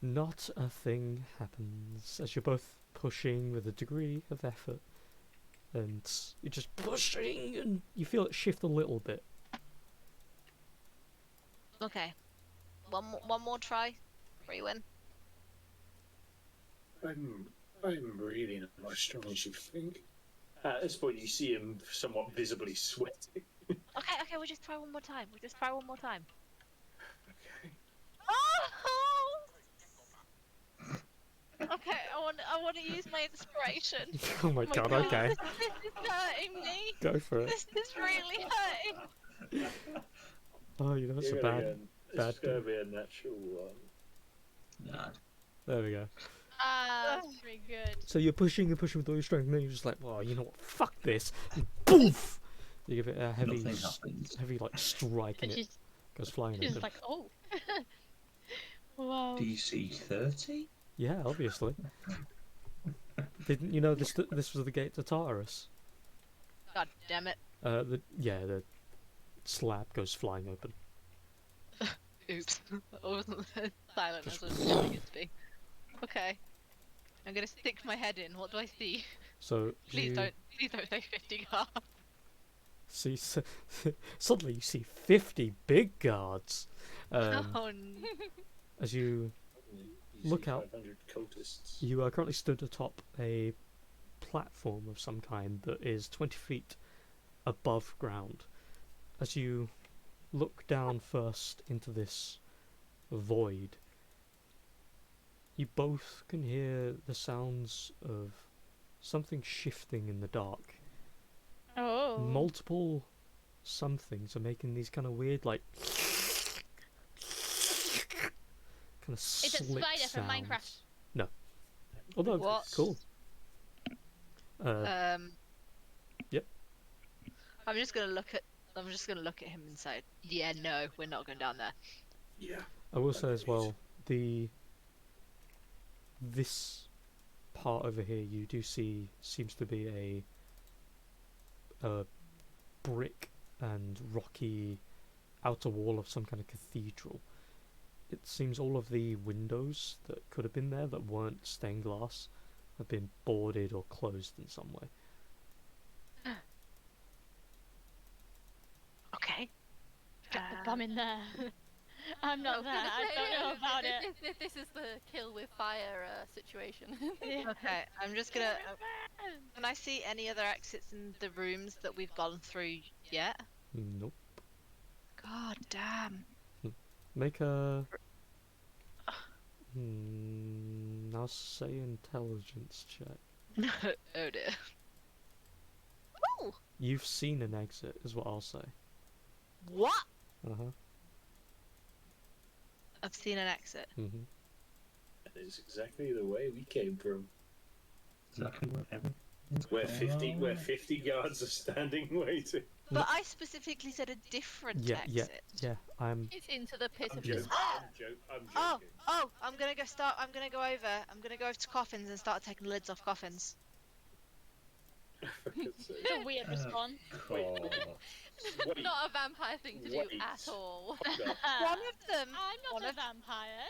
Not a thing happens as you're both pushing with a degree of effort, and you're just pushing, and you feel it shift a little bit. Okay, one more try, Brewin. I'm really not as strong as you think. At this point, you see him somewhat visibly sweating. Okay, we'll just try one more time. Okay. Oh! Okay, I want to use my inspiration. Oh my god, okay. This is hurting me. Go for it. This is really hurting. Oh, you know, it's a You're bad. gonna bad It's gonna be a natural one. Nah. There we go. Ah, that's pretty good. So you're pushing and pushing with all your strength, and then you're just like, well, you know what? Fuck this. And poof! You give it a heavy, Nothing happens. heavy like strike, and And it goes flying she's open. like, oh. Wow. DC 30? Yeah, obviously. Didn't you know this? This was the gate to Tartarus. God damn it. The slab goes flying open. Oops. I wasn't silent as I was wanting it to be. Okay. I'm gonna stick my head in. What do I see? So Please don't say 50 guards. see. Suddenly you see 50 big guards. Oh no. As you Look out. 500 cultists. You are currently stood atop a platform of some kind that is 20 feet above ground. As you look down first into this void, you both can hear the sounds of something shifting in the dark. Oh. Multiple somethings are making these kind of weird, like, kind of It's a slick spider from sounds. Minecraft. No. Although, What? cool. Yep. I'm just gonna look at him and say, yeah, no, we're not going down there. Yeah. I will say as well, this part over here you do see seems to be a brick and rocky outer wall of some kind of cathedral. It seems all of the windows that could have been there that weren't stained glass have been boarded or closed in some way. Okay. Get the bum in there. I'm not there. I don't know about it. This is the kill with fire situation. Okay, I'm just gonna. Can I see any other exits in the rooms that we've gone through yet? Nope. God damn. Make a... I'll say intelligence check. Oh dear. Ooh! You've seen an exit, is what I'll say. What? Uh-huh. I've seen an exit. Mm-hmm. That is exactly the way we came from. Exactly where Where 50 guards are standing waiting. But I specifically said a different Yeah, exit. yeah. It's into the pit I'm of joking. despair. I'm Oh, joking. I'm gonna go over to coffins and start taking the lids off coffins. For God's sake. It's a weird response. God. Wait, Not a vampire thing to do Wait. at all. hold up. One of them. I'm one not a of- vampire.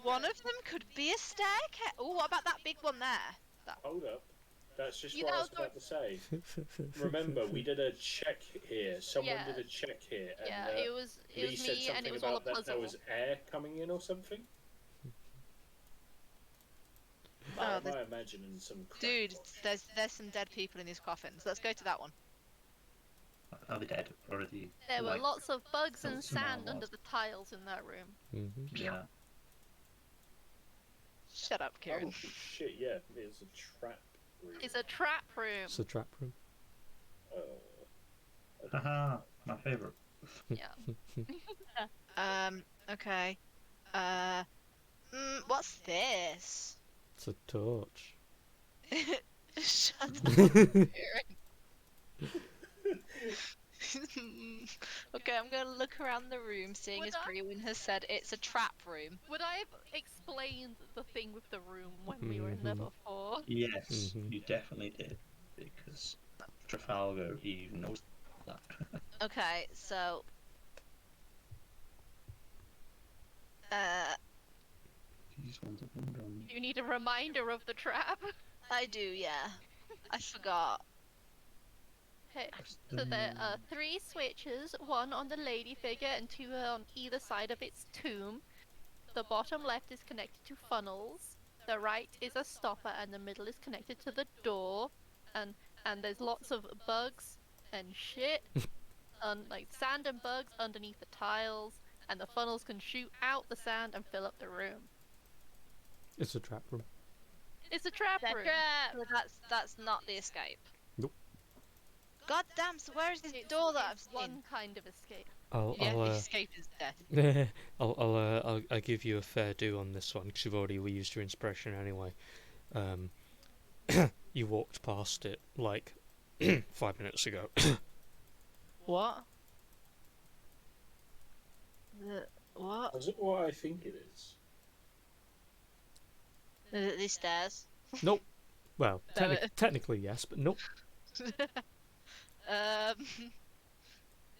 One of them could be a staircase. Oh, what about that big one there? Hold up. That's just You what I know, was about to say. Remember, we did a check here. Someone Yeah. did a check here, and Yeah, it was Lee said me, something and it was all a about that there puzzle. was air coming in or something. Oh, Am I imagining some crap? Dude, there's some dead people in these coffins. Let's go to that one. Are they dead? Or are they There were like, lots of bugs and lots of sand malware? under the tiles in that room. Mm-hmm. Yeah. Shut up, Kieran. Oh shit! Yeah, it's a trap room. It's a trap room. It's a trap room. Haha, my favourite. Yeah. Okay. What's this? It's a torch. Shut up, Kieran. Okay, I'm gonna look around the room, seeing Would as I- Brewin has said it's a trap room. Would I have explained the thing with the room when we were in there Mhm. before? Yes, Mhm. you definitely did. Because Trafalgar even knows that. Okay, so These ones have been done. You need a reminder of the trap. I do, yeah. I forgot. Okay, so there are 3 switches, 1 on the lady figure and 2 on either side of its tomb. The bottom left is connected to funnels, the right is a stopper, and the middle is connected to the door. And there's lots of bugs and shit, like sand and bugs underneath the tiles, and the funnels can shoot out the sand and fill up the room. It's a trap room. It's a trap That room. trap. So that's not the escape. Nope. God damn, so where is this It's- door that I've it's seen? one kind of escape. I'll Yeah, I'll escape is death. I'll give you a fair do on this one because you've already reused your inspiration anyway. Um, you walked past it like 5 minutes ago. What? What? Is it what I think it is? Is it these stairs? Nope. Well, No, technically yes, but nope. um,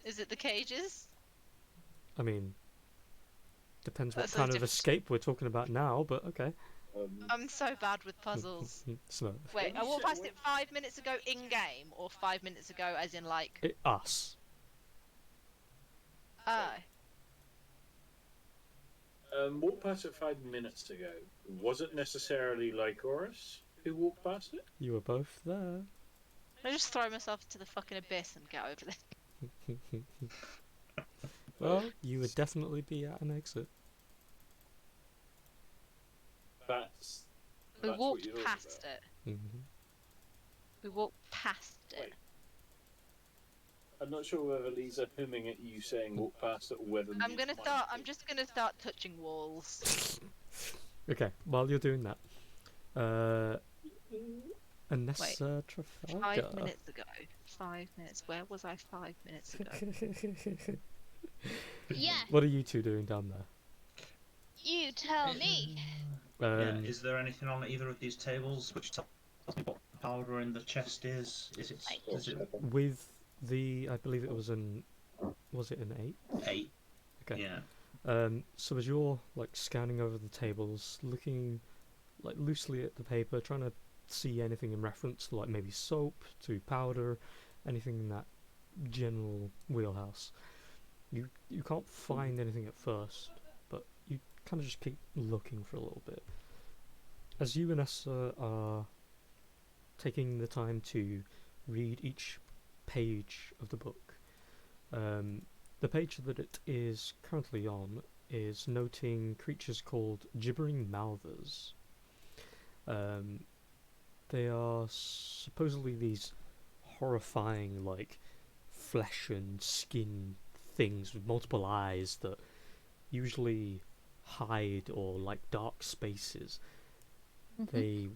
is it the cages? I mean, depends what That's so kind of different. escape we're talking about now, but okay. I'm so bad with puzzles. It's not Wait, I you walked said- past it 5 minutes ago in game, or 5 minutes ago, as in like. us. Oh. Walked past it 5 minutes ago. Was it necessarily Lycoris who walked past it? You were both there. I just throw myself into the fucking abyss and get over this. Well, you would definitely be at an exit. That's. We That's what walked you're talking past about. it. Hmm. We walked past it. Wait. I'm not sure whether Lisa humming at you saying walk past it or whether. I'm just gonna start touching walls. Okay, while you're doing that, Anessa Trafalgar. 5 minutes ago. 5 minutes. Where was I 5 minutes ago? Yeah, What are you two doing down there? you tell me. Yeah, is there anything on either of these tables which tells me what powder in the chest is? Is it With the, I believe it was an 8? 8? Okay. Yeah. So as you're like scanning over the tables, looking like loosely at the paper, trying to see anything in reference to like maybe soap, to powder, anything in that general wheelhouse, you can't find anything at first, but you kind of just keep looking for a little bit. As you and Essa are taking the time to read each page of the book, the page that it is currently on is noting creatures called gibbering mouthers. They are supposedly these horrifying, like, flesh and skin things with multiple eyes that usually hide or like dark spaces. They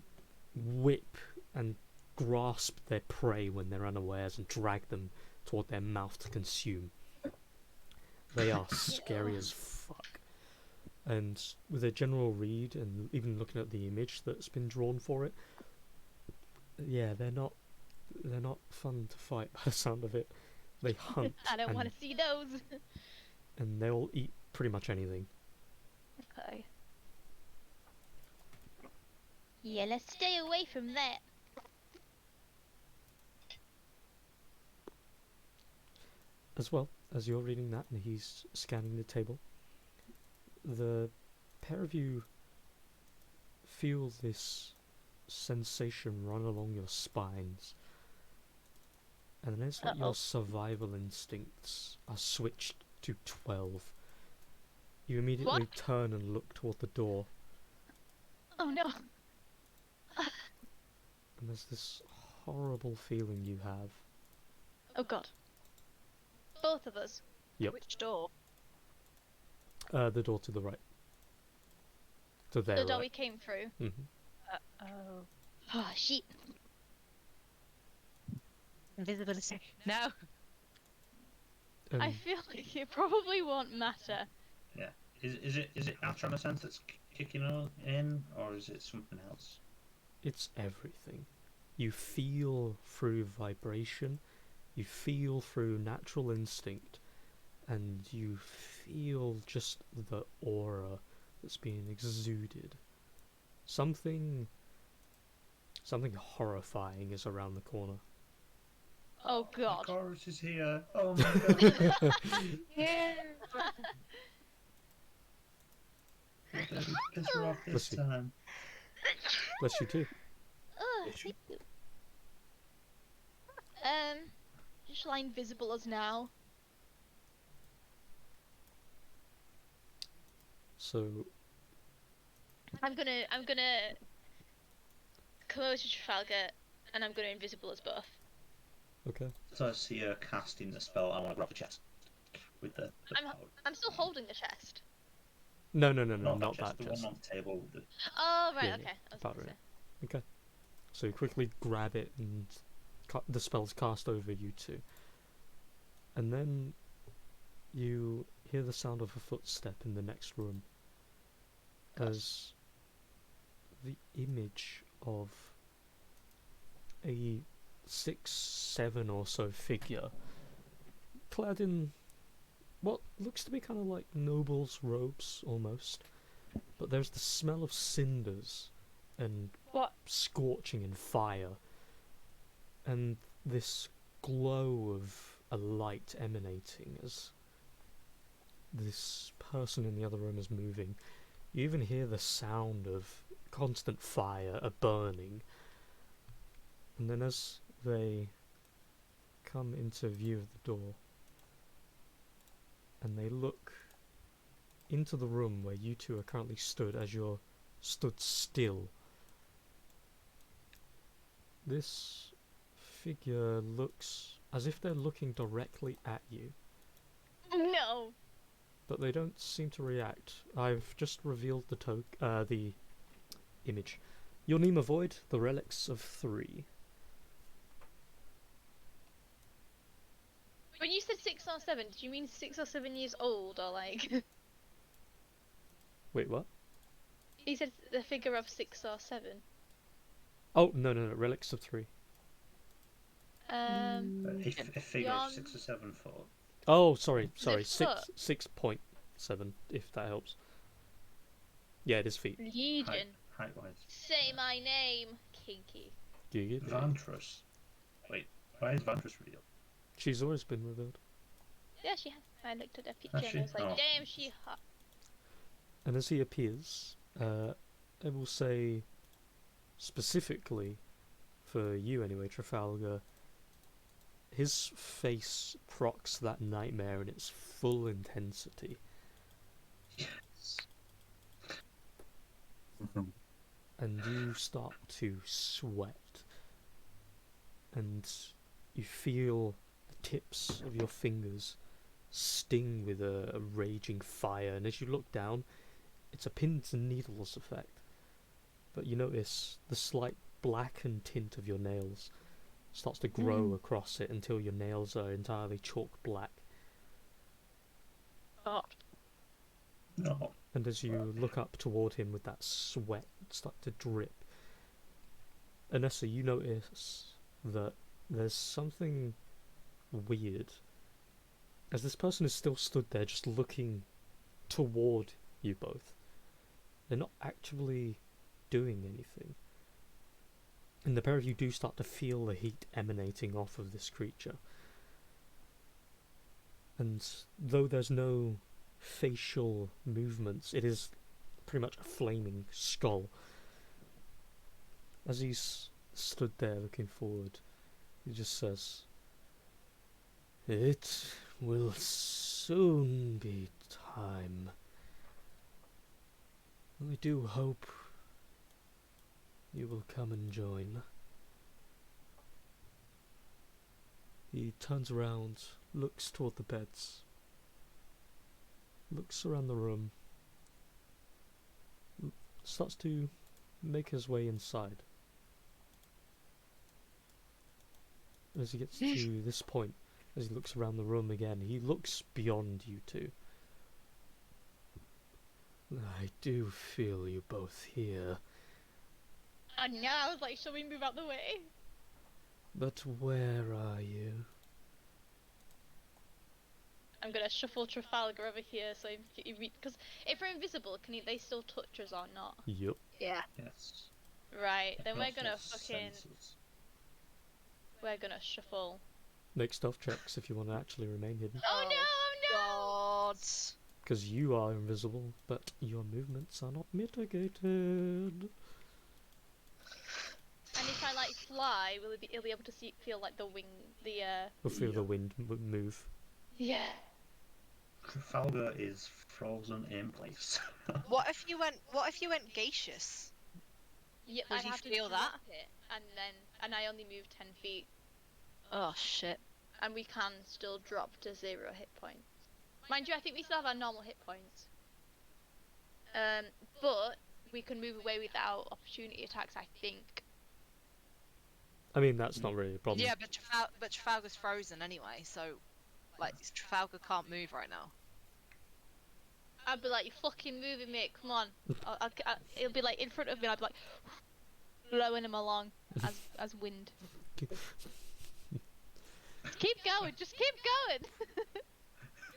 whip and grasp their prey when they're unawares and drag them toward their mouth to consume. They are scary as fuck. And with a general read and even looking at the image that's been drawn for it, yeah, they're not fun to fight by the sound of it. They hunt I don't want to see those. and they'll eat pretty much anything. Okay. Yeah, let's stay away from that. As well as you're reading that and he's scanning the table, the pair of you feel this sensation run along your spines, and then it's like your survival instincts are switched to 12. You immediately What? turn and look toward the door, Oh no. and there's this horrible feeling you have. Oh god. Both of us. Yep. Which door? The door to the right. To their The door we right. came through. Oh. Oh shit. Invisibility. No. I feel like it probably won't matter. Is it our tremor sense that's kicking in, or is it something else? It's everything. You feel through vibration, you feel through natural instinct, and you feel just the aura that's being exuded. Something horrifying is around the corner. Oh god. The chorus is here. Oh my god. Yeah. Piss her off this Bless you. time. Bless you too. Oh, thank you. Shall I invisible us now? So I'm gonna come over to Trafalgar and I'm gonna invisible us both. okay. So I see her casting the spell. I want to grab the chest. with the powder. I'm still holding the chest. No, Not not chest, that the chest. one on the table with the Oh right, Yeah, okay. I was powder gonna in say. Okay. So you quickly grab it and the spell's cast over you two. And then you hear the sound of a footstep in the next room as the image of a 6'7" or so figure clad in what looks to be kind of like nobles' robes almost, but there's the smell of cinders and What? scorching and fire, and this glow of a light emanating as this person in the other room is moving. You even hear the sound of constant fire, a burning, and then as they come into view of the door and they look into the room where you two are currently stood as you're stood still, this figure looks as if they're looking directly at you, No. but they don't seem to react. I've just revealed the image. Your name avoid the relics of 3. When you said 6 or 7, did you mean 6 or 7 years old, or like? Wait, what? You said the figure of 6 or 7. Oh, no, relics of 3. a figure of Beyond- 6 or 7 foot. Oh, sorry, foot? 6.7, if that helps. Yeah, it is feet. Legion. Height-wise. Say my name, Kinky. Vantress. Wait, why is Vantress real? She's always been revealed. Yeah, she has. I looked at her picture Has and she? I was like, Oh. damn, she hot. And as he appears, I will say, specifically for you anyway, Trafalgar, his face procs that nightmare in its full intensity. Yes. And you start to sweat. And you feel the tips of your fingers sting with a raging fire. And as you look down, it's a pins and needles effect. But you notice the slight blackened tint of your nails starts to grow across it until your nails are entirely chalk black. Oh. No. And as you look up toward him with that sweat start to drip, Anessa, you notice that there's something weird. As this person is still stood there just looking toward you both. They're not actually doing anything. And the pair of you do start to feel the heat emanating off of this creature. And though there's no facial movements, it is pretty much a flaming skull. As he's stood there looking forward, he just says, "It will soon be time. I do hope you will come and join." He turns around, looks toward the beds, looks around the room, starts to make his way inside. As he gets to this point, as he looks around the room again, he looks beyond you two. "I do feel you both here, And yeah, I was like, shall we move out the way? but where are you?" I'm gonna shuffle Trafalgar over here so because if we're invisible, they still touch us or not? Yup. Yeah. Yes. Right, then we're Across gonna the fucking senses. we're gonna shuffle. Make stealth checks if you want to actually remain hidden. Oh no, no! God. Because you are invisible, but your movements are not mitigated. And if I like fly, will he'll be able to feel like the wing, You'll feel the Yeah. wind move. Yeah. Trafalgar is frozen in place. What if you went gaseous? Yeah, Would I'd you have to feel that? drop it, and I only move 10 feet, Oh shit. and we can still drop to 0 hit points. Mind you, I think we still have our normal hit points. But we can move away without opportunity attacks, I think. I mean, that's not really a problem. Yeah, but Trafalgar's frozen anyway, so like Trafalgar can't move right now. I'd be like, you fucking moving, mate, come on. It'll be like in front of me, and I'd be like, blowing him along as wind. Keep going, just keep going!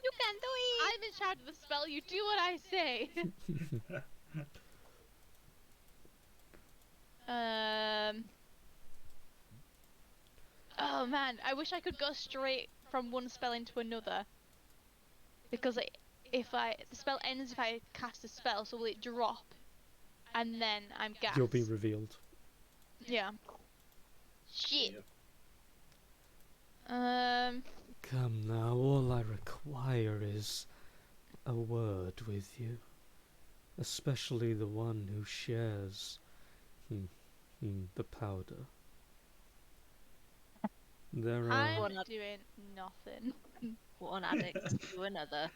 You can do it! I'm in charge of the spell, you do what I say! Oh man, I wish I could go straight from one spell into another. Because the spell ends if I cast a spell, so will it drop? And then I'm gassed. You'll be revealed. Yeah. Shit. Come now, all I require is a word with you. Especially the one who shares the powder. I'm doing nothing. One addict to another.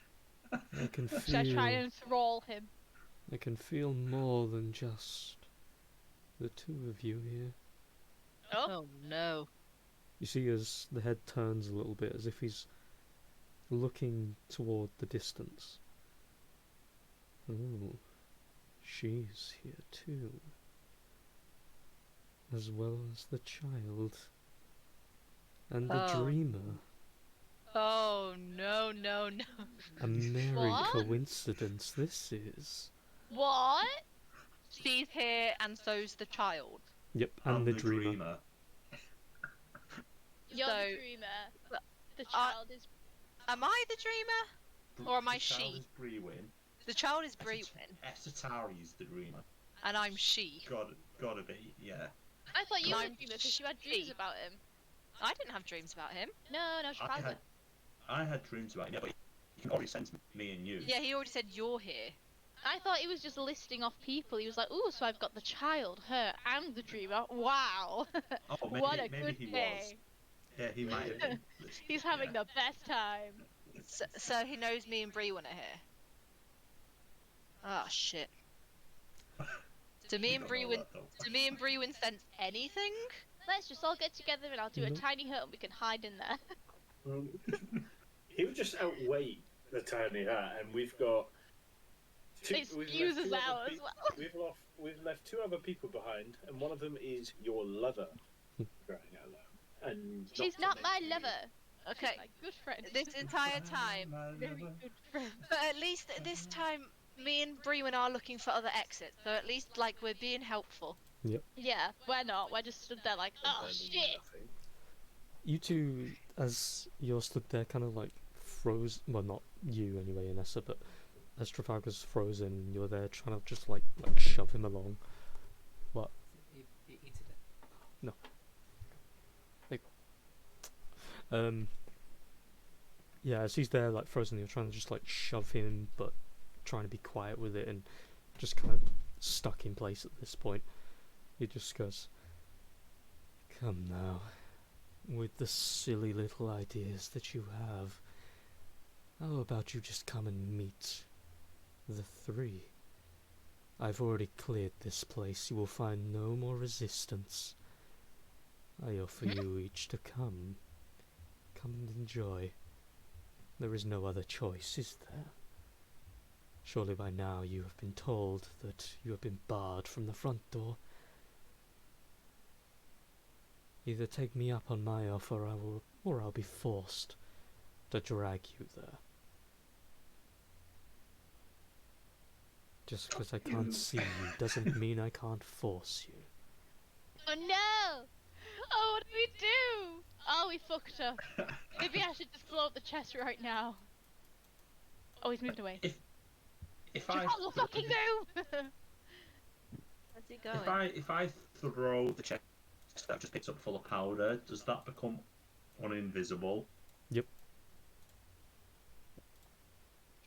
I can feel. Should I try and thrall him? I can feel more than just the two of you here. Oh no. You see, as the head turns a little bit, as if he's looking toward the distance. Oh, she's here too. As well as the child. And the dreamer. Oh no. A merry What? coincidence this is. What? She's here and so's the child. Yep, and the dreamer. You're So, the dreamer. The child is... Am I the dreamer? Or am I she? The child is Brewin. The child is Brewin. Esatari's the dreamer. And I'm she. Gotta be, yeah. I thought you were I'm the dreamer because you had dreams she. about him. I didn't have dreams about him. No, Trafalgar. I had dreams about him, yeah, but you can already sense me and you. Yeah, he already said you're here. I thought he was just listing off people. He was like, ooh, so I've got the child, her, and the dreamer. Wow. Oh, maybe, What a maybe good he day. was. Yeah, he might have been. He's having the best time. So he knows me and Brewin are here. Oh shit. Do me and Brewin sense anything? Let's just all get together and I'll do a tiny hut and we can hide in there. He would just outweigh the tiny hat, and we've got. It spews us out as well. We've left two other people behind, and one of them is your lover. Crying out loud. And She's not my lover. Okay. She's my good friend. This entire time. Very good friend. But at least this time, me and Brewin are looking for other exits. So at least, like, we're being helpful. Yep. Yeah, we're not. We're just stood there like, oh shit. You two, as you're stood there, kind of like froze. Well, not you anyway, Inessa, but as Trafalgar's frozen, you're there trying to just like shove him along. What? No. Yeah, as he's there like frozen, you're trying to just like shove him, but trying to be quiet with it, and just kind of stuck in place at this point. He just goes, "Come now, with the silly little ideas that you have, how about you just come and meet the three? I've already cleared this place. You will find no more resistance. I offer you each to come. Come and enjoy. There is no other choice, is there? Surely by now you have been told that you have been barred from the front door. Either take me up on my offer, or I'll be forced to drag you there. Just because I can't see you doesn't mean I can't force you." Oh no! Oh, what do we do? Oh, we fucked up. Maybe I should just blow up the chest right now. Oh, he's moved away. If I fucking move! Where's he going? if I throw the chest that I've just picked up full of powder, does that become uninvisible? Yep.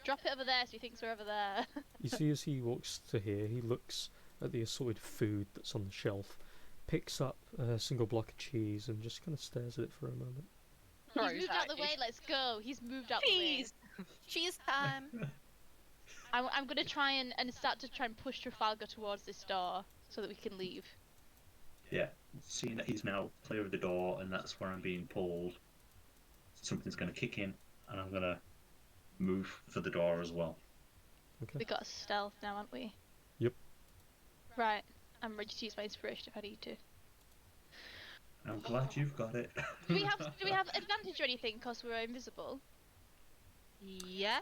Drop it over there so he thinks we're over there. You see, as he walks to here, he looks at the assorted food that's on the shelf, picks up a single block of cheese, and just kind of stares at it for a moment. He's moved out the way, let's go. He's moved out the way. Cheese time. I'm gonna try and start to try and push Trafalgar towards this door so that we can leave. Yeah, seeing that he's now clear of the door and that's where I'm being pulled, something's going to kick in and I'm going to move for the door as well. Okay. We got stealth now, haven't we? Yep. Right. I'm ready to use my inspiration if I need to. I'm glad you've got it. Do we have advantage or anything because we're invisible? Yeah.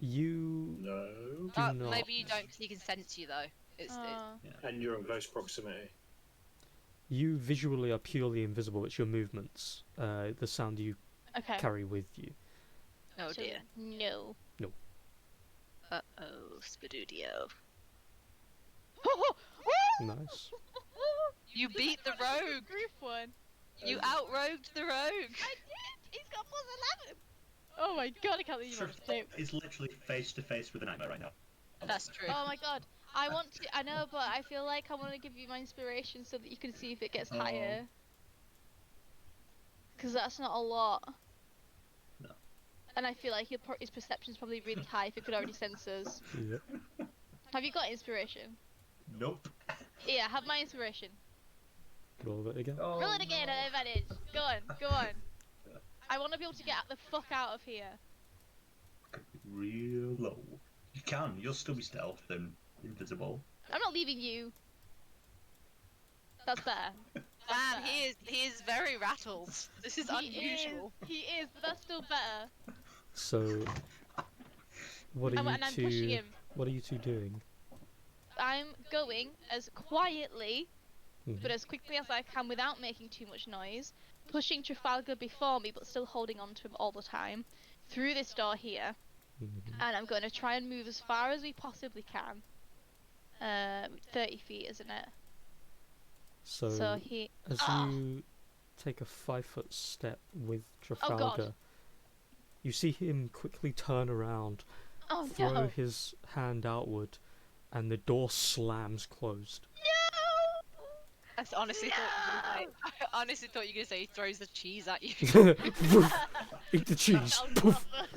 You No. do not. Maybe you don't, because he can sense you though. It's And you're in close proximity. You visually are purely invisible. It's your movements, the sound you Okay. carry with you. oh So, dear. No. Uh-oh, Spadudio. Nice. You beat the rogue. Group one. You outrogued the rogue. I did. He's got +11. Oh my god! I can't believe it. He's literally face to face with a nightmare right now. That's true. Oh my god. I want to. I know, but I feel like I want to give you my inspiration so that you can see if it gets higher. Because that's not a lot. No. And I feel like his perception's probably really high if it could already sense us. Yep. Have you got inspiration? Nope. Yeah, have my inspiration. Roll it again. Oh, Roll it again at advantage. Go on, go on. I want to be able to get the fuck out of here. Real low. You can. You'll still be stealthed and invisible. I'm not leaving you. That's better. Man, he is very rattled. This is unusual. He is, but that's still better. So, what are And I'm pushing you two? him. What are you two doing? I'm going as quietly, Mhm. but as quickly as I can without making too much noise, pushing Trafalgar before me, but still holding on to him all the time, through this door here, Mhm. and I'm going to try and move as far as we possibly can. 30 feet, isn't it? So he. as you take a 5-foot step with Trafalgar, you see him quickly turn around, Oh throw no! his hand outward, and the door slams closed. No! I honestly thought you were gonna say. I honestly thought you were gonna say he throws the cheese at you. Eat the cheese. That'll Poof. off us.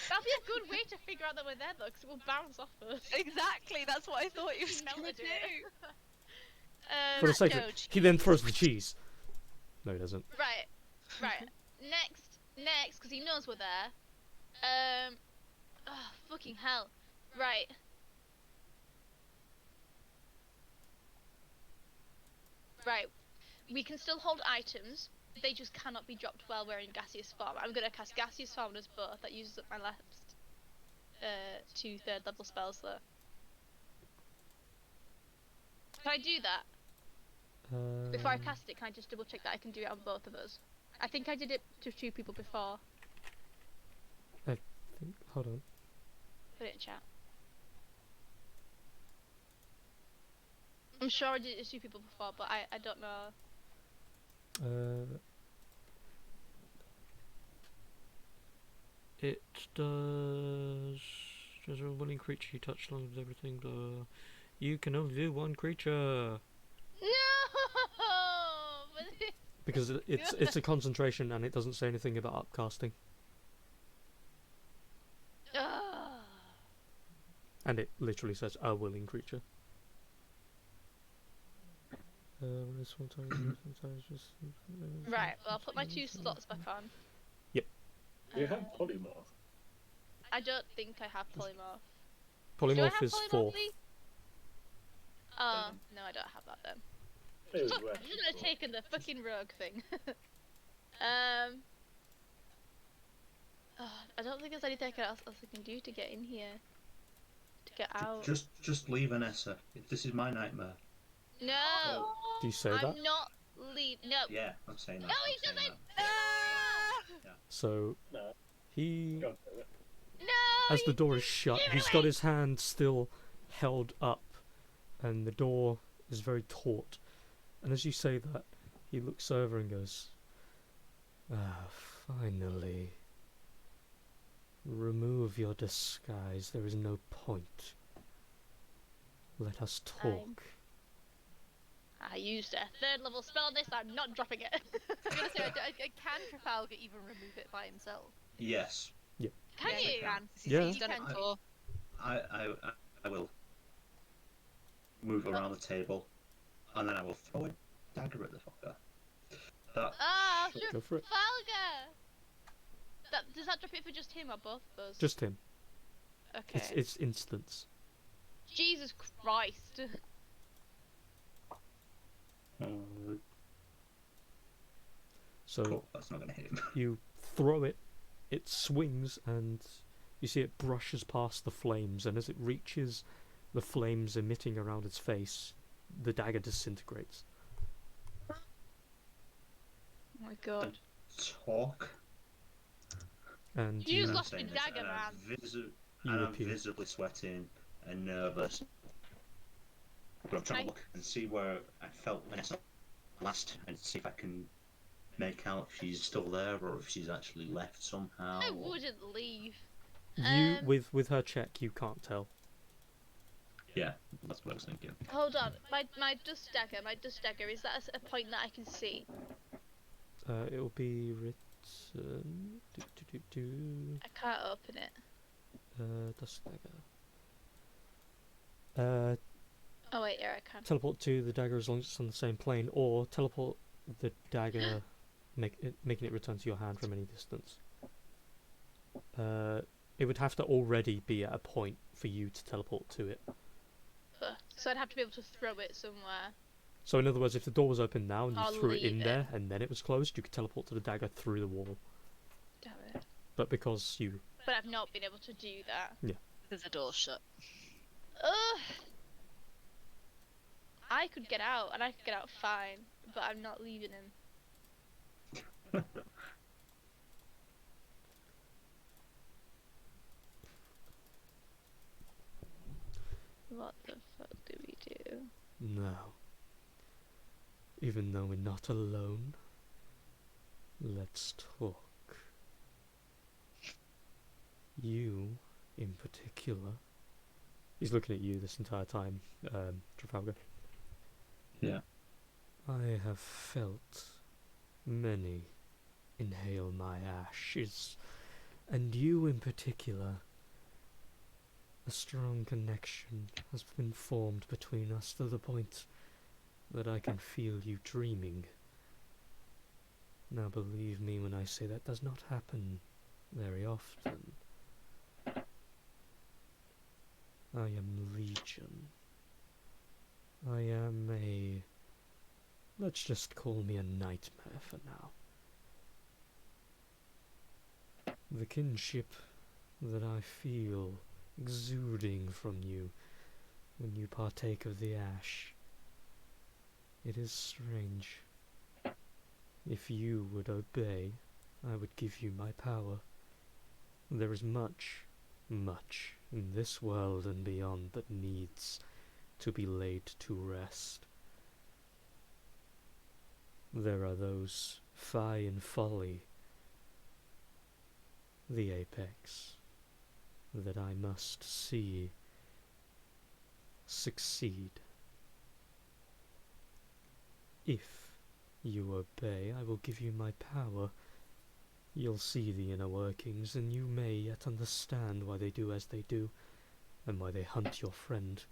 That'd be a good way to figure out that we're there, though, because it will bounce off us. Exactly. That's what I thought he was gonna Melted do. it. For the sake of no, it, he then throws the cheese. No, he doesn't. Right. Next, because he knows we're there. Oh, fucking hell. Right. Right. We can still hold items. They just cannot be dropped while we're in gaseous form. I'm gonna cast gaseous form on us both. That uses up my last 2 third level spells though. Can I do that? Before I cast it, can I just double check that I can do it on both of us? I think I did it to 2 people before. Hold on. Put it in chat. I'm sure I did it to 2 people before, but I don't know. It does. As a willing creature, you touch along with everything. You can only do 1 creature No! because it's a concentration and it doesn't say anything about upcasting. And it literally says a willing creature. Right, well, I'll put my 2 slots back on. You have polymorph. I don't think I have polymorph. Do I Polymorph have is polymorph, 4th. Lee? Oh, no, I don't have that then. It was Fuck, worth I should have it. taken the fucking rogue thing. Oh, I don't think there's anything else I can do to get in here. To get out. Just leave Vanessa. This is my nightmare. No! Do you say I'm that? not leave. No. Yeah, I'm saying that. No, he I'm saying doesn't! that. So No. he, Go for it. No! as the door is shut, he's got his hand still held up, and the door is very taut. And as you say that, he looks over and goes, finally. Remove your disguise. There is no point. Let us talk. I used a 3rd level spell on this, I'm not dropping it. I was gonna say, can Trafalgar even remove it by himself? Yes. Can Yeah, you? can, 'cause Yeah. he's done it You can. before. I will move around the table, and then I will throw a dagger at the fucker. That Ah, should- Go for it. Trafalgar! Does that drop it for just him or both of us? Just him. Okay. It's instance. Jesus Christ. So cool, that's not gonna hit him. you throw it, it swings, and you see it brushes past the flames, and as it reaches the flames emitting around its face, the dagger disintegrates. Oh my god. Talk. And You you, lost saying your this, dagger, and man. you I'm appear. visibly sweating and nervous. But I'm trying to look and see where I felt Vanessa last, and see if I can make out if she's still there or if she's actually left somehow. I wouldn't leave. You with her check, you can't tell. Yeah, that's what I was thinking. Hold on. My dust dagger, is that a point that I can see? It'll be written. I can't open it. Dust dagger. Oh wait, yeah, I can. Teleport to the dagger as long as it's on the same plane, or teleport the dagger, making it return to your hand from any distance. It would have to already be at a point for you to teleport to it. So I'd have to be able to throw it somewhere. So in other words, if the door was open now and you I'll threw it in leave it. there and then it was closed, you could teleport to the dagger through the wall. Damn it. But because you... But I've not been able to do that. Because the door's shut. Ugh. I could get out, and I could get out fine, but I'm not leaving him. What the fuck do we do? Now, even though we're not alone, let's talk. You, in particular... He's looking at you this entire time, Trafalgar. Yeah. I have felt many inhale my ashes, and you in particular. A strong connection has been formed between us to the point that I can feel you dreaming. Now believe me when I say that does not happen very often. I am Legion. I am a... let's just call me a nightmare for now. The kinship that I feel exuding from you when you partake of the ash. It is strange. If you would obey, I would give you my power. There is much, much in this world and beyond that needs to be laid to rest. There are those Fi and Folly, the apex, that I must see succeed. If you obey, I will give you my power. You'll see the inner workings, and you may yet understand why they do as they do, and why they hunt your friend.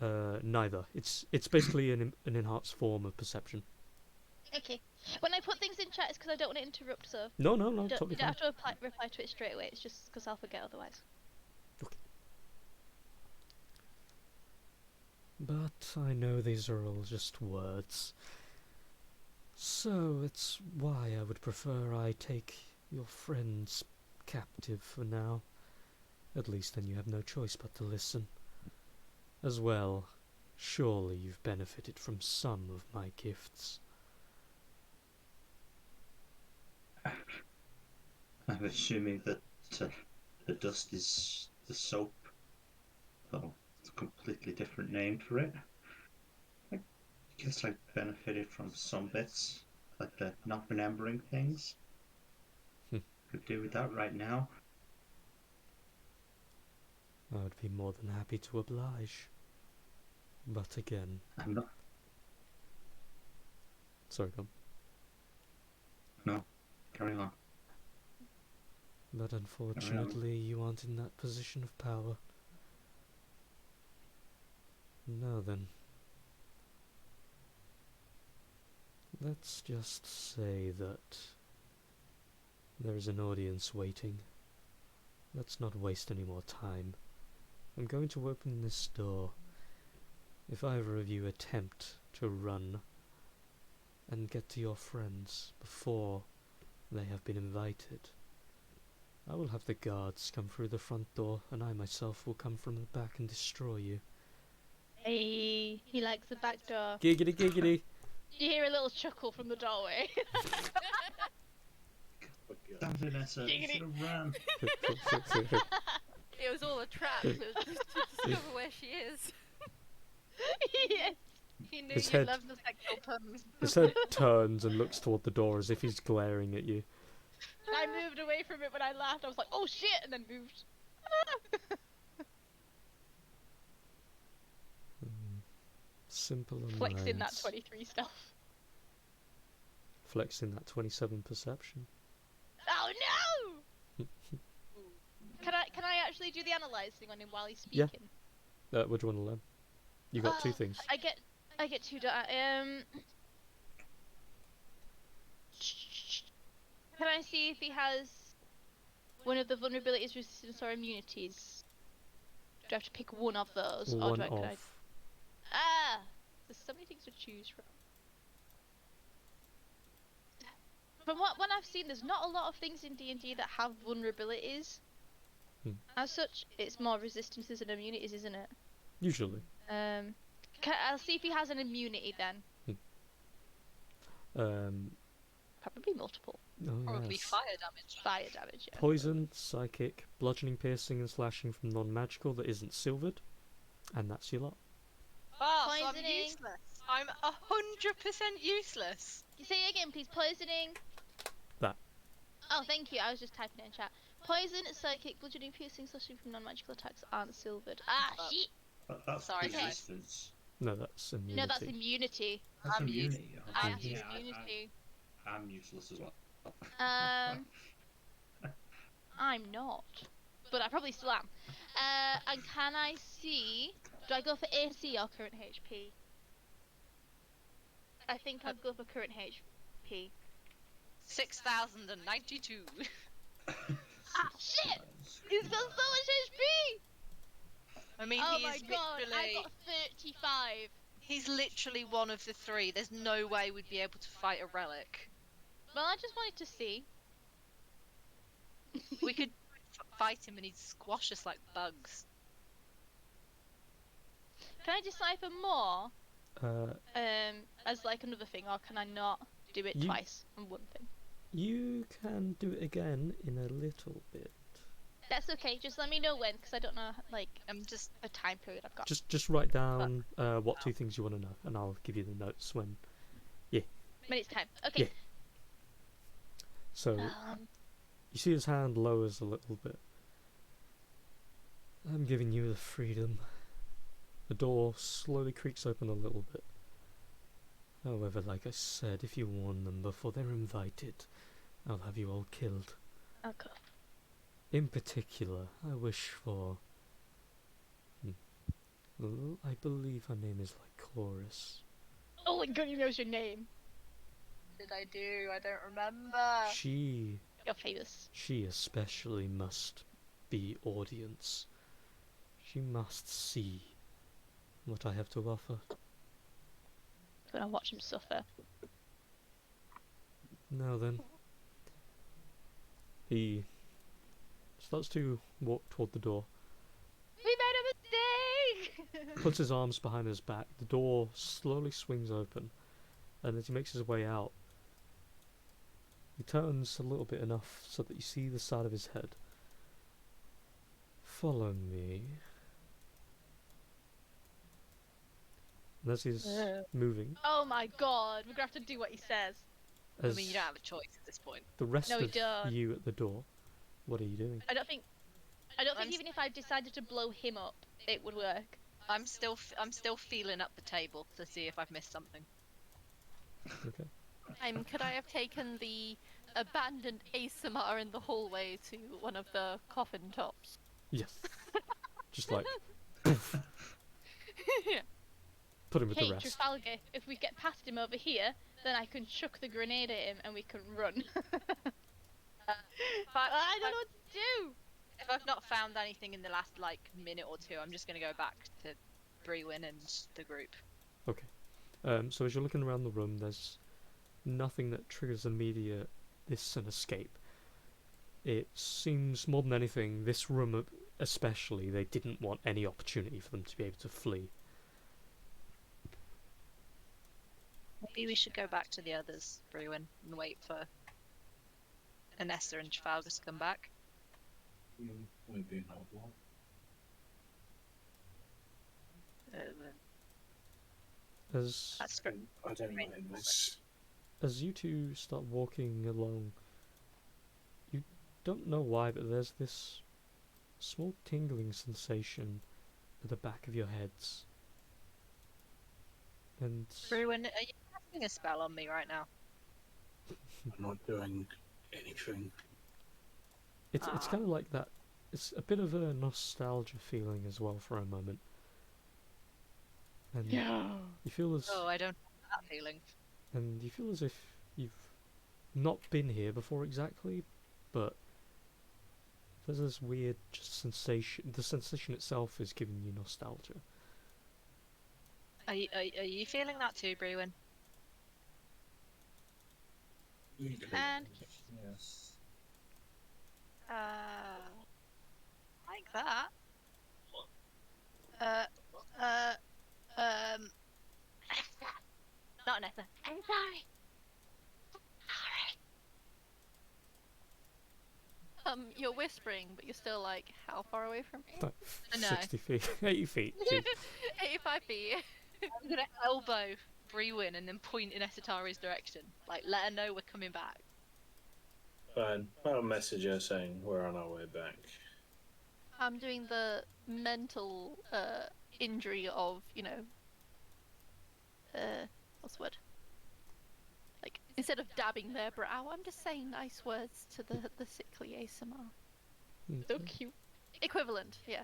Neither. It's basically an enhanced form of perception. Okay. When I put things in chat, it's because I don't want to interrupt, so No, you don't, totally you don't fine. have to reply to it straight away. It's just because I'll forget otherwise. But I know these are all just words. So it's why I would prefer I take your friends captive for now. At least then you have no choice but to listen. As well, surely you've benefited from some of my gifts. I'm assuming that the dust is the soap. Oh, it's a completely different name for it. I guess I benefited from some bits, like the not remembering things. Could do with that right now. I would be more than happy to oblige. But again... I'm not. Sorry, go on. No, carry on. But unfortunately, you aren't in that position of power. Now then. Let's just say that there is an audience waiting. Let's not waste any more time. I'm going to open this door. If either of you attempt to run and get to your friends before they have been invited, I will have the guards come through the front door, and I myself will come from the back and destroy you. Hey, he likes the back door. Giggity giggity! You hear a little chuckle from the doorway. Damn, Vanessa, you should have ran. It was all a trap. It was just to discover where she is. Yes. He knew His you head- loved the sexual puns. His head turns and looks toward the door as if he's glaring at you. I moved away from it when I laughed. I was like, oh shit, and then moved. Simple and Flexing that 23 stuff. Flexing that 27 perception. Oh no! Can I actually do the analysing on him while he's Yeah. speaking? What do you want to learn? You got two things. I get 2 Can I see if he has one of the vulnerabilities, resistance, or immunities? Do I have to pick one of those, or One do I? Can I... off. Ah, there's so many things to choose from. From when I've seen, there's not a lot of things in D&D that have vulnerabilities. As such, it's more resistances and immunities, isn't it? Usually. I'll see if he has an immunity then. Probably multiple. Oh, Probably yes. fire damage. Fire damage, yeah. Poison, psychic, bludgeoning, piercing, and slashing from non-magical that isn't silvered, and that's your lot. Oh, so I'm Poisoning. useless. I'm 100% useless. Say it again, please. Poisoning. That. Oh, thank you. I was just typing it in chat. Poison, psychic, bludgeoning, piercing, slashing from non-magical attacks aren't silvered. Ah, Oh. shit. That's Sorry, guys. resistance. No, that's immunity. No, that's immunity. That's I'm immunity. I Okay, use yeah, immunity. I'm useless as well. I'm not, but I probably still am. And can I see? Do I go for AC or current HP? I think I'd go for current HP. 6,092. Ah, shit! He's got so much HP! I mean, Oh he my is god, I literally. got 35. He's literally one of the three. There's no way we'd be able to fight a relic. Well, I just wanted to see. We could fight him and he'd squash us like bugs. Can I decipher more? Uh, As like another thing, or can I not do it You- twice on one thing? you can do it again in a little bit. That's okay. Just let me know when, because I don't know like I'm just. a time period I've got. Just write down what two things you want to know, and I'll give you the notes when. When it's time. Okay. Yeah. So you see his hand lowers a little bit. I'm giving you the freedom. The door slowly creaks open a little bit. However, like I said, if you warn them before they're invited, I'll have you all killed. Okay. In particular, I wish for... I believe her name is like Chloris. Oh my god, he knows your name. Did I do? I don't remember. She You're famous. especially must be audience. She must see what I have to offer. Gonna watch him suffer. Now then. He starts to walk toward the door, We made a mistake! puts his arms behind his back, the door slowly swings open, and as he makes his way out, he turns a little bit enough so that you see the side of his head. Follow me. And as he's moving, Oh my god, we're gonna have to do what he says. I as mean, you don't have a choice at this point. the rest No, we of don't. you at the door, what are you doing? I don't think I'm even if I decided to blow him up, it would work. I'm still feeling up the table to see if I've missed something. Okay. Could I have taken the abandoned ASMR in the hallway to one of the coffin tops. Yes. Just like Yeah. put him with the Hey, rest. Trafalgar, if we get past him over here, then I can chuck the grenade at him and we can run. I don't know what to do! If I've not found anything in the last like minute or two, I'm just gonna go back to Brewin and the group. So as you're looking around the room, there's nothing that triggers immediate this is an escape. It seems more than anything, this room especially, they didn't want any opportunity for them to be able to flee. Maybe we should go back to the others, Brewin, and wait for Anessa and Trafalgar to come back. Maybe not one. As That's great. I don't know this. as you two start walking along, you don't know why, but there's this small tingling sensation at the back of your heads. And Brewin, are you casting a spell on me right now? I'm not doing anything. it's kind of like that. It's a bit of a nostalgia feeling as well for a moment. And you feel as Oh, I don't have that feeling. and you feel as if you've not been here before exactly, but there's this weird just sensation. The sensation itself is giving you nostalgia. Are you feeling that too, Brewin? And Yes. Like that. Not Anessa. I'm sorry. You're whispering, but you're still like how far away from me? No. 60 feet, 80 feet. Jeez. 85 feet. I'm gonna elbow Brewin and then point in Esatari's direction. Like, let her know we're coming back. Fine. I'll message her saying we're on our way back. I'm doing the mental injury of, what's the word? Like, instead of dabbing their brow, I'm just saying nice words to the sickly ASMR. So Okay. cute. Equivalent, yeah.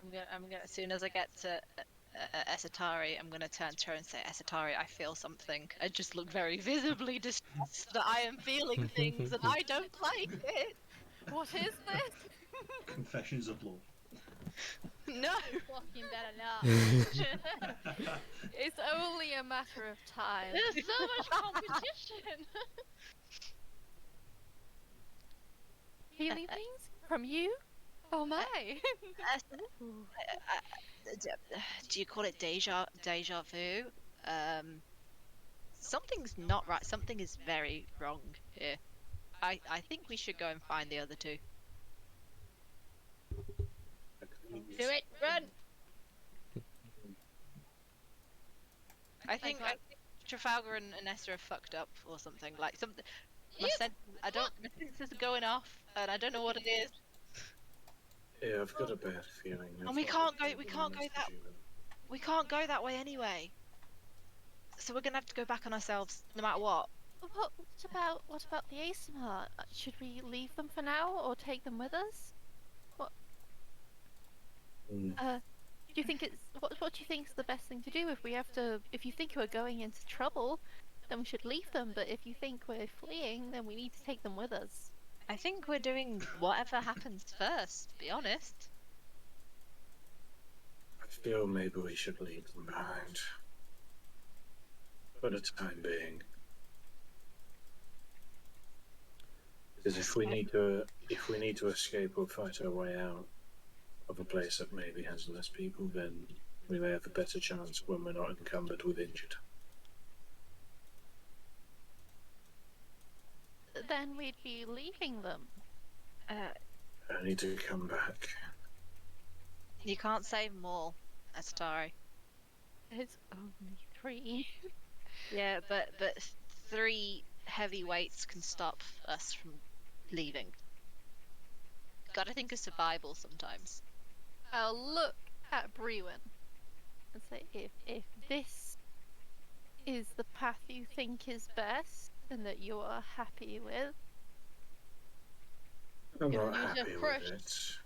I'm gonna as soon as I get to Esatari, I'm gonna turn to her and say, Esatari, I feel something. I just look very visibly distressed that I am feeling things and I don't like it. What is this? Confessions of love. No. Fucking better not. It's only a matter of time. There's so much competition. Feeling things from you? Oh my! Do you call it deja vu? Something's not right. Something is very wrong here. I think we should go and find the other two. Do it, run. I think Trafalgar and Anessa are fucked up or something. Like something. My Yep. sense, my senses are going off, and I don't know what it is. Yeah, I've got a bad feeling. And we can't go that- We can't go that way anyway. So we're gonna have to go back on ourselves, no matter what. What about the ASMR? Should we leave them for now or take them with us? Mm. Do you think what do you think is the best thing to do if you think we're going into trouble, then we should leave them, but if you think we're fleeing, then we need to take them with us. I think we're doing whatever happens first, to be honest. I feel maybe we should leave them behind. For the time being. Because if we need to escape or fight our way out of a place that maybe has less people, then we may have a better chance when we're not encumbered with injured. Then we'd be leaving them. I need to come back. You can't save them all, Astari. There's only 3. Yeah, but 3 heavyweights can stop us from leaving. Gotta think of survival sometimes. I'll look at Brewin and say, if this is the path you think is best and that you are happy with. I'm Gonna not use your happy crush. with it,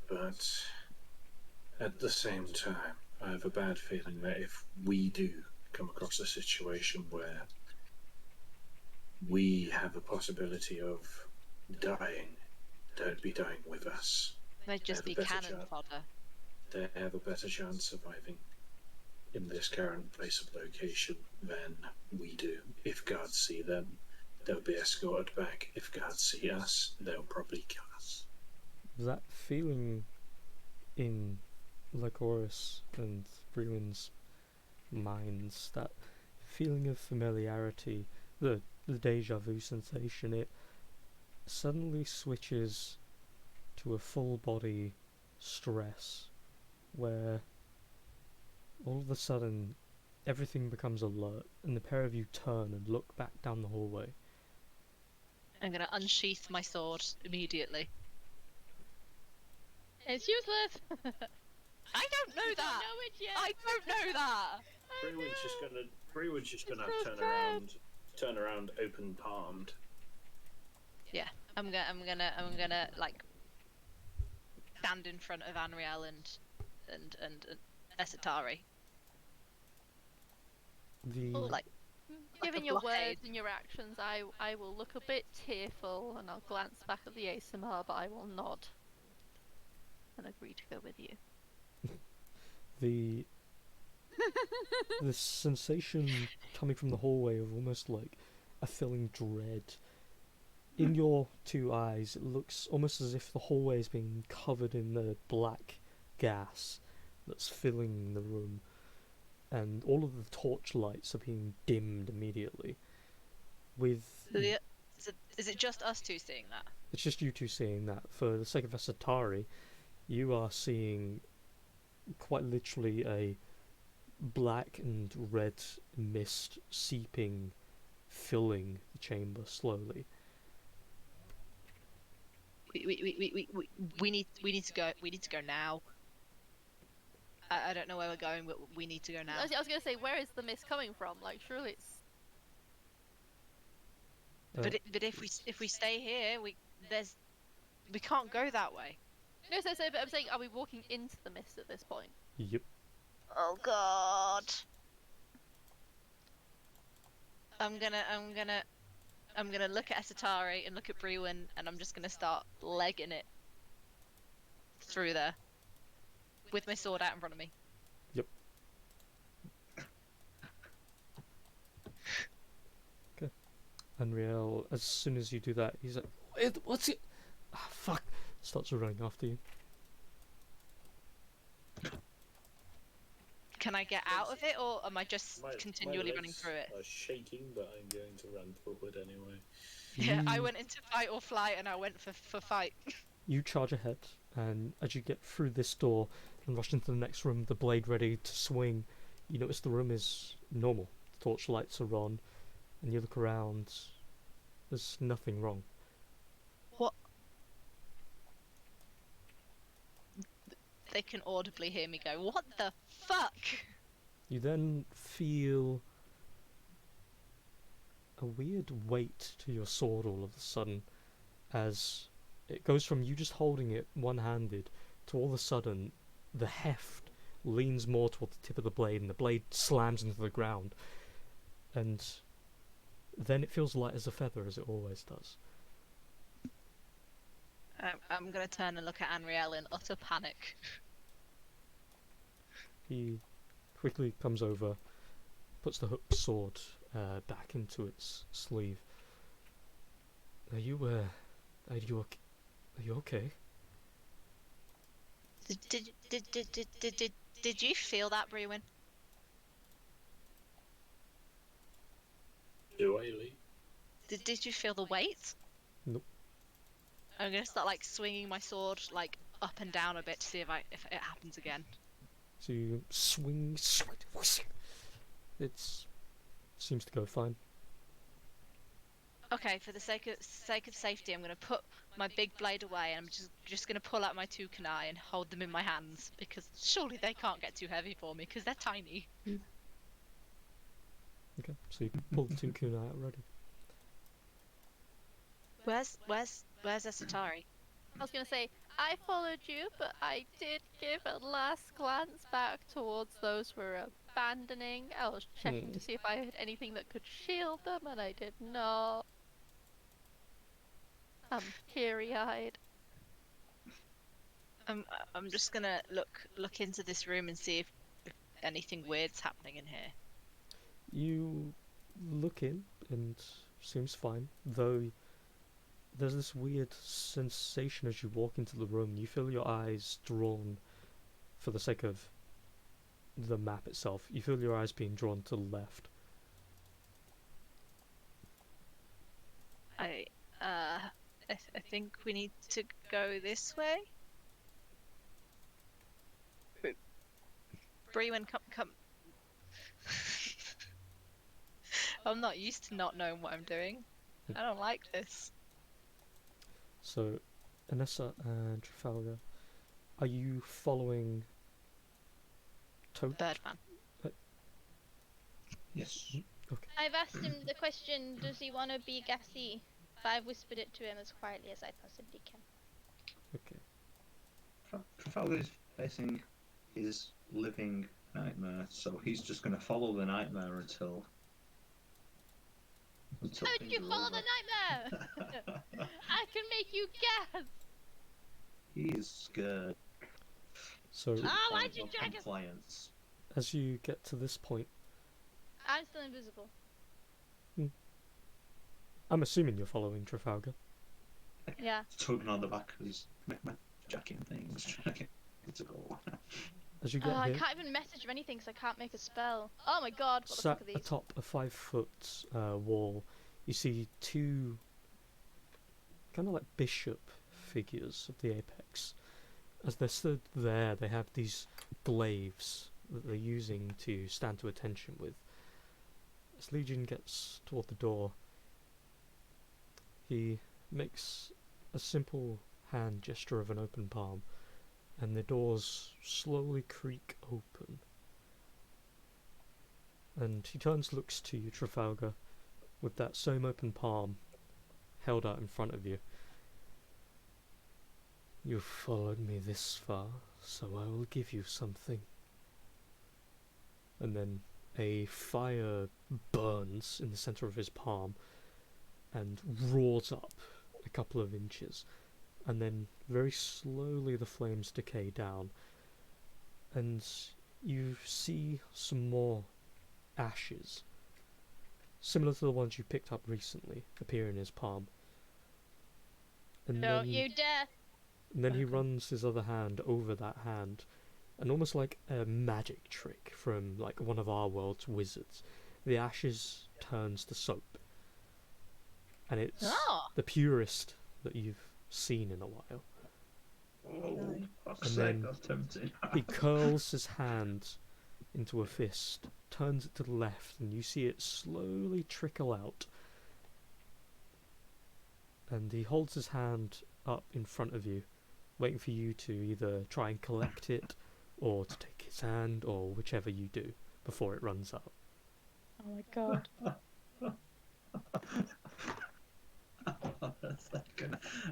but at the same time, I have a bad feeling that if we do come across a situation where we have a possibility of dying, don't be dying with us. They'd just have a be better cannon chance. fodder. They have a better chance surviving in this current place of location than we do. If guards see them, they'll be escorted back. If guards see us, they'll probably kill us. That feeling in Lycoris and Bruin's minds, that feeling of familiarity, the deja vu sensation, it suddenly switches to a full body stress where all of a sudden everything becomes alert and the pair of you turn and look back down the hallway. I'm gonna unsheath my sword immediately. It's useless. I don't know You don't that. know it yet. I don't know that. Brewin's just gonna It's so turn around, open palmed. Yeah, I'm gonna like stand in front of Anriel and Esatari. The Like, Given a your blockade. words and your actions, I will look a bit tearful and I'll glance back at the ASMR, but I will nod and agree to go with you. the the sensation coming from the hallway of almost like a filling dread. In your two eyes, it looks almost as if the hallway is being covered in the black gas that's filling the room, and all of the torch lights are being dimmed immediately. With Is it just us two seeing that? it's just you two seeing that. For the sake of Asatari, you are seeing quite literally a black and red mist seeping, filling the chamber slowly. We need to go. We need to go now. I don't know where we're going, but we need to go now. I was gonna say, where is the mist coming from? Like, surely it's. But if we stay here, we can't go that way. No, but I'm saying, are we walking into the mist at this point? Yep. Oh God. I'm gonna look at Esatari and look at Brewin, and I'm just gonna start legging it through there with my sword out in front of me. Yep. Okay. Unreal, as soon as you do that, he's like, what's it? Ah, fuck. Starts running after you. Can I get out of it, or am I just continually running through it? Are shaking, but I'm going to run forward anyway. Yeah, I went into fight or flight, and I went for fight. You charge ahead, and as you get through this door and rush into the next room, the blade ready to swing, you notice the room is normal. The torch lights are on, and you look around. There's nothing wrong. What? They can audibly hear me go, "What the fuck?" You then feel a weird weight to your sword all of a sudden, as it goes from you just holding it one-handed to all of a sudden the heft leans more toward the tip of the blade and the blade slams into the ground, and then it feels light as a feather, as it always does. I'm gonna turn and look at Anriel in utter panic. He quickly comes over, puts the hooked sword back into its sleeve. Are you okay? Did you feel that, Brewin? Do I, Lee? Did you feel the weight? Nope. I'm gonna start like swinging my sword like up and down a bit to see if it happens again. So you swing, it seems to go fine. Okay, for the sake of safety, I'm gonna put my big blade away, and I'm just gonna pull out my two kunai and hold them in my hands, because surely they can't get too heavy for me because they're tiny. Okay, so you pulled 2 kunai out already. Where's Esatari? I was gonna say, I followed you, but I did give a last glance back towards those who were abandoning. I was checking to see if I had anything that could shield them, and I did not. I'm teary-eyed. I'm just gonna look into this room and see if anything weird's happening in here. You look in and seems fine, though there's this weird sensation as you walk into the room. You feel your eyes drawn, for the sake of the map itself, you feel your eyes being drawn to the left. I think we need to go this way. Brewen, come. I'm not used to not knowing what I'm doing. I don't like this. So, Anessa and Trafalgar, are you following Toad? Birdman. Yes. Okay. I've asked him the question, does he want to be gassy? But I've whispered it to him as quietly as I possibly can. Okay. Trafalgar is facing his living nightmare, so he's just going to follow the nightmare until How did you follow the nightmare? I can make you gas! He is scared. So, why'd you drag us? Compliance. as you get to this point, I'm still invisible. I'm assuming you're following Trafalgar. Yeah. Tugging on the back of his my jacket and things, trying to get it to go. As you get I here, can't even message or anything because I can't make a spell. Oh my god, what the fuck sat are these? atop a 5-foot wall, you see 2 kind of like bishop figures of the apex. As they're stood there, they have these glaives that they're using to stand to attention with. As Legion gets toward the door, he makes a simple hand gesture of an open palm, and the doors slowly creak open. And he turns, looks to you, Trafalgar, with that same open palm held out in front of you. You've followed me this far, so I will give you something. And then a fire burns in the center of his palm and roars up a couple of inches, and then very slowly the flames decay down, and you see some more ashes, similar to the ones you picked up recently, appear in his palm. And Don't then, you dare! and then he runs his other hand over that hand, and almost like a magic trick from like one of our world's wizards, the ashes turns to soap. And it's the purest that you've seen in a while. Oh, fuck's And sake, then that's tempting. he curls his hand into a fist, turns it to the left, and you see it slowly trickle out. And he holds his hand up in front of you, waiting for you to either try and collect it, or to take his hand, or whichever you do, before it runs out. Oh my god.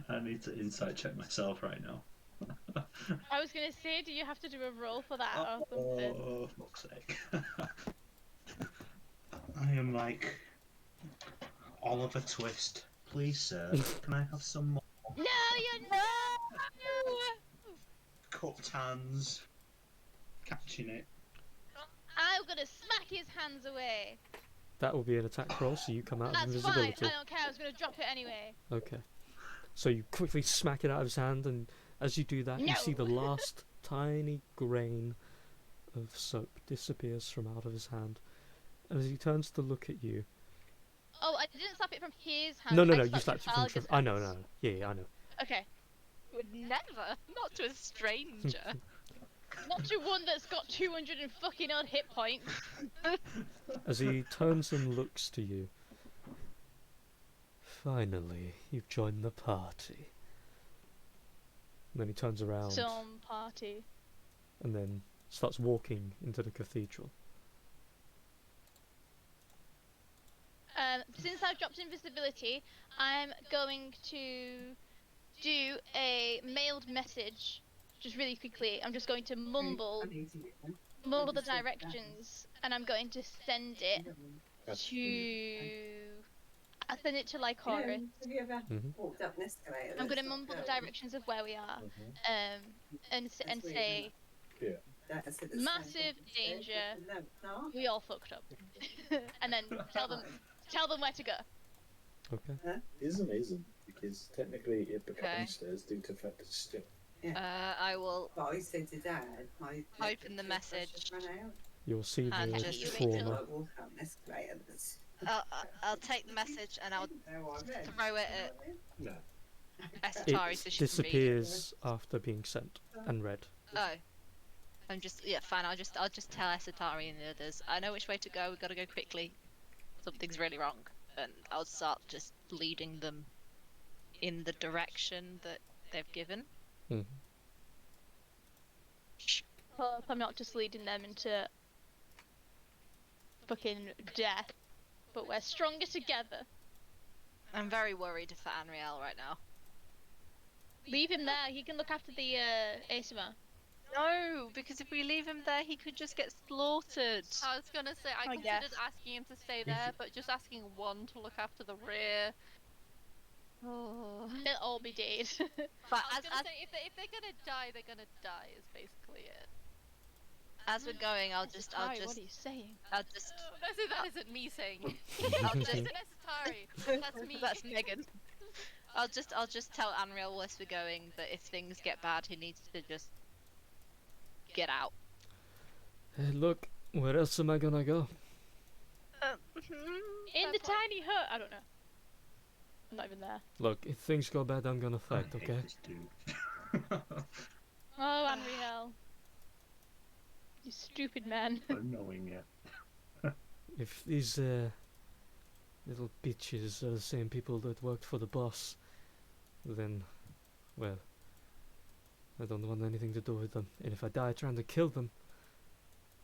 I need to insight check myself right now. I was gonna say, do you have to do a roll for that or something? Oh, fuck's sake. I am like Oliver Twist. Please, sir, can I have some more No, you're not! cupped hands? Catching it. I'm gonna smack his hands away. That will be an attack roll, so you come out of That's fine, invisibility. I don't care, I was gonna drop it anyway. Okay. So you quickly smack it out of his hand, and as you do that, you see the No. last tiny grain of soap disappears from out of his hand. And as he turns to look at you... Oh, I didn't slap it from his hand. No, I you slapped it from... Trafalgar's I know, hands. Yeah, I know. Okay. Would never, not to a stranger. Not to one that's got 200 and fucking odd hit points. As he turns and looks to you... Finally, you've joined the party. And then he turns around Some party. and then starts walking into the cathedral. Since I've dropped invisibility, I'm going to do a mailed message just really quickly. I'm just going to mumble the directions, and I'm going to send it to. I'll send it to Lycoris. I'm going to mumble the directions of where we are, and say, massive danger. We all fucked up, and then tell them where to go. Okay. Isn't because technically it becomes stairs due to fact it's still. I will But I said to Dad, my open the message. You'll see And the just- trauma. I'll take the message and I'll throw it at No. Esatari so It she can read it. disappears after being sent and read. Oh. I'm just fine. I'll just tell Esatari and the others. I know which way to go. We've got to go quickly. Something's really wrong, and I'll start just leading them in the direction that they've given. Mhm. Hope I'm not just leading them into fucking death, but we're stronger together. I'm very worried for Anriel right now. Leave him there. He can look after the ASMR. No, because if we leave him there, he could just get slaughtered. I was gonna say I I considered guess. asking him to stay there, but just asking one to look after the rear. Oh. They'll all be dead. But I was gonna say if they're gonna die, they're gonna die. Is basically it. as we're going, I'll just What are you saying? I'll just No, that isn't me saying. I'll just That's Atari. That's me. that's Megan. I'll just tell Anriel where we're going that if things get bad, he needs to just get out. Hey, look, where else am I gonna go? In the tiny hut. I don't know. I'm not even there. Look, if things go bad, I'm gonna fight, I hate okay? this dude. Oh, Unreal. You stupid man. Annoying, yeah. If these little bitches are the same people that worked for the boss, then, well, I don't want anything to do with them. And if I die trying to kill them,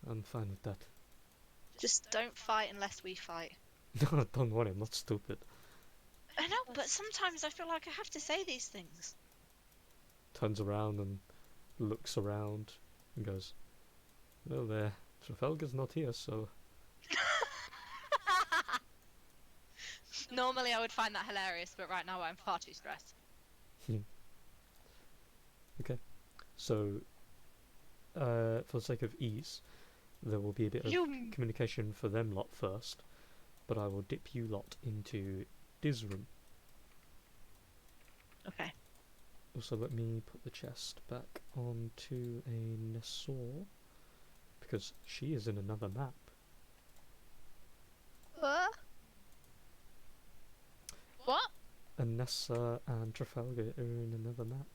I'm fine with that. Just don't fight unless we fight. No, don't worry, I'm not stupid. I know, but sometimes I feel like I have to say these things. Turns around and looks around and goes, well, Trafalgar's not here, so... Normally I would find that hilarious, but right now I'm far too stressed. Okay. So, for the sake of ease, there will be a bit of communication for them lot first, but I will dip you lot into Diz room. Okay. Also, let me put the chest back onto a Nessor, because she is in another map. What? Anessa and Trafalgar are in another map.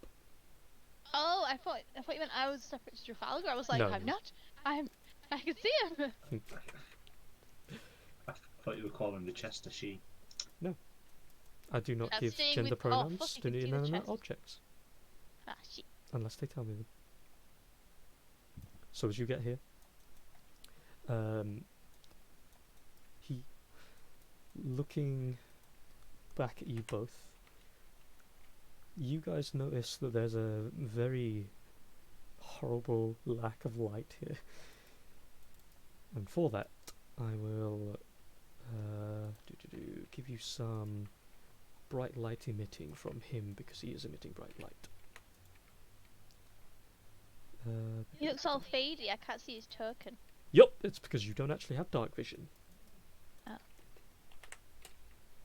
Oh, I thought you meant I was separate to Trafalgar. I was like, No. I'm not. I can see him. I thought you were calling the chest a she. I do not That's give staying gender with- oh, pronouns fuck, to you can see the inanimate chest. objects, Ah, shit. unless they tell me them. So as you get here, he, looking back at you both, you guys notice that there's a very horrible lack of light here. And for that, I will give you some bright light emitting from him, because he is emitting bright light. He looks all fadey. I can't see his token. Yup, it's because you don't actually have dark vision. Oh.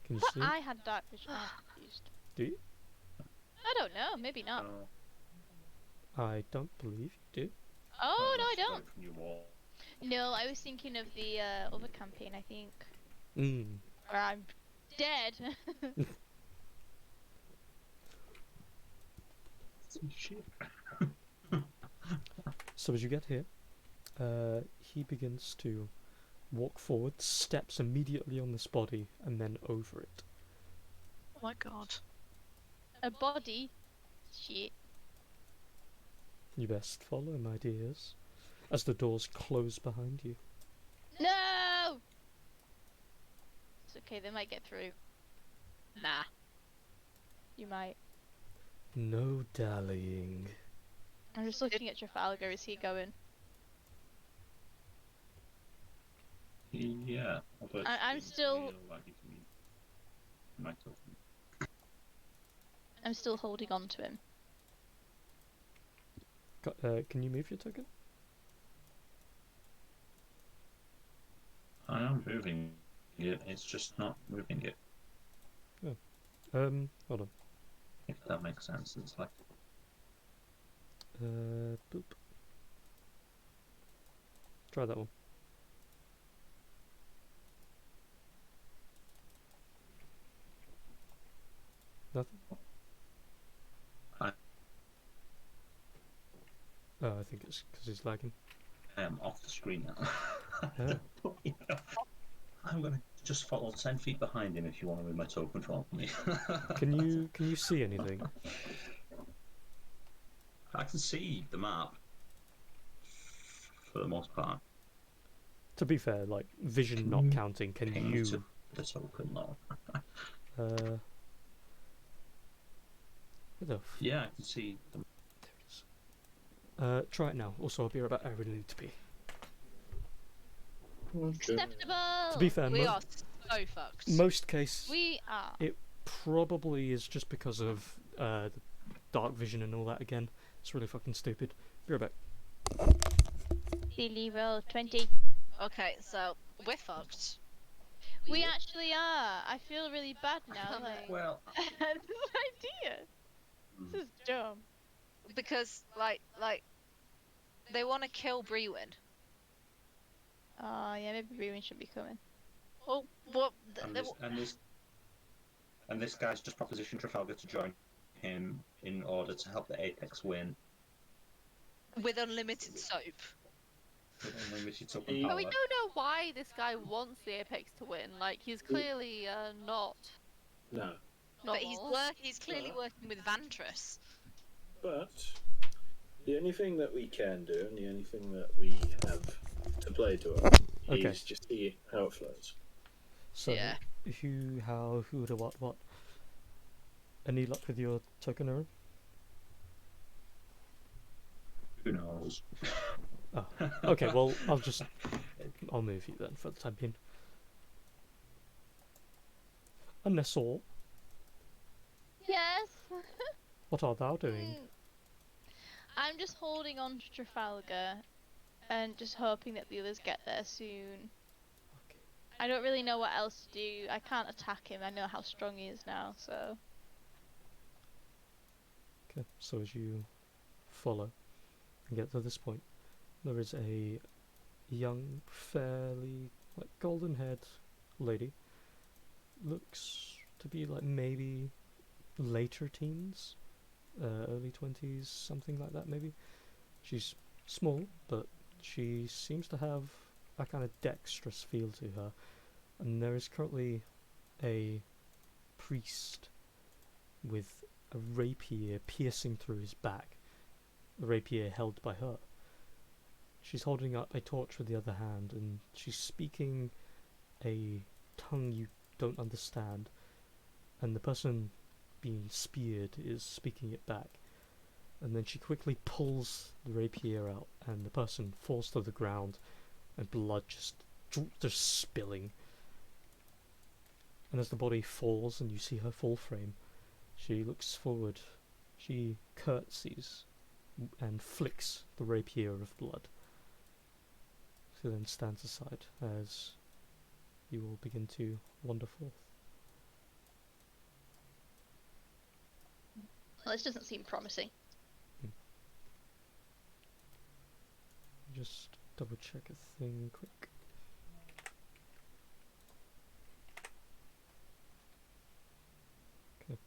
Can you But see? I had dark vision. I'm confused. Do you? I don't know. Maybe not. I don't believe you do. Oh no, I don't. From your wall. No, I was thinking of the other campaign. I think Mm. where I'm dead. Shit. So as you get here, he begins to walk forward, steps immediately on this body, and then over it. Oh my god. A body. Shit. You best follow my dears, as the doors close behind you. No. It's okay, they might get through. Nah. You might. No dallying. I'm just looking at Trafalgar. Is he going? Yeah. although I'm it's still- real laggy to me. My token. I'm still holding on to him. Can you move your token? I am moving it, it's just not moving it. Hold on. If that makes sense. It's like Boop. Try that one. Nothing? I- Oh, I think it's because he's lagging. I am off the screen now. Oh. I'm gonna just follow 10 feet behind him if you want to move my token for me. Can you see anything? I can see the map for the most part. To be fair, like vision not counting, can Ping you? to the token though. Where the f- Yeah, I can see the There it is. Try it now. Also, I'll be right back. I really need to pee. Acceptable. To be fair, We are so fucked. most case We are. it probably is just because of the dark vision and all that again. It's really fucking stupid. Be right back. Silly roll 20. Okay, so we're fucked. We actually are. I feel really bad now. Like, well. this idea. This is dumb. Because, like, they want to kill Brewin. Oh yeah, maybe Brewin should be coming. Well, what? And this guy's just propositioned Trafalgar to join him in order to help the Apex win With unlimited soap. with unlimited token But But power. we don't know why this guy wants the Apex to win. Like, he's clearly not No. But normal. he's clearly working with Vantress. But the only thing that we can do, and the only thing that we have to play to it, Okay. is just see how it flows. So Yeah. who, how, who, the what? Any luck with your token, Aaron? Who knows? Oh, okay. Well, I'll move you then for the time being. And Nessor, Yes. what art thou doing? I'm just holding on to Trafalgar and just hoping that the others get there soon. Okay. I don't really know what else to do. I can't attack him. I know how strong he is now, so. Okay. So as you follow and get to this point, there is a young, fairly like golden-haired lady. Looks to be like maybe later teens, early 20s, something like that maybe. She's small, but she seems to have a kind of dexterous feel to her. And there is currently a priest with a rapier piercing through his back, the rapier held by her. She's holding up a torch with the other hand, and she's speaking a tongue you don't understand, and the person being speared is speaking it back. And then she quickly pulls the rapier out, and the person falls to the ground, and blood just spilling. And as the body falls and you see her full frame, she looks forward, she curtsies, and flicks the rapier of blood. She then stands aside as you all begin to wander forth. Well, this doesn't seem promising. Just double check a thing quick. Okay.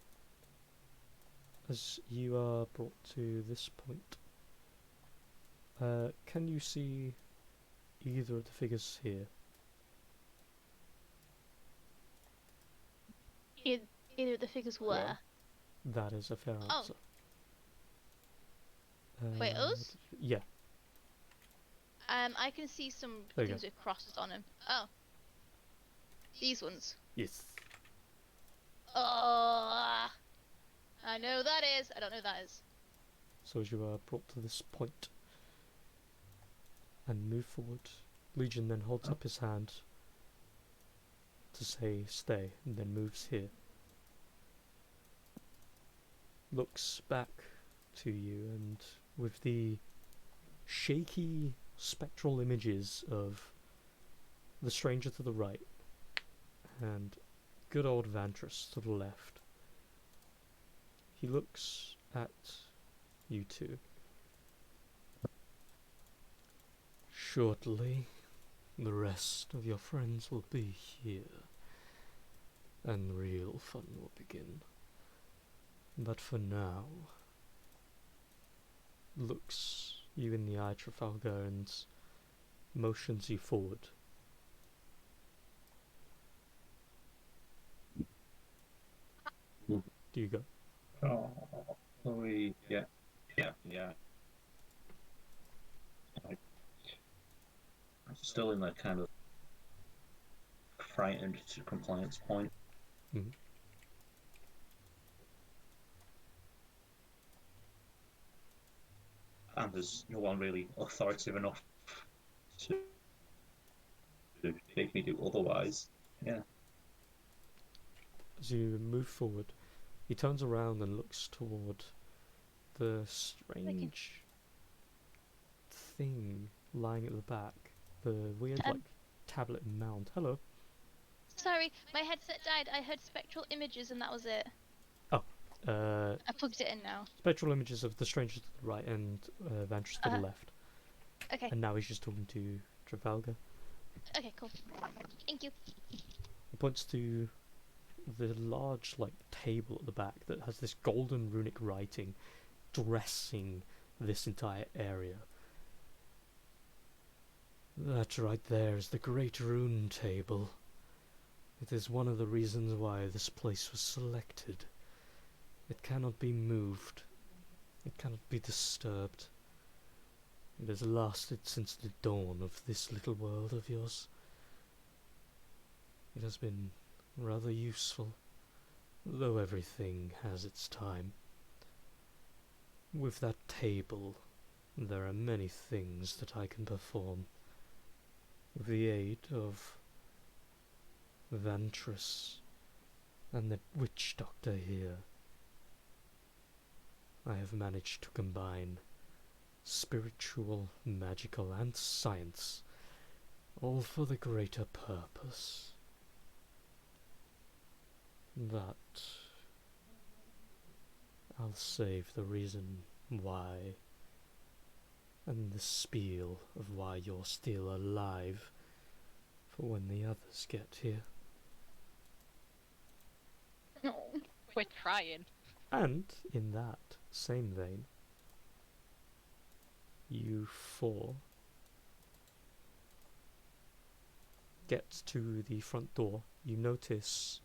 As you are brought to this point, can you see either of the figures here? Either of the figures were. Well, that is a fair Oh. answer. Wait, us? Yeah. I can see some There you things with crosses on them. Oh. These ones. Yes. Oh, I know that is. I don't know who that is. So as you are brought to this point and move forward, Legion then holds up his hand to say stay, and then moves here. Looks back to you, and with the shaky spectral images of the stranger to the right and good old Vantress to the left, he looks at you two. Shortly, the rest of your friends will be here, and real fun will begin. But for now, looks you in the eye, Trafalgar, and motions you forward. Mm. Do you go? Oh, yeah. I'm still in that kind of frightened to compliance point. Mhm. And there's no one really authoritative enough to make me do otherwise. Yeah. As you move forward, he turns around and looks toward the strange thing lying at the back. The weird, like, tablet mount. Hello. Sorry, my headset died. I heard spectral images and that was it. Uh, I plugged it in now. spectral images of the stranger to the right and Vantress to the left. Okay. And now he's just talking to Trafalgar. Okay, cool. Thank you. He points to the large, like, table at the back that has this golden runic writing dressing this entire area. That right there is the Great Rune Table. It is one of the reasons why this place was selected. It cannot be moved. It cannot be disturbed. It has lasted since the dawn of this little world of yours. It has been rather useful, though everything has its time. With that table, there are many things that I can perform. With the aid of Vantress and the witch doctor here, I have managed to combine spiritual, magical, and science, all for the greater purpose. That I'll save the reason why and the spiel of why you're still alive for when the others get here. No. We're trying. And in that same vein, you four get to the front door. You notice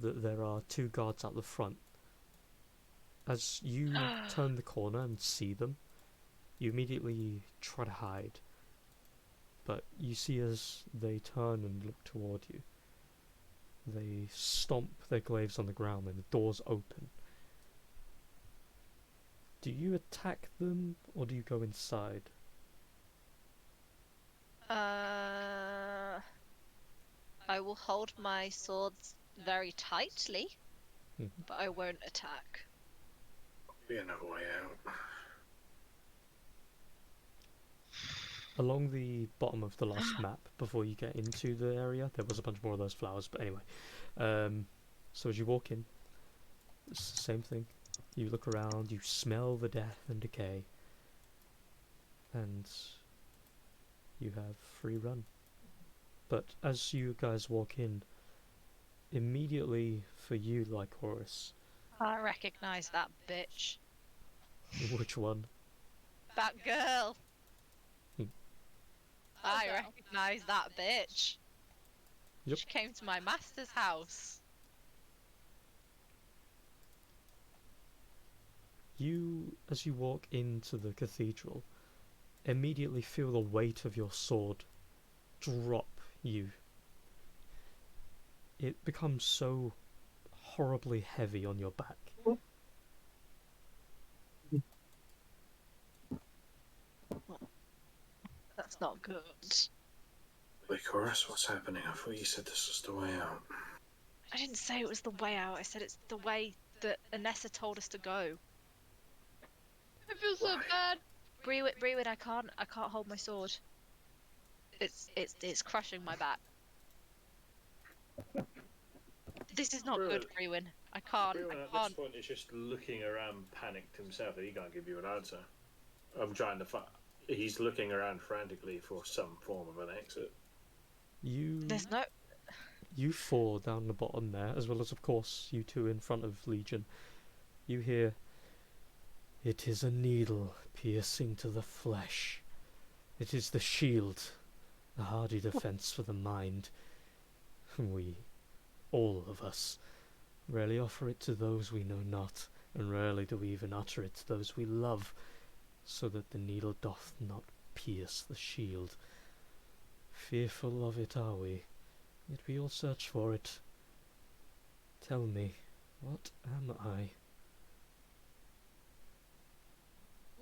that there are two guards out the front. As you turn the corner and see them, you immediately try to hide. But you see as they turn and look toward you, they stomp their glaives on the ground and the doors open. Do you attack them or do you go inside? I will hold my swords very tightly, but I won't attack. Be another way out. Along the bottom of the last map, before you get into the area, there was a bunch more of those flowers, but anyway. So as you walk in, it's the same thing. You look around, you smell the death and decay, and you have free run. But as you guys walk in, immediately for you, Lycoris, I recognise that bitch. which one? That girl. Hmm. I recognise that bitch. Yep. She came to my master's house. You, as you walk into the cathedral, immediately feel the weight of your sword drop you. it becomes so horribly heavy on your back. That's not good. Wait, Chorus, what's happening? I thought you said this was the way out. I didn't say it was the way out. I said it's the way that Anessa told us to go. I feel so Why? bad. Brewen, I can't hold my sword. It's crushing my back. This is not good, Brewen. I can't. Brewen at this point is just looking around, panicked himself, and he can't give you an answer. I'm trying to he's looking around frantically for some form of an exit. There's no. You four down the bottom there, as well as of course you two in front of Legion. You hear, "It is a needle piercing to the flesh. It is the shield, a hardy defence for the mind. We, all of us, rarely offer it to those we know not, and rarely do we even utter it to those we love, so that the needle doth not pierce the shield. Fearful of it are we, yet we all search for it. Tell me, what am I?"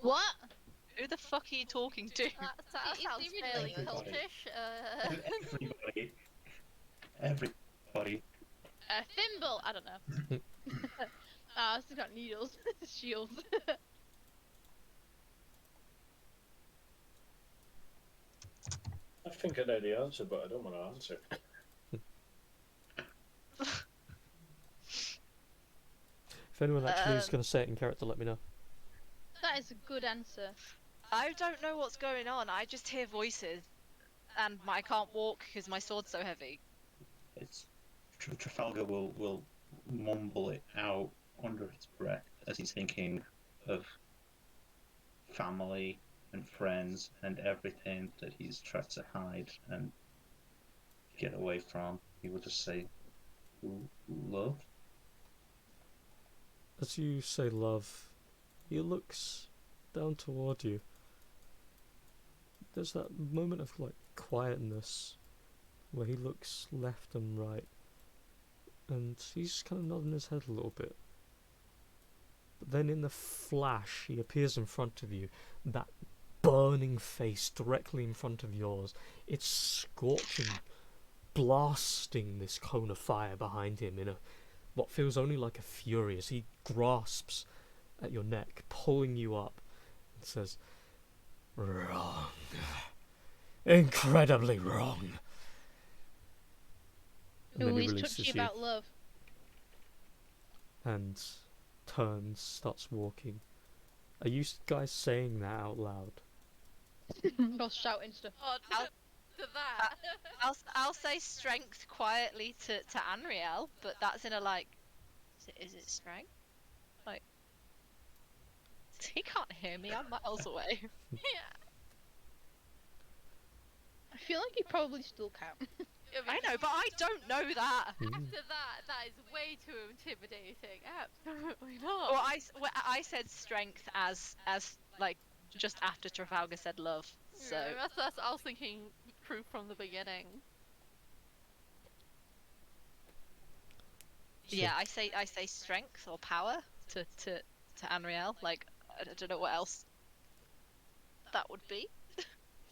What? Who the fuck are you talking to? That Is sounds he fairly Everybody. cultish. Everybody. A thimble? I don't know. Ah, it's got needles. Shields. I think I know the answer, but I don't want to answer. If anyone actually is going to say it in character, let me know. That is a good answer. I don't know what's going on. I just hear voices, and I can't walk because my sword's so heavy. It's Trafalgar will mumble it out under his breath as he's thinking of family and friends and everything that he's tried to hide and get away from. He will just say, "Love." As you say love, he looks down toward you. There's that moment of like quietness where he looks left and right, and he's kind of nodding his head a little bit. But then in the flash, he appears in front of you, that burning face directly in front of yours. It's scorching, blasting this cone of fire behind him in a what feels only like a fury as he grasps at your neck, pulling you up, and says, "Wrong. Incredibly wrong." And then Ooh, he he's releases touchy you about love. and turns, starts walking. Are you guys saying that out loud? Or shouting stuff. Oh, I'll- to that. I'll say strength quietly to Anriel, but that's in a like. Is it strength? Like. He can't hear me. I'm miles away. Yeah. I feel like he probably still can. I know, but I don't know that. Mm. After that is way too intimidating. Absolutely not. Well, I said strength as like just after Trafalgar said love. So Yeah, that's I was thinking proof from the beginning. yeah, I say strength or power to Anriel. Like I don't know what else that would be.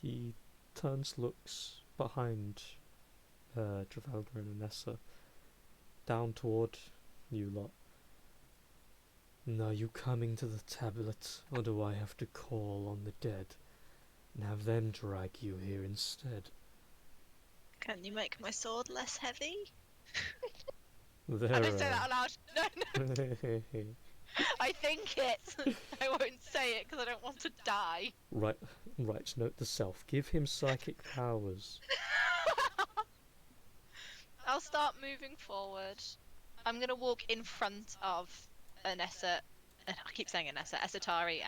He turns, looks behind Trafalgar and Anessa, down toward you lot. "And are you coming to the tablet, or do I have to call on the dead and have them drag you here instead?" Can you make my sword less heavy? There I don't say that out loud. No, I think it. I won't say it because I don't want to die. Right, note to self. Give him psychic powers. I'll start moving forward. I'm gonna walk in front of Anessa. I keep saying Anessa, Esatari,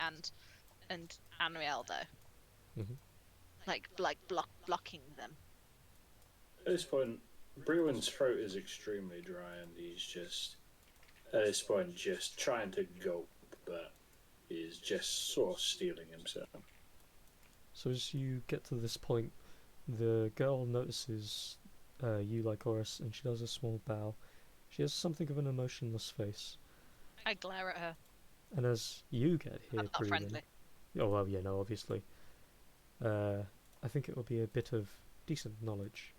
and Anriel though. Mhm. Like blocking them. At this point, Brewen's throat is extremely dry, and he's just, at this point, just trying to gulp, but is just sort of stealing himself. So as you get to this point, the girl notices you like Horus, and she does a small bow. She has something of an emotionless face. I glare at her. And as you get here, I'm not Brewin, friendly. oh well, yeah, no, obviously. I think it will be a bit of decent knowledge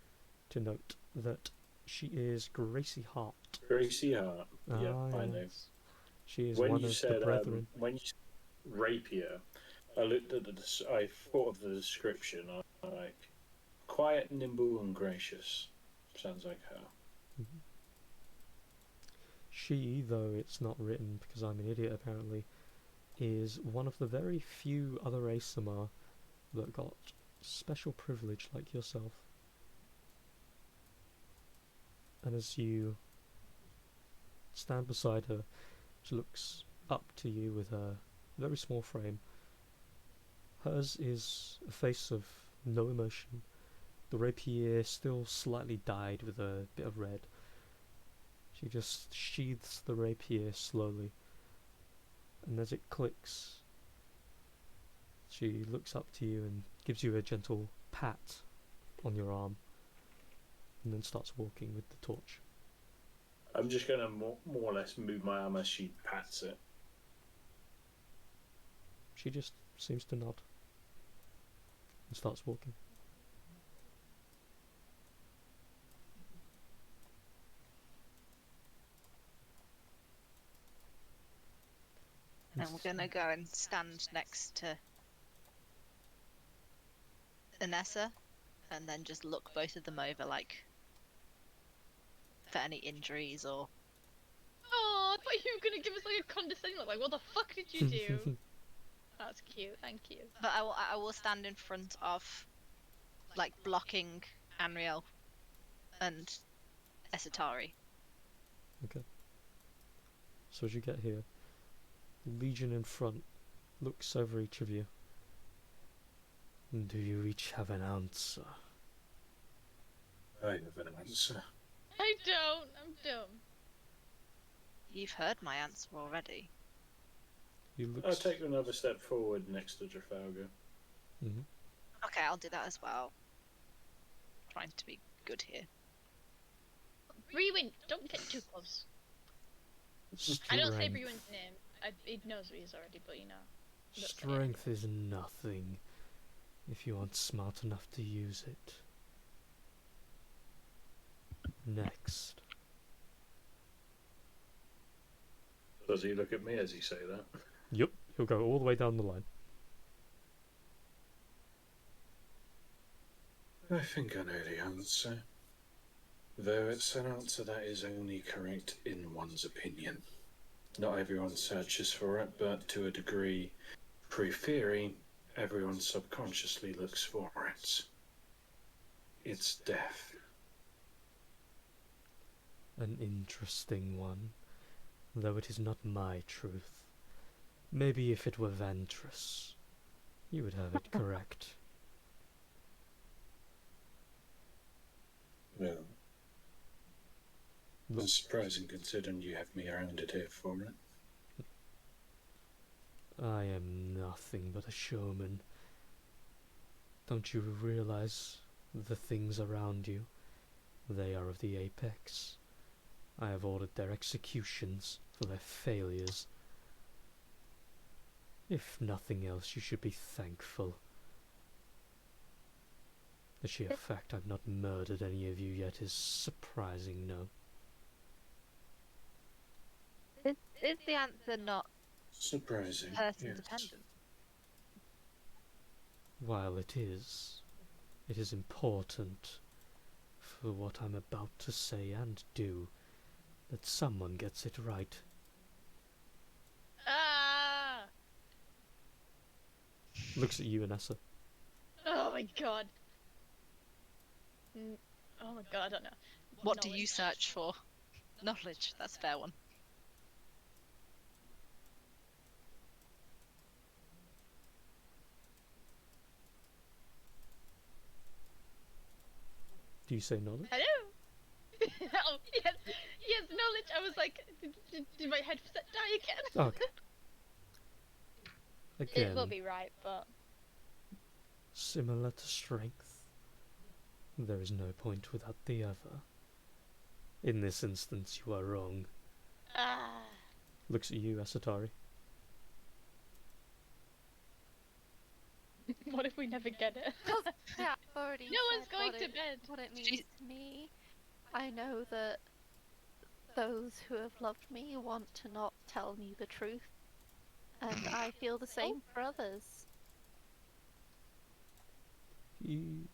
to note that she is Gracie Hart. Gracie Hart. Yeah, I know. Yes. She is When one you of said the brethren. when you said rapier, I looked at I thought of the description. I like quiet, nimble, and gracious. Sounds like her. Mhm. She, though it's not written because I'm an idiot apparently, is one of the very few other ASMR that got special privilege like yourself. And as you stand beside her, she looks up to you with her very small frame. Hers is a face of no emotion, the rapier still slightly dyed with a bit of red. She just sheathes the rapier slowly, and as it clicks, she looks up to you and gives you a gentle pat on your arm, and then starts walking with the torch. I'm just gonna more or less move my arm as she pats it. She just seems to nod and starts walking. And we're gonna go and stand next to Anessa, and then just look both of them over, like, for any injuries or. Oh, I thought you were gonna give us like a condescending look. Like, what the fuck did you do? That's cute. Thank you. But I will stand in front of, like, blocking Anriel and Esatari. Okay. So as you get here, Legion in front looks over each of you. Do you each have an answer? I have an answer. I don't. I'm dumb. You've heard my answer already. You look. I'll take another step forward next to Trafalgar. Mhm. Okay, I'll do that as well. Trying to be good here. Brewin, don't get too close. I don't say Brewin's name. He knows who he is already, but you know. Don't say it. Strength is nothing if you aren't smart enough to use it. Next. Does he look at me as he say that? Yup, he'll go all the way down the line. I think I know the answer. Though it's an answer that is only correct in one's opinion. Not everyone searches for it, but to a degree, through theory, everyone subconsciously looks for it. It's death. An interesting one, though it is not my truth. Maybe if it were Ventress, you would have it correct. Well, Look, it's surprising considering you have me around it here for it. I am nothing but a showman. Don't you realize the things around you? They are of the apex. I have ordered their executions for their failures. If nothing else, you should be thankful. The sheer fact I've not murdered any of you yet is surprising, no? Is the answer not Surprising. person yes. dependent? While it is important for what I'm about to say and do that someone gets it right. Ah! Looks at you, Anessa. Oh my god. Oh my god, I don't know. What do you Knowledge. search for? Knowledge, that's a fair one. Do you say knowledge? Hello? Oh, yes, yes, knowledge. I was like, did my headset die again? Oh, okay. Again, It will be right, but similar to strength. there is no point without the other. In this instance, you are wrong. Ah. Looks at you, Asatari. What if we never get it? Yeah, I've already No one's said going what to it, bed. what it means to me. I know that those who have loved me want to not tell me the truth, and I feel the same for others. He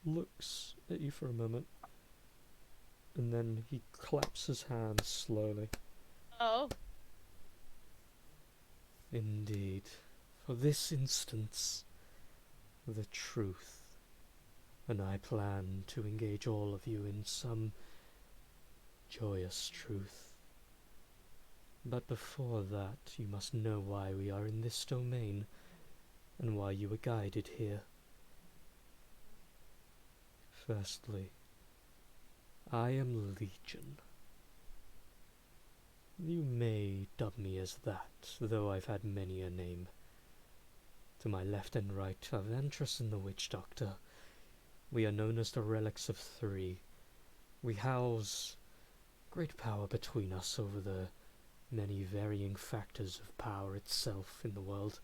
looks at you for a moment, and then he claps his hands slowly. Oh. Indeed, for this instance, the truth, and I plan to engage all of you in some joyous truth. But before that, you must know why we are in this domain, and why you were guided here. Firstly, I am Legion. You may dub me as that, though I've had many a name. To my left and right are Ventress and the Witch Doctor. We are known as the Relics of Three. We house great power between us over the many varying factors of power itself in the world.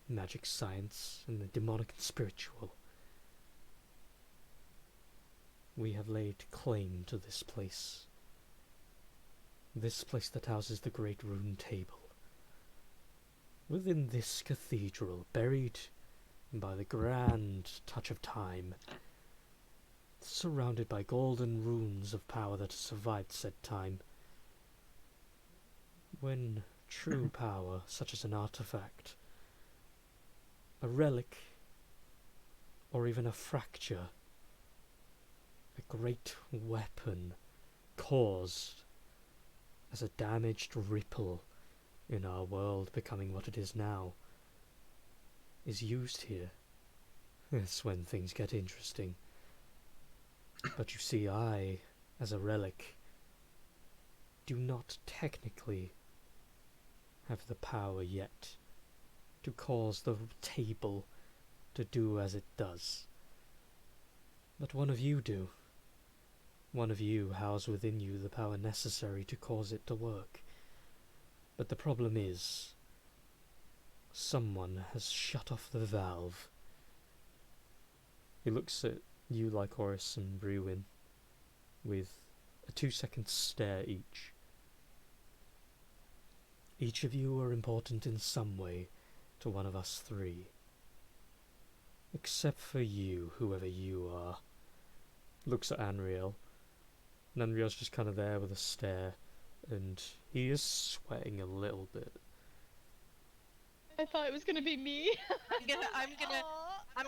Magic, science, and the demonic and spiritual. We have laid claim to this place. This place that houses the great rune table. Within this cathedral, buried by the grand touch of time, surrounded by golden runes of power that have survived said time. When true power, such as an artifact, a relic, or even a fracture, a great weapon, caused as a damaged ripple in our world becoming what it is now, is used here. That's when things get interesting. But you see, I, as a relic, do not technically have the power yet to cause the table to do as it does. But one of you do. One of you house within you the power necessary to cause it to work. But the problem is, someone has shut off the valve. He looks at you, Lycoris and Brewin, with a 2-second stare each. Each of you are important in some way to one of us three. Except for you, whoever you are. Looks at Anriel. And Anriel's just kind of there with a stare, and he is sweating a little bit. I thought it was gonna be me. I'm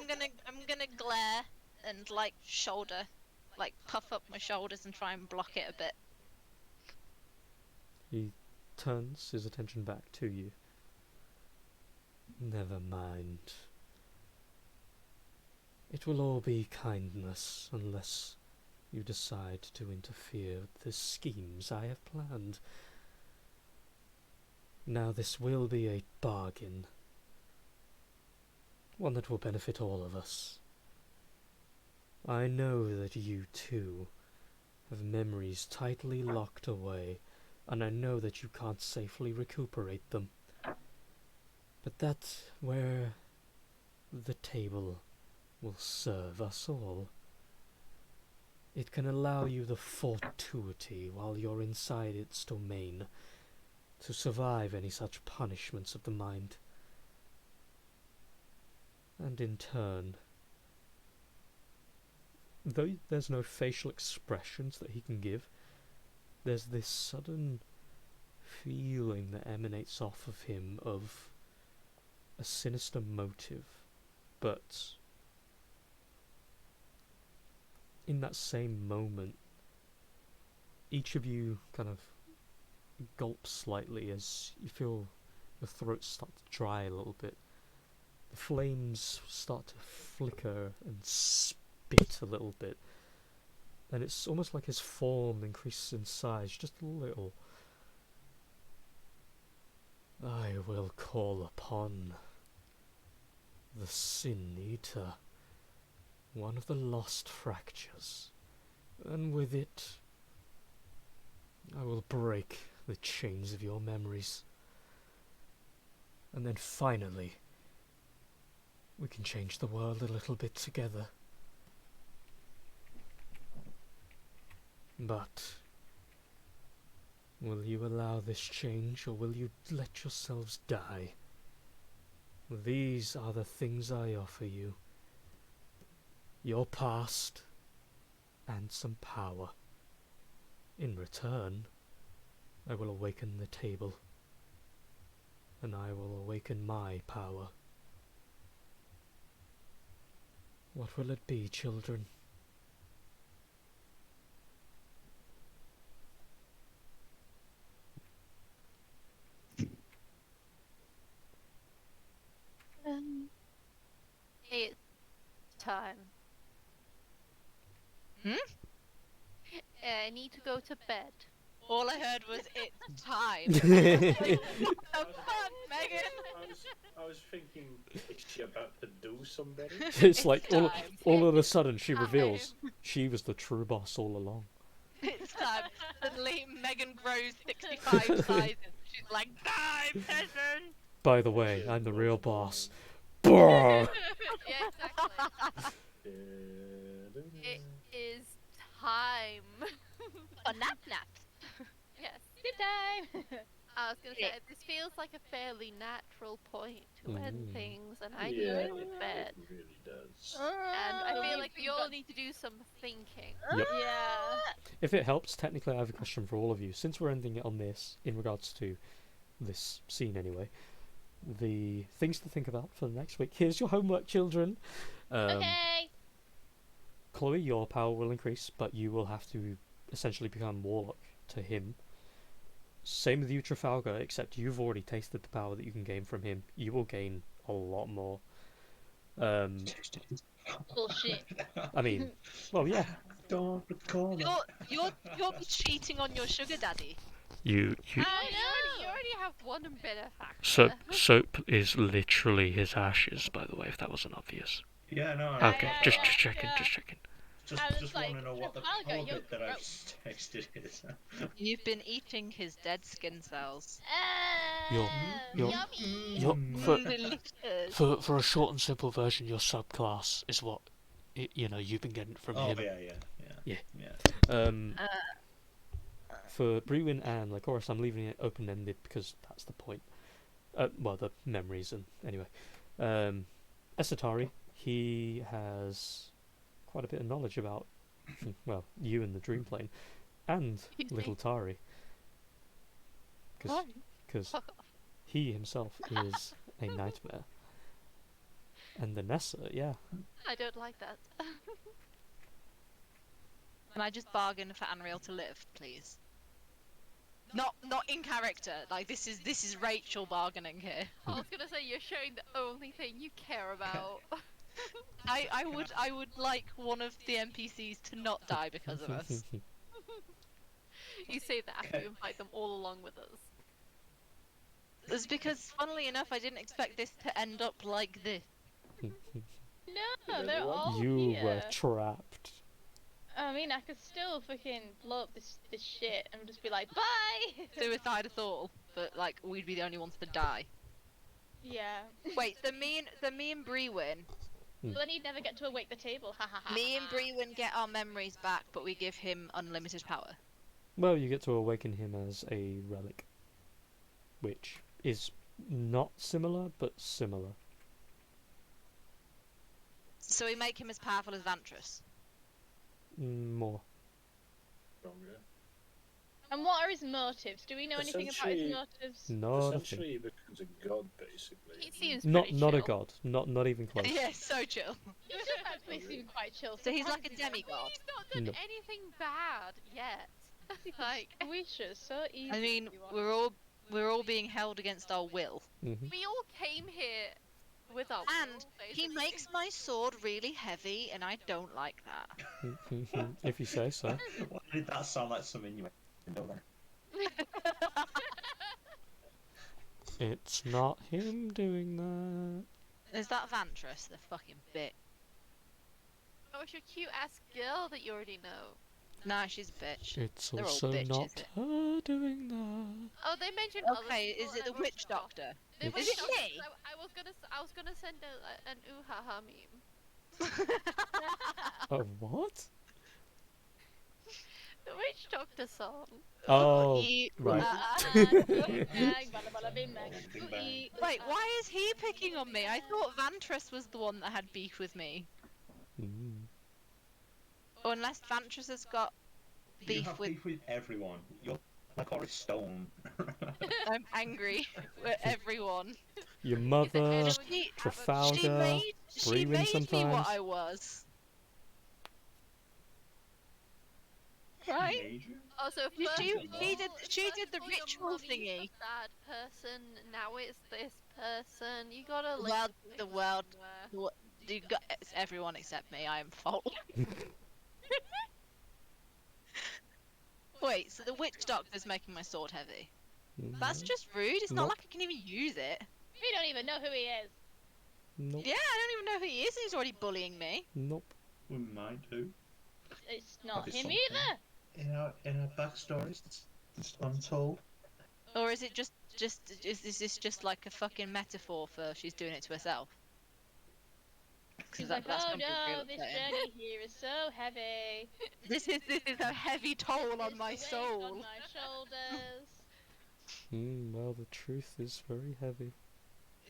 gonna glare and puff up my shoulders and try and block it a bit. He turns his attention back to you. Never mind. It will all be kindness, unless you decide to interfere with the schemes I have planned. Now this will be a bargain. One that will benefit all of us. I know that you too have memories tightly locked away, and I know that you can't safely recuperate them. But that's where the table will serve us all. It can allow you the fortuity while you're inside its domain to survive any such punishments of the mind. And in turn, though there's no facial expressions that he can give, there's this sudden feeling that emanates off of him of a sinister motive, but in that same moment, each of you kind of gulps slightly as you feel your throat start to dry a little bit. The flames start to flicker and spit a little bit, and it's almost like his form increases in size just a little. I will call upon the Sin Eater. one of the lost fractures, and with it, I will break the chains of your memories. And then finally, we can change the world a little bit together. But will you allow this change, or will you let yourselves die? These are the things I offer you. Your past and some power. In return, I will awaken the table, and I will awaken my power. What will it be, children? It's time. I need to go to bed. All I heard was it's time. What the fuck, Megan? I was thinking, is she about to do somebody? It's like time. all of a sudden she Time. reveals she was the true boss all along. It's time. Suddenly, Megan grows 65 sizes. She's like, time, peasant! By the way, I'm the real boss. Brrr! Yeah, exactly. It is time. For naps. Yes. Good time. I was gonna say this feels like a fairly natural point to end things, and I need Yeah, to go to bed. it really does. And I feel like we all need to do some thinking. Yep. Yeah. If it helps, technically I have a question for all of you. Since we're ending it on this, in regards to this scene anyway, the things to think about for the next week. Here's your homework, children. Okay. Chloe, your power will increase, but you will have to essentially become warlock to him. Same with you, Trafalgar, except you've already tasted the power that you can gain from him. You will gain a lot more. Bullshit. I mean, well, yeah. Don't recall it. You're cheating on your sugar daddy. You. I know. You already have one benefactor. Soap is literally his ashes, by the way, if that wasn't obvious. Yeah, no. Okay, yeah, just yeah, checking, yeah. just checking. I was Just like, want to know what the Trafalgar, power you're bit that I've gross. texted is. You've been eating his dead skin cells. You're- Yummy. For a short and simple version, your subclass is what you've been getting from Oh him. yeah. For Brewin and Lycoris, I'm leaving it open-ended because that's the point. Well, the memories and anyway. Esatari, he has quite a bit of knowledge about, well, you and the dream plane, and little Tari. Because he himself is a nightmare. And the Nessa, yeah. I don't like that. Can I just bargain for Unreal to live, please? Not in character. Like this is Rachel bargaining here. I was gonna say you're showing the only thing you care about. I would like one of the NPCs to not die because of us. You say that after you invite them all along with us. It's because, funnily enough, I didn't expect this to end up like this. No, they're all You here. were trapped. I mean, I could still fucking blow up this shit and just be like, bye! Suicide us all, but like we'd be the only ones to die. Yeah. Wait, so me and Bree win. But then he'd never get to awake the table. Ha ha ha. Me and Bree win get our memories back, but we give him unlimited power. Well, you get to awaken him as a relic, which is not similar, but similar. So we make him as powerful as Vantress. More. Stronger. And what are his motives? Do we know anything about his Essentially- motives? Not a thing. Essentially, he becomes a god, basically. He seems Not pretty not a chill. god. Not even close. Yeah, so chill. He does actually seem quite chill. So he's like a sometimes demigod. He's not done No. anything bad yet. Like, Squishes so easy. I mean, to be we're all being held against our will. Hmm. we all came here with our And will, he basically. makes my sword really heavy, and I don't like that. If you say so. Why did that sound like something you know then? It's not him doing that. Is that Vantress, the fucking bit? Oh, it's your cute ass girl that you already know. Nah, she's a bitch. It's They're all also bitches. not her doing that. Oh, they mentioned other Okay, people, is it and the I wrote witch it off. doctor? The Is witch it doctor, me? I was gonna send an ooh ha ha meme. Oh, what? The witch doctor song. Oh, Ooh-ee, right. Bing bang, bada bada bing bang. Bing bang. Ooh-ee, Wait, ooh-ah, why is he picking on me? I bing thought Vantress was the one that had beef with me. Mm. Or unless Vantress has got You beef have with... beef with everyone. You're like Horace Stone. I'm angry with everyone. Your Is it mother, anyone you She- haven't Trafalgar, She Brewin made me sometimes. what I was. Right? Major? Oh, so She- first she of did- all, she first did the of all, your ritual mummy used thingy. a bad person. Now it's this person. You gotta link Well, the the blame world... somewhere. It's everyone except me. I am fault. Wait, so the witch doctor's making my sword heavy. That's No. just rude. It's not Nope. like I can even use it. We don't even know who he is. Nope. Yeah, I don't even know who he is, and he's already bullying me. Nope. We might do. It's not Probably him something. either. In our backstories, it's untold. Or is it is this just like a fucking metaphor for she's doing it to herself? 'Cause He's that's like, oh gonna be no, real this upsetting. journey here is so heavy. This is a heavy toll on It's my the weight soul. on my shoulders. Well, the truth is very heavy.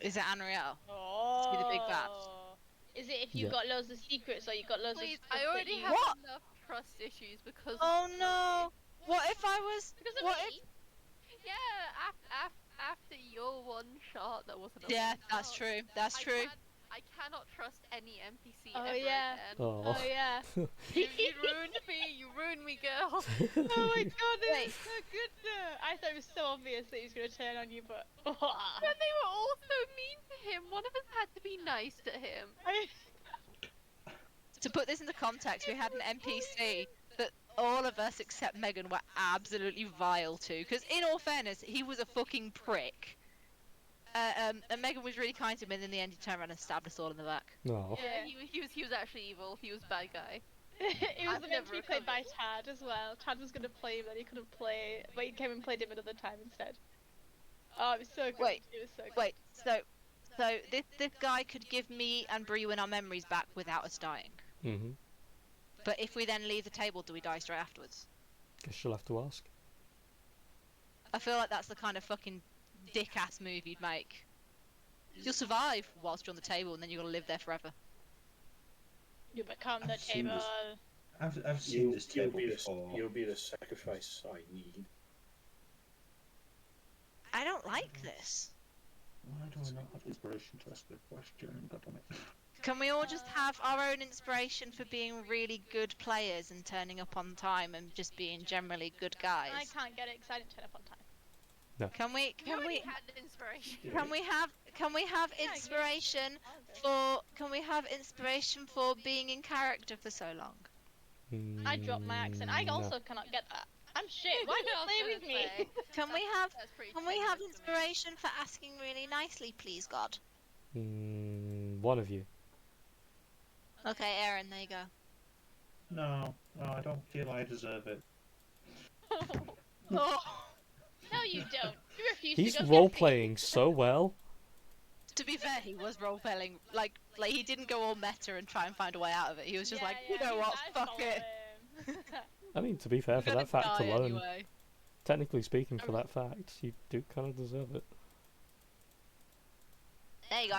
Is it Anriel? Oh. be the big bad. Is it if you've Yeah. got loads of secrets or you've got loads Please, of stuff I already that you... have What? enough trust issues because. Oh no! What if I was? Because of What me? Yeah, after your one shot, that wasn't a Yeah, one that's shot. true. That's true. I cannot trust any NPC Oh, ever yeah. again. Oh. Oh yeah. You ruined me. You ruined me, girl. Oh my god, this Wait. is so good though. I thought it was so obvious that he was gonna turn on you, but But they were all so mean to him. One of us had to be nice to him. To put this into context, we had an NPC that all of us except Megan were absolutely vile to. Because in all fairness, he was a fucking prick. And Megan was really kind to him, and in the end, he turned around and stabbed us all in the back. Oh. Yeah, he was actually evil. He was a bad guy. It was I've meant to never be played by recovered. Tad as well. Tad was gonna play him, but he couldn't play. But he came and played him another time instead. Oh, it was so good. Wait, It was so good. Wait, so this guy could give me and Brewin our memories back without us dying. Mm-hmm. But if we then leave the table, do we die straight afterwards? Guess you'll have to ask. I feel like that's the kind of fucking dick-ass move you'd make. You'll survive whilst you're on the table, and then you're gonna live there forever. You become the I've seen table. this. I've seen this table you'll before. You'll be the sacrifice I need. I don't like this. Why do I not have inspiration to ask the question? God damn it. Can we all just have our own inspiration for being really good players and turning up on time and just being generally good guys? I can't get it because I didn't turn up on time. Can we You already had the inspiration. can we have inspiration for being in character for so long? I dropped my accent. I also cannot get that. I'm shit. Why I was don't play gonna with me? say, Can we have that's pretty can we have tenuous to me. inspiration for asking really nicely, please, God? One of you. Okay, Aaron, there you go. No, I don't feel I deserve it. No, you don't. You refuse He's to go role camping. playing so well. To be fair, he was role playing. Like he didn't go all meta and try and find a way out of it. He was just Yeah, like, yeah, you know what, I fuck follow it. him. I mean, to be fair, for You're that gonna fact die alone, anyway. technically speaking, for that fact, you do kind of deserve it. There you go.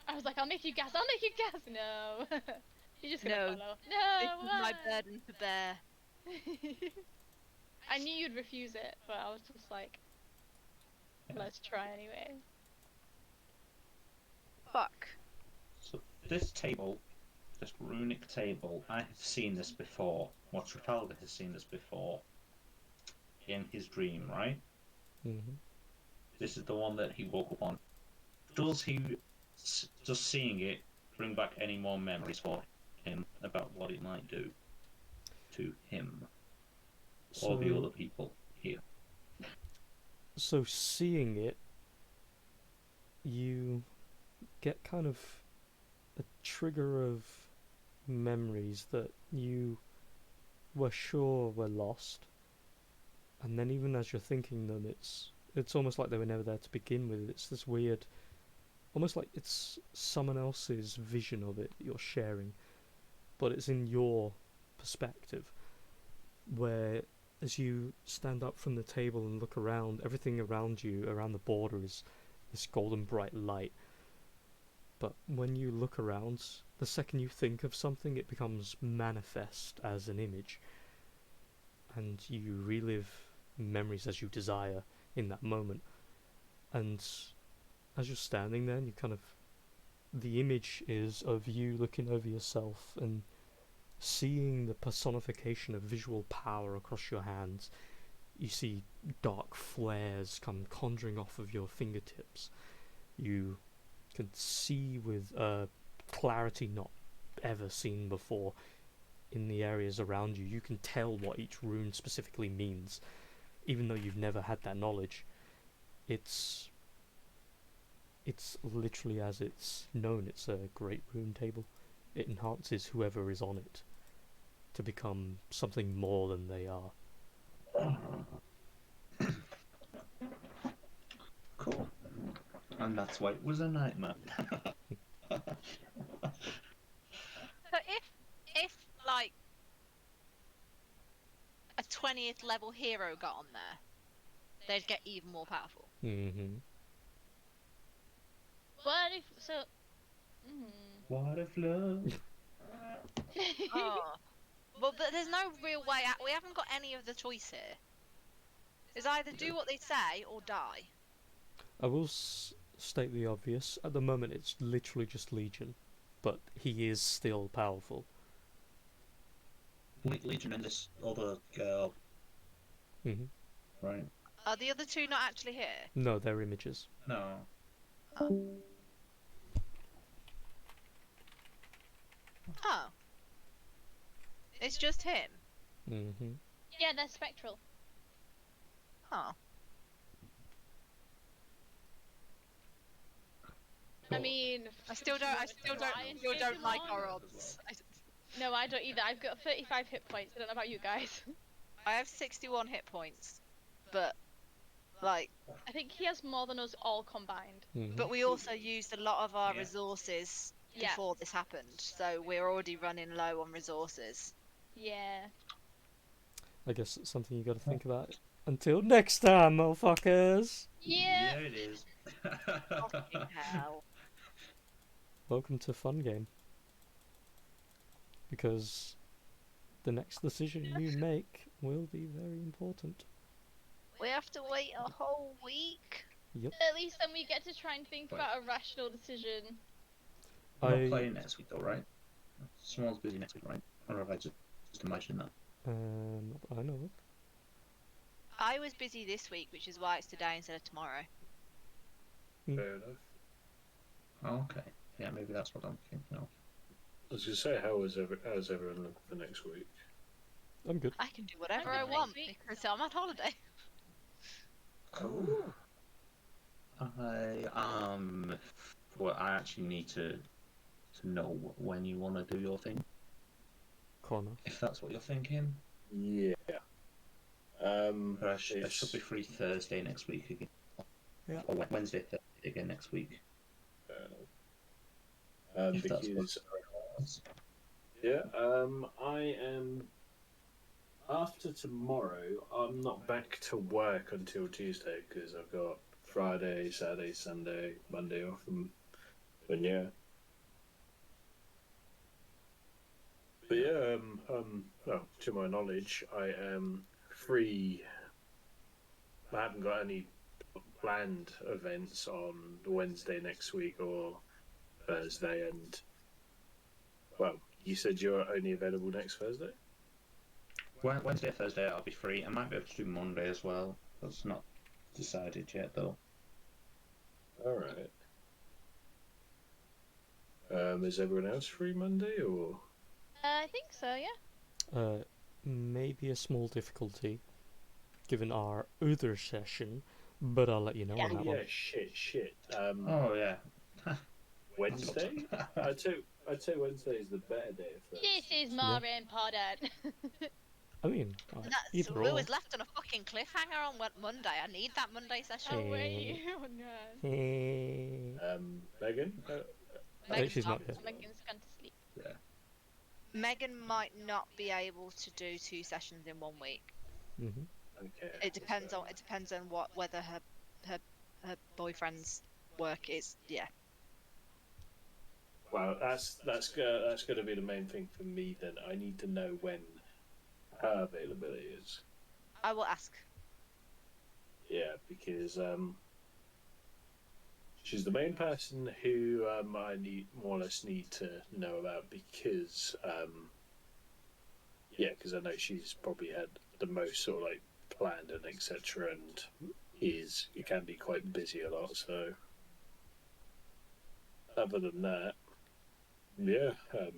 I was like, I'll make you gas. I'll make you gas. No. You're just gonna No. follow. This No. is my why? burden to bear. I knew you'd refuse it, but I was just like, let's try anyway. Fuck. So this table, this runic table, I have seen this before. Well, Trafalgar has seen this before. In his dream, right? Mm-hmm. This is the one that he woke up on. Does just seeing it bring back any more memories for him about what it might do to him or the other people here? So seeing it, you get kind of a trigger of memories that you were sure were lost, and then even as you're thinking them, it's almost like they were never there to begin with. It's this weird, almost like it's someone else's vision of it that you're sharing, but it's in your perspective, where as you stand up from the table and look around, everything around you, around the border, is this golden bright light. But when you look around, the second you think of something, it becomes manifest as an image, and you relive memories as you desire in that moment. And as you're standing there, you kind of, the image is of you looking over yourself and seeing the personification of visual power across your hands. You see dark flares come conjuring off of your fingertips. You can see with clarity not ever seen before in the areas around you. You can tell what each rune specifically means, even though you've never had that knowledge. It's literally as it's known. It's a great rune table. It enhances whoever is on it to become something more than they are. Cool. And that's why it was a nightmare. So if like a 20th level hero got on there, they'd get even more powerful. Mm-hmm. What if so? What if love? Oh. Well, but there's no real way out. We haven't got any of the choice here. It's either do what they say or die. I will state the obvious. At the moment, it's literally just Legion, but he is still powerful. Legion and this other girl. Mm-hmm. Right. Are the other two not actually here? No, they're images. No. Oh. It's just him? Mm-hmm. Yeah, they're spectral. Oh. I mean, I still don't like our odds. No, I don't either. I've got 35 hit points. I don't know about you guys. I have 61 hit points, but like, I think he has more than us all combined. Mm-hmm. but we also used a lot of our resources Yeah. before this happened, so we're already running low on resources. Yeah. I guess it's something you got to think about. Until next time, motherfuckers. Yeah. Yeah, it is. Fucking hell. Welcome to Fun Game. Because the next decision you make will be very important. We have to wait a whole week. Yep. At least then we get to try and think about a rational decision. We're not playing next week, though, right? Someone's busy next week, right? Or have I just imagined that? Not that I know of. I was busy this week, which is why it's today instead of tomorrow. Fair enough. Oh, okay. Yeah, maybe that's what I'm thinking of. I was going to say, how's everyone looking for next week? I'm good. I can do whatever I'm I good want next week. because I'm on holiday. Cool. Well, I actually need to know when you want to do your thing, Connor. if that's what you're thinking. Yeah. But I should be free Thursday next week again. Yeah. Or Wednesday, Thursday again next week. If that's Because what... yeah, I am. After tomorrow, I'm not back to work until Tuesday because I've got Friday, Saturday, Sunday, Monday off, and yeah. But yeah, well, to my knowledge, I am free. I haven't got any planned events on Wednesday next week or Thursday, and well, you said you're only available next Thursday? Wednesday, Thursday, I'll be free. I might be able to do Monday as well. That's not decided yet, though. Alright. Is everyone else free Monday, or? I think so, yeah. Maybe a small difficulty, given our other session, but I'll let you know on that one. Shit. Oh, yeah. Wednesday? I I'd say Wednesday's the better day. If that's... This is Maureen Pardon. I mean, That's either we or. was left on a fucking cliffhanger on Monday. I need that Monday session. Oh wait, oh no. Megan? I think she's not here. Megan's gone to sleep. Yeah. Megan might not be able to do 2 sessions in 1 week. Mm-hmm. Okay. It depends on whether her boyfriend's work is. Yeah. Well, that's going to be the main thing for me. Then I need to know when her availability is. I will ask. Yeah, because she's the main person who I more or less need to know about because because I know she's probably had the most sort of like planned and etc. and it can be quite busy a lot. So other than that,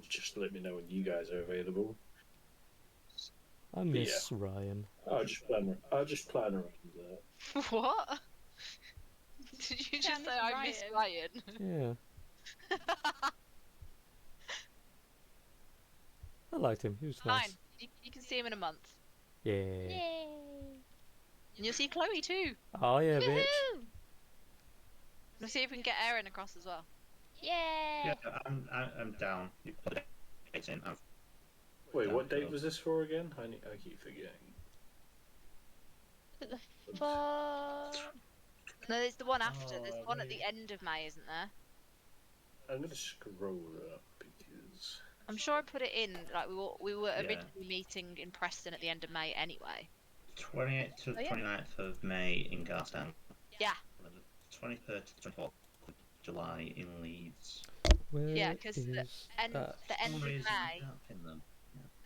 just let me know when you guys are available. I miss Ryan. I'll just plan around that. What? Did you just say I miss Ryan? Yeah. I liked him. He was nice. Fine. You can see him in a month. Yeah. Yay! And you'll see Chloe too. Oh yeah, bitch. Woohoo! We'll see if we can get Erin across as well. Yay! Yeah, I'm down. You put it in. Wait, what date was this for again? I keep forgetting. The fuck? No, there's the one after. There's one at the end of May, isn't there? I'm gonna scroll up because I'm sure I put it in. Like we were originally meeting in Preston at the end of May anyway. 28th to 29th of May in Garstown. Yeah. 23rd to 24th of July in Leeds. Where Yeah, because the is end that? of May. Can't pin them.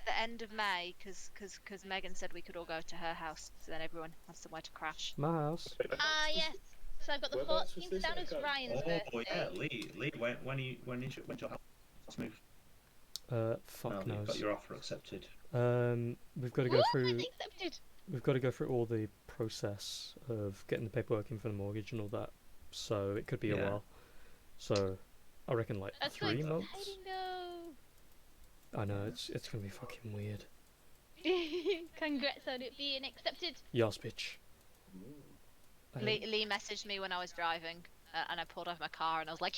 The end of May, because Megan said we could all go to her house, so then everyone has somewhere to crash. My house. Ah, yes. So I've got the Whereabouts was 14th this? down I as can't- Ryan's Oh birthday. yeah, Lee. When's your house move? Fuck You've knows. got your offer accepted. We've got to go What? through. It's accepted. We've got to go through all the process of getting the paperwork in for the mortgage and all that. So it could be a Yeah. while. So I reckon like That's 3 so months. exciting though. I know it's gonna be fucking weird. Congrats on it being accepted. Yas, bitch. I don't- Lee messaged me when I was driving, and I pulled over my car, and I was like,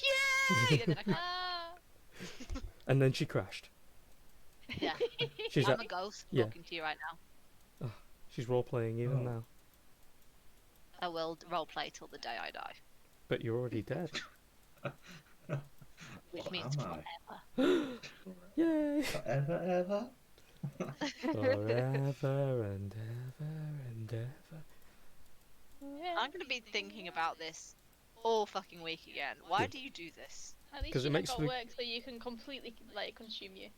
"Yay!" And then I crashed. Ah. And then she crashed. Yeah. She's I'm at, a ghost yeah. talking to you right now. she's role playing even now. I will roleplay till the day I die, But you're already dead. which What means am forever. Yay! Ever? Forever and ever and ever. I'm gonna be thinking about this all fucking week again. Why Yeah. do you do this? At least 'Cause it you makes got the- work so you can completely like consume you.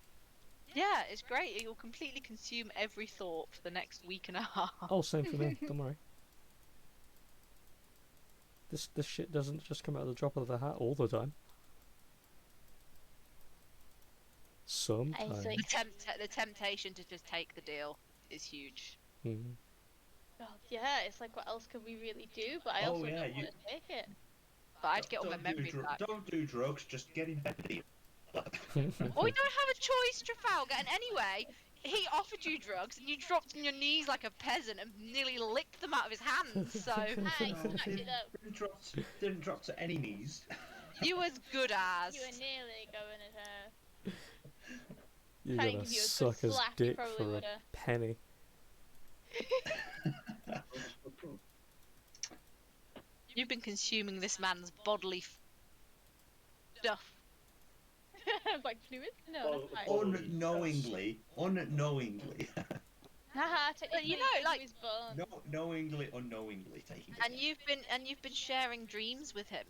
Yeah, it's great. It will completely consume every thought for the next week and a half. Oh, same for me. Don't worry. This shit doesn't just come out of the drop of the hat all the time. Sometimes. see. The temptation to just take the deal is huge. Mm. God, yeah, it's like what else can we really do? But I Oh, also yeah, don't you- want to take it. But I'd get all my Don't do memories back. Don't do drugs. Just get in bed with you. Oh, we don't have a choice, Trafalgar. And anyway, he offered you drugs, and you dropped on your knees like a peasant and nearly licked them out of his hands. So Hey, No, snatched it up. didn't drop to any knees. you as good as. You were nearly going at her. You're Trying to gonna give you a good suck his slap, you dick probably for a woulda. penny. You've been consuming this man's bodily stuff. Like fluid? No, that's Oh, fine. Unknowingly. Haha, technically you know, it's like- his bone. Unknowingly taking. And you've been sharing dreams with him.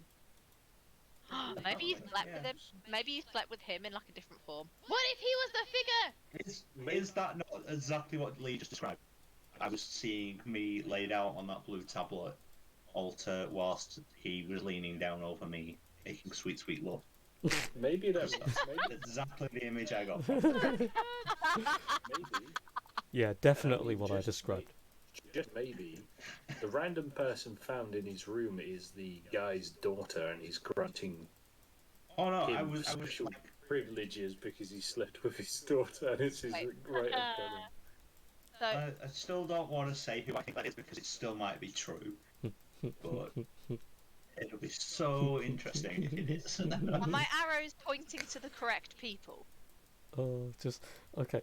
Maybe you slept with him. Maybe you slept with him in like a different form. What if he was the figure? Is that not exactly what Lee just described? I was seeing me laid out on that blue tablet altar whilst he was leaning down over me, making sweet, sweet love. maybe that's That's maybe, exactly the image I got. From him. maybe Yeah, definitely what I just described. Just maybe the random person found in his room is the guy's daughter, and he's granting Oh no, him I was special like privileges because he slept with his daughter, and it's his Wait. right of canon. So I still don't want to say who I think that is because it still might be true, but it'll be so interesting if it is. are my arrows pointing to the correct people? Oh, just okay.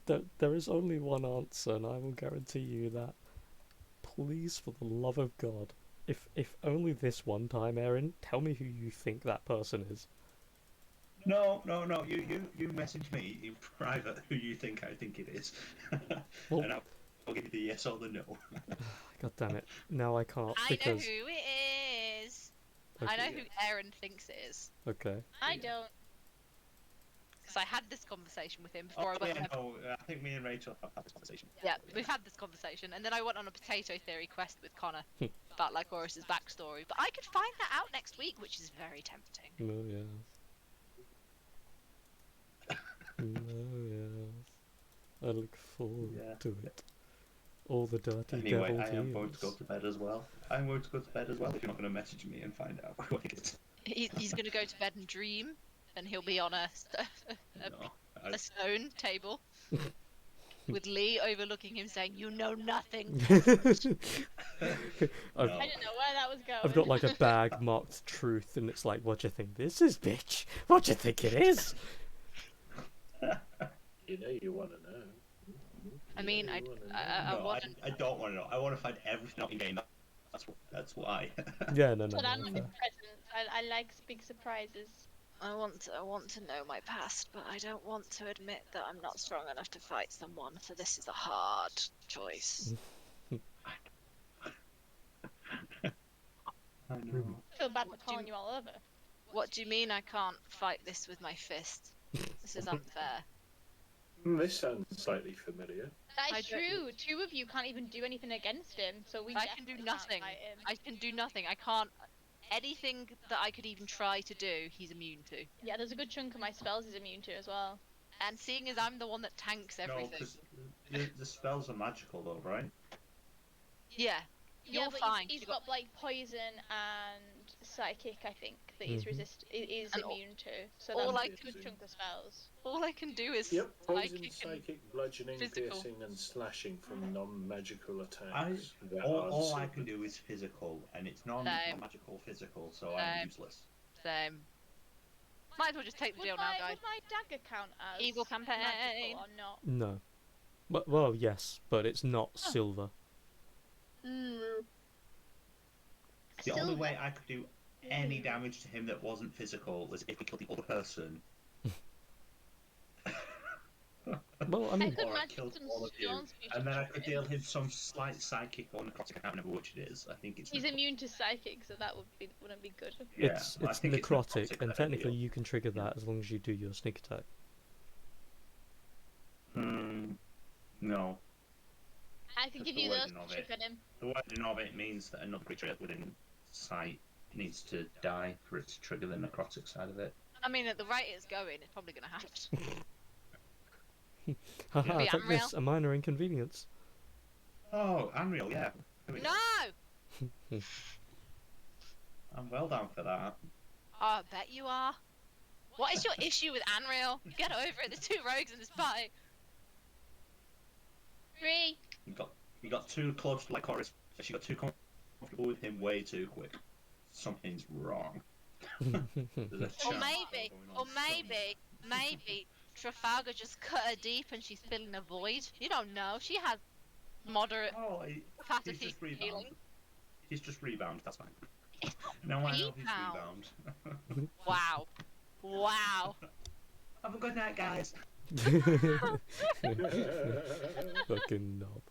There is only one answer, and I will guarantee you that. Please, for the love of God, if only this one time, Erin, tell me who you think that person is. No. You message me in private who you think I think it is, Well- and I'll give you the yes or the no. God damn it! Now I can't I know because who it is. I know who Aaron thinks it is. okay. I don't. Because I had this conversation with him before I Oh, went yeah, on a... no, I think me and Rachel have had this conversation. Yeah, we've had this conversation, and then I went on a potato theory quest with Connor about Lycorus's backstory. But I could find that out next week, which is very tempting. No, yes. No, yes. I look forward Yeah. to it. All the dirty Anyway, devil I am going to go deals. to bed as well. I'm going to go to bed as well if you're not going to message me and find out who it is. He's going to go to bed and dream, and he'll be on a No, a stone table with Lee overlooking him, saying, "You know nothing." I've, no. I didn't know where that was going. I've got like a bag marked truth, and it's like, what do you think this is, bitch? What do you think it is? You know, you want to know. I mean, You I wanna know. No, want I don't want to know. I want to find everything out in game. That's why. Yeah, no, But I'm no. like presents. I like big surprises. I want to know my past, but I don't want to admit that I'm not strong enough to fight someone. So this is a hard choice. I know. I feel bad for What do calling you- you all over. What do you mean I can't fight this with my fist? This is unfair. This sounds slightly familiar. That I is don't- true. Two of you can't even do anything against him, so we I can do definitely can't nothing. fight him. I can do nothing. I can't. Anything that I could even try to do, he's immune to. Yeah, there's a good chunk of my spells he's immune to as well. And seeing as I'm the one that tanks No, everything, because the spells are magical though, right? yeah, Yeah, you're but fine. he's You got like poison and psychic, I think, that he's Mhm. is And immune to. So all that's I a good could- chunk of spells. all I can do is Yep, poison, psychic and psychic, bludgeoning, physical. piercing, and slashing from non-magical I attacks. that all, are all I super- can do is physical, and it's not Same. magical physical, so I'm Same. useless. Same. Might as well just take the Would deal my, now, guys. would my dagger count as Evil campaign. magical or not? No. But, well, yes, but it's not silver. The only Silver. way I could do any damage to him that wasn't physical was if we killed the other person. Well, I I mean, could Or I imagine killed some all of you, stones being and then I shot could at him. deal him some slight psychic or necrotic. I can't remember which it is. I think it's. He's immune to psychic, so that wouldn't be good. Yeah, it's I think necrotic, and that I technically deal. you can trigger that as long as you do your sneak attack. No. I could That's give the you those wording to of chuck it. at him. The wording of it means that another creature within sight needs to die for it to trigger the necrotic side of it. I mean, at the rate it's going, it's probably going to have to. Haha, Be take unreal. this, a minor inconvenience. Oh, Unreal, yeah. No! I'm well down for that. Oh, I bet you are. What is your issue with Anreal? Get over it. There's 2 rogues in this party. 3. You got too close to Lycoris. She got too comfortable with him way too quick. Something's wrong. There's a Or chance maybe, going or on somewhere. maybe Trafalgar just cut her deep and she's filling a void. You don't know. She has moderate Oh, he's capacity just for rebound. healing. He's just rebound. That's fine. Now I know he's rebound. Wow. Wow. Have a good night, guys. Fucking knob.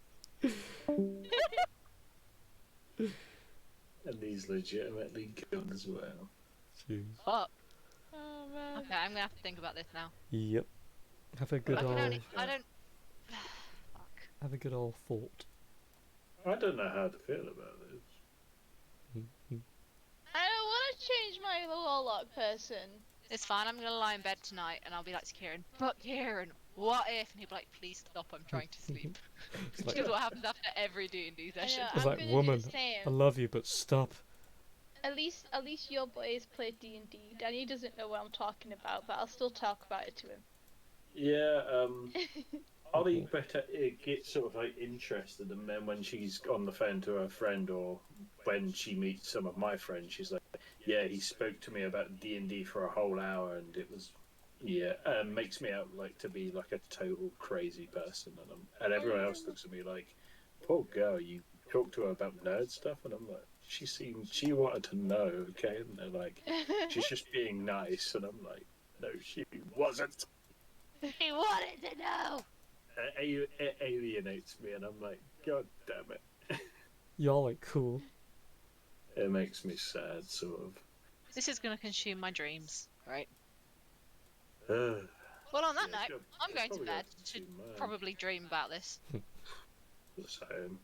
And these legitimately good as well. Jeez. Fuck. Oh man. Okay, I'm gonna have to think about this now. Yep. Have a good I can old, only. I don't. Fuck. have a good old thought. I don't know how to feel about this. I don't want to change my warlock person. It's fine. I'm gonna lie in bed tonight and I'll be like to Kieran. But Kieran, what if? And he'll be like, please stop. I'm trying to sleep. It's Which like, is what happens after every D&D I session. know, It's I'm like, gonna woman, do the same. I love you, but stop. At least your boys play D&D. Danny doesn't know what I'm talking about, but I'll still talk about it to him. Yeah, Ollie better gets sort of like interested, and then when she's on the phone to her friend, or when she meets some of my friends, she's like, "Yeah, he spoke to me about D&D for a whole hour, and it was, yeah, makes me out like to be like a total crazy person." And everyone else looks at me like, "Poor girl, you talk to her about nerd stuff," and I'm like, she wanted to know, okay, and they're like, "She's just being nice," and I'm like, "No, she wasn't." He wanted to know. It alienates me, and I'm like, God damn it. Y'all are cool. It makes me sad, sort of. This is going to consume my dreams, right? Uh, Well, on that yeah, note, I'm going to bed to probably dream about this. The same.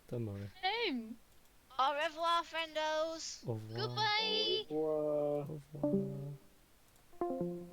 Don't worry. Au revoir, friendos! Au revoir. Goodbye. Au revoir. Au revoir.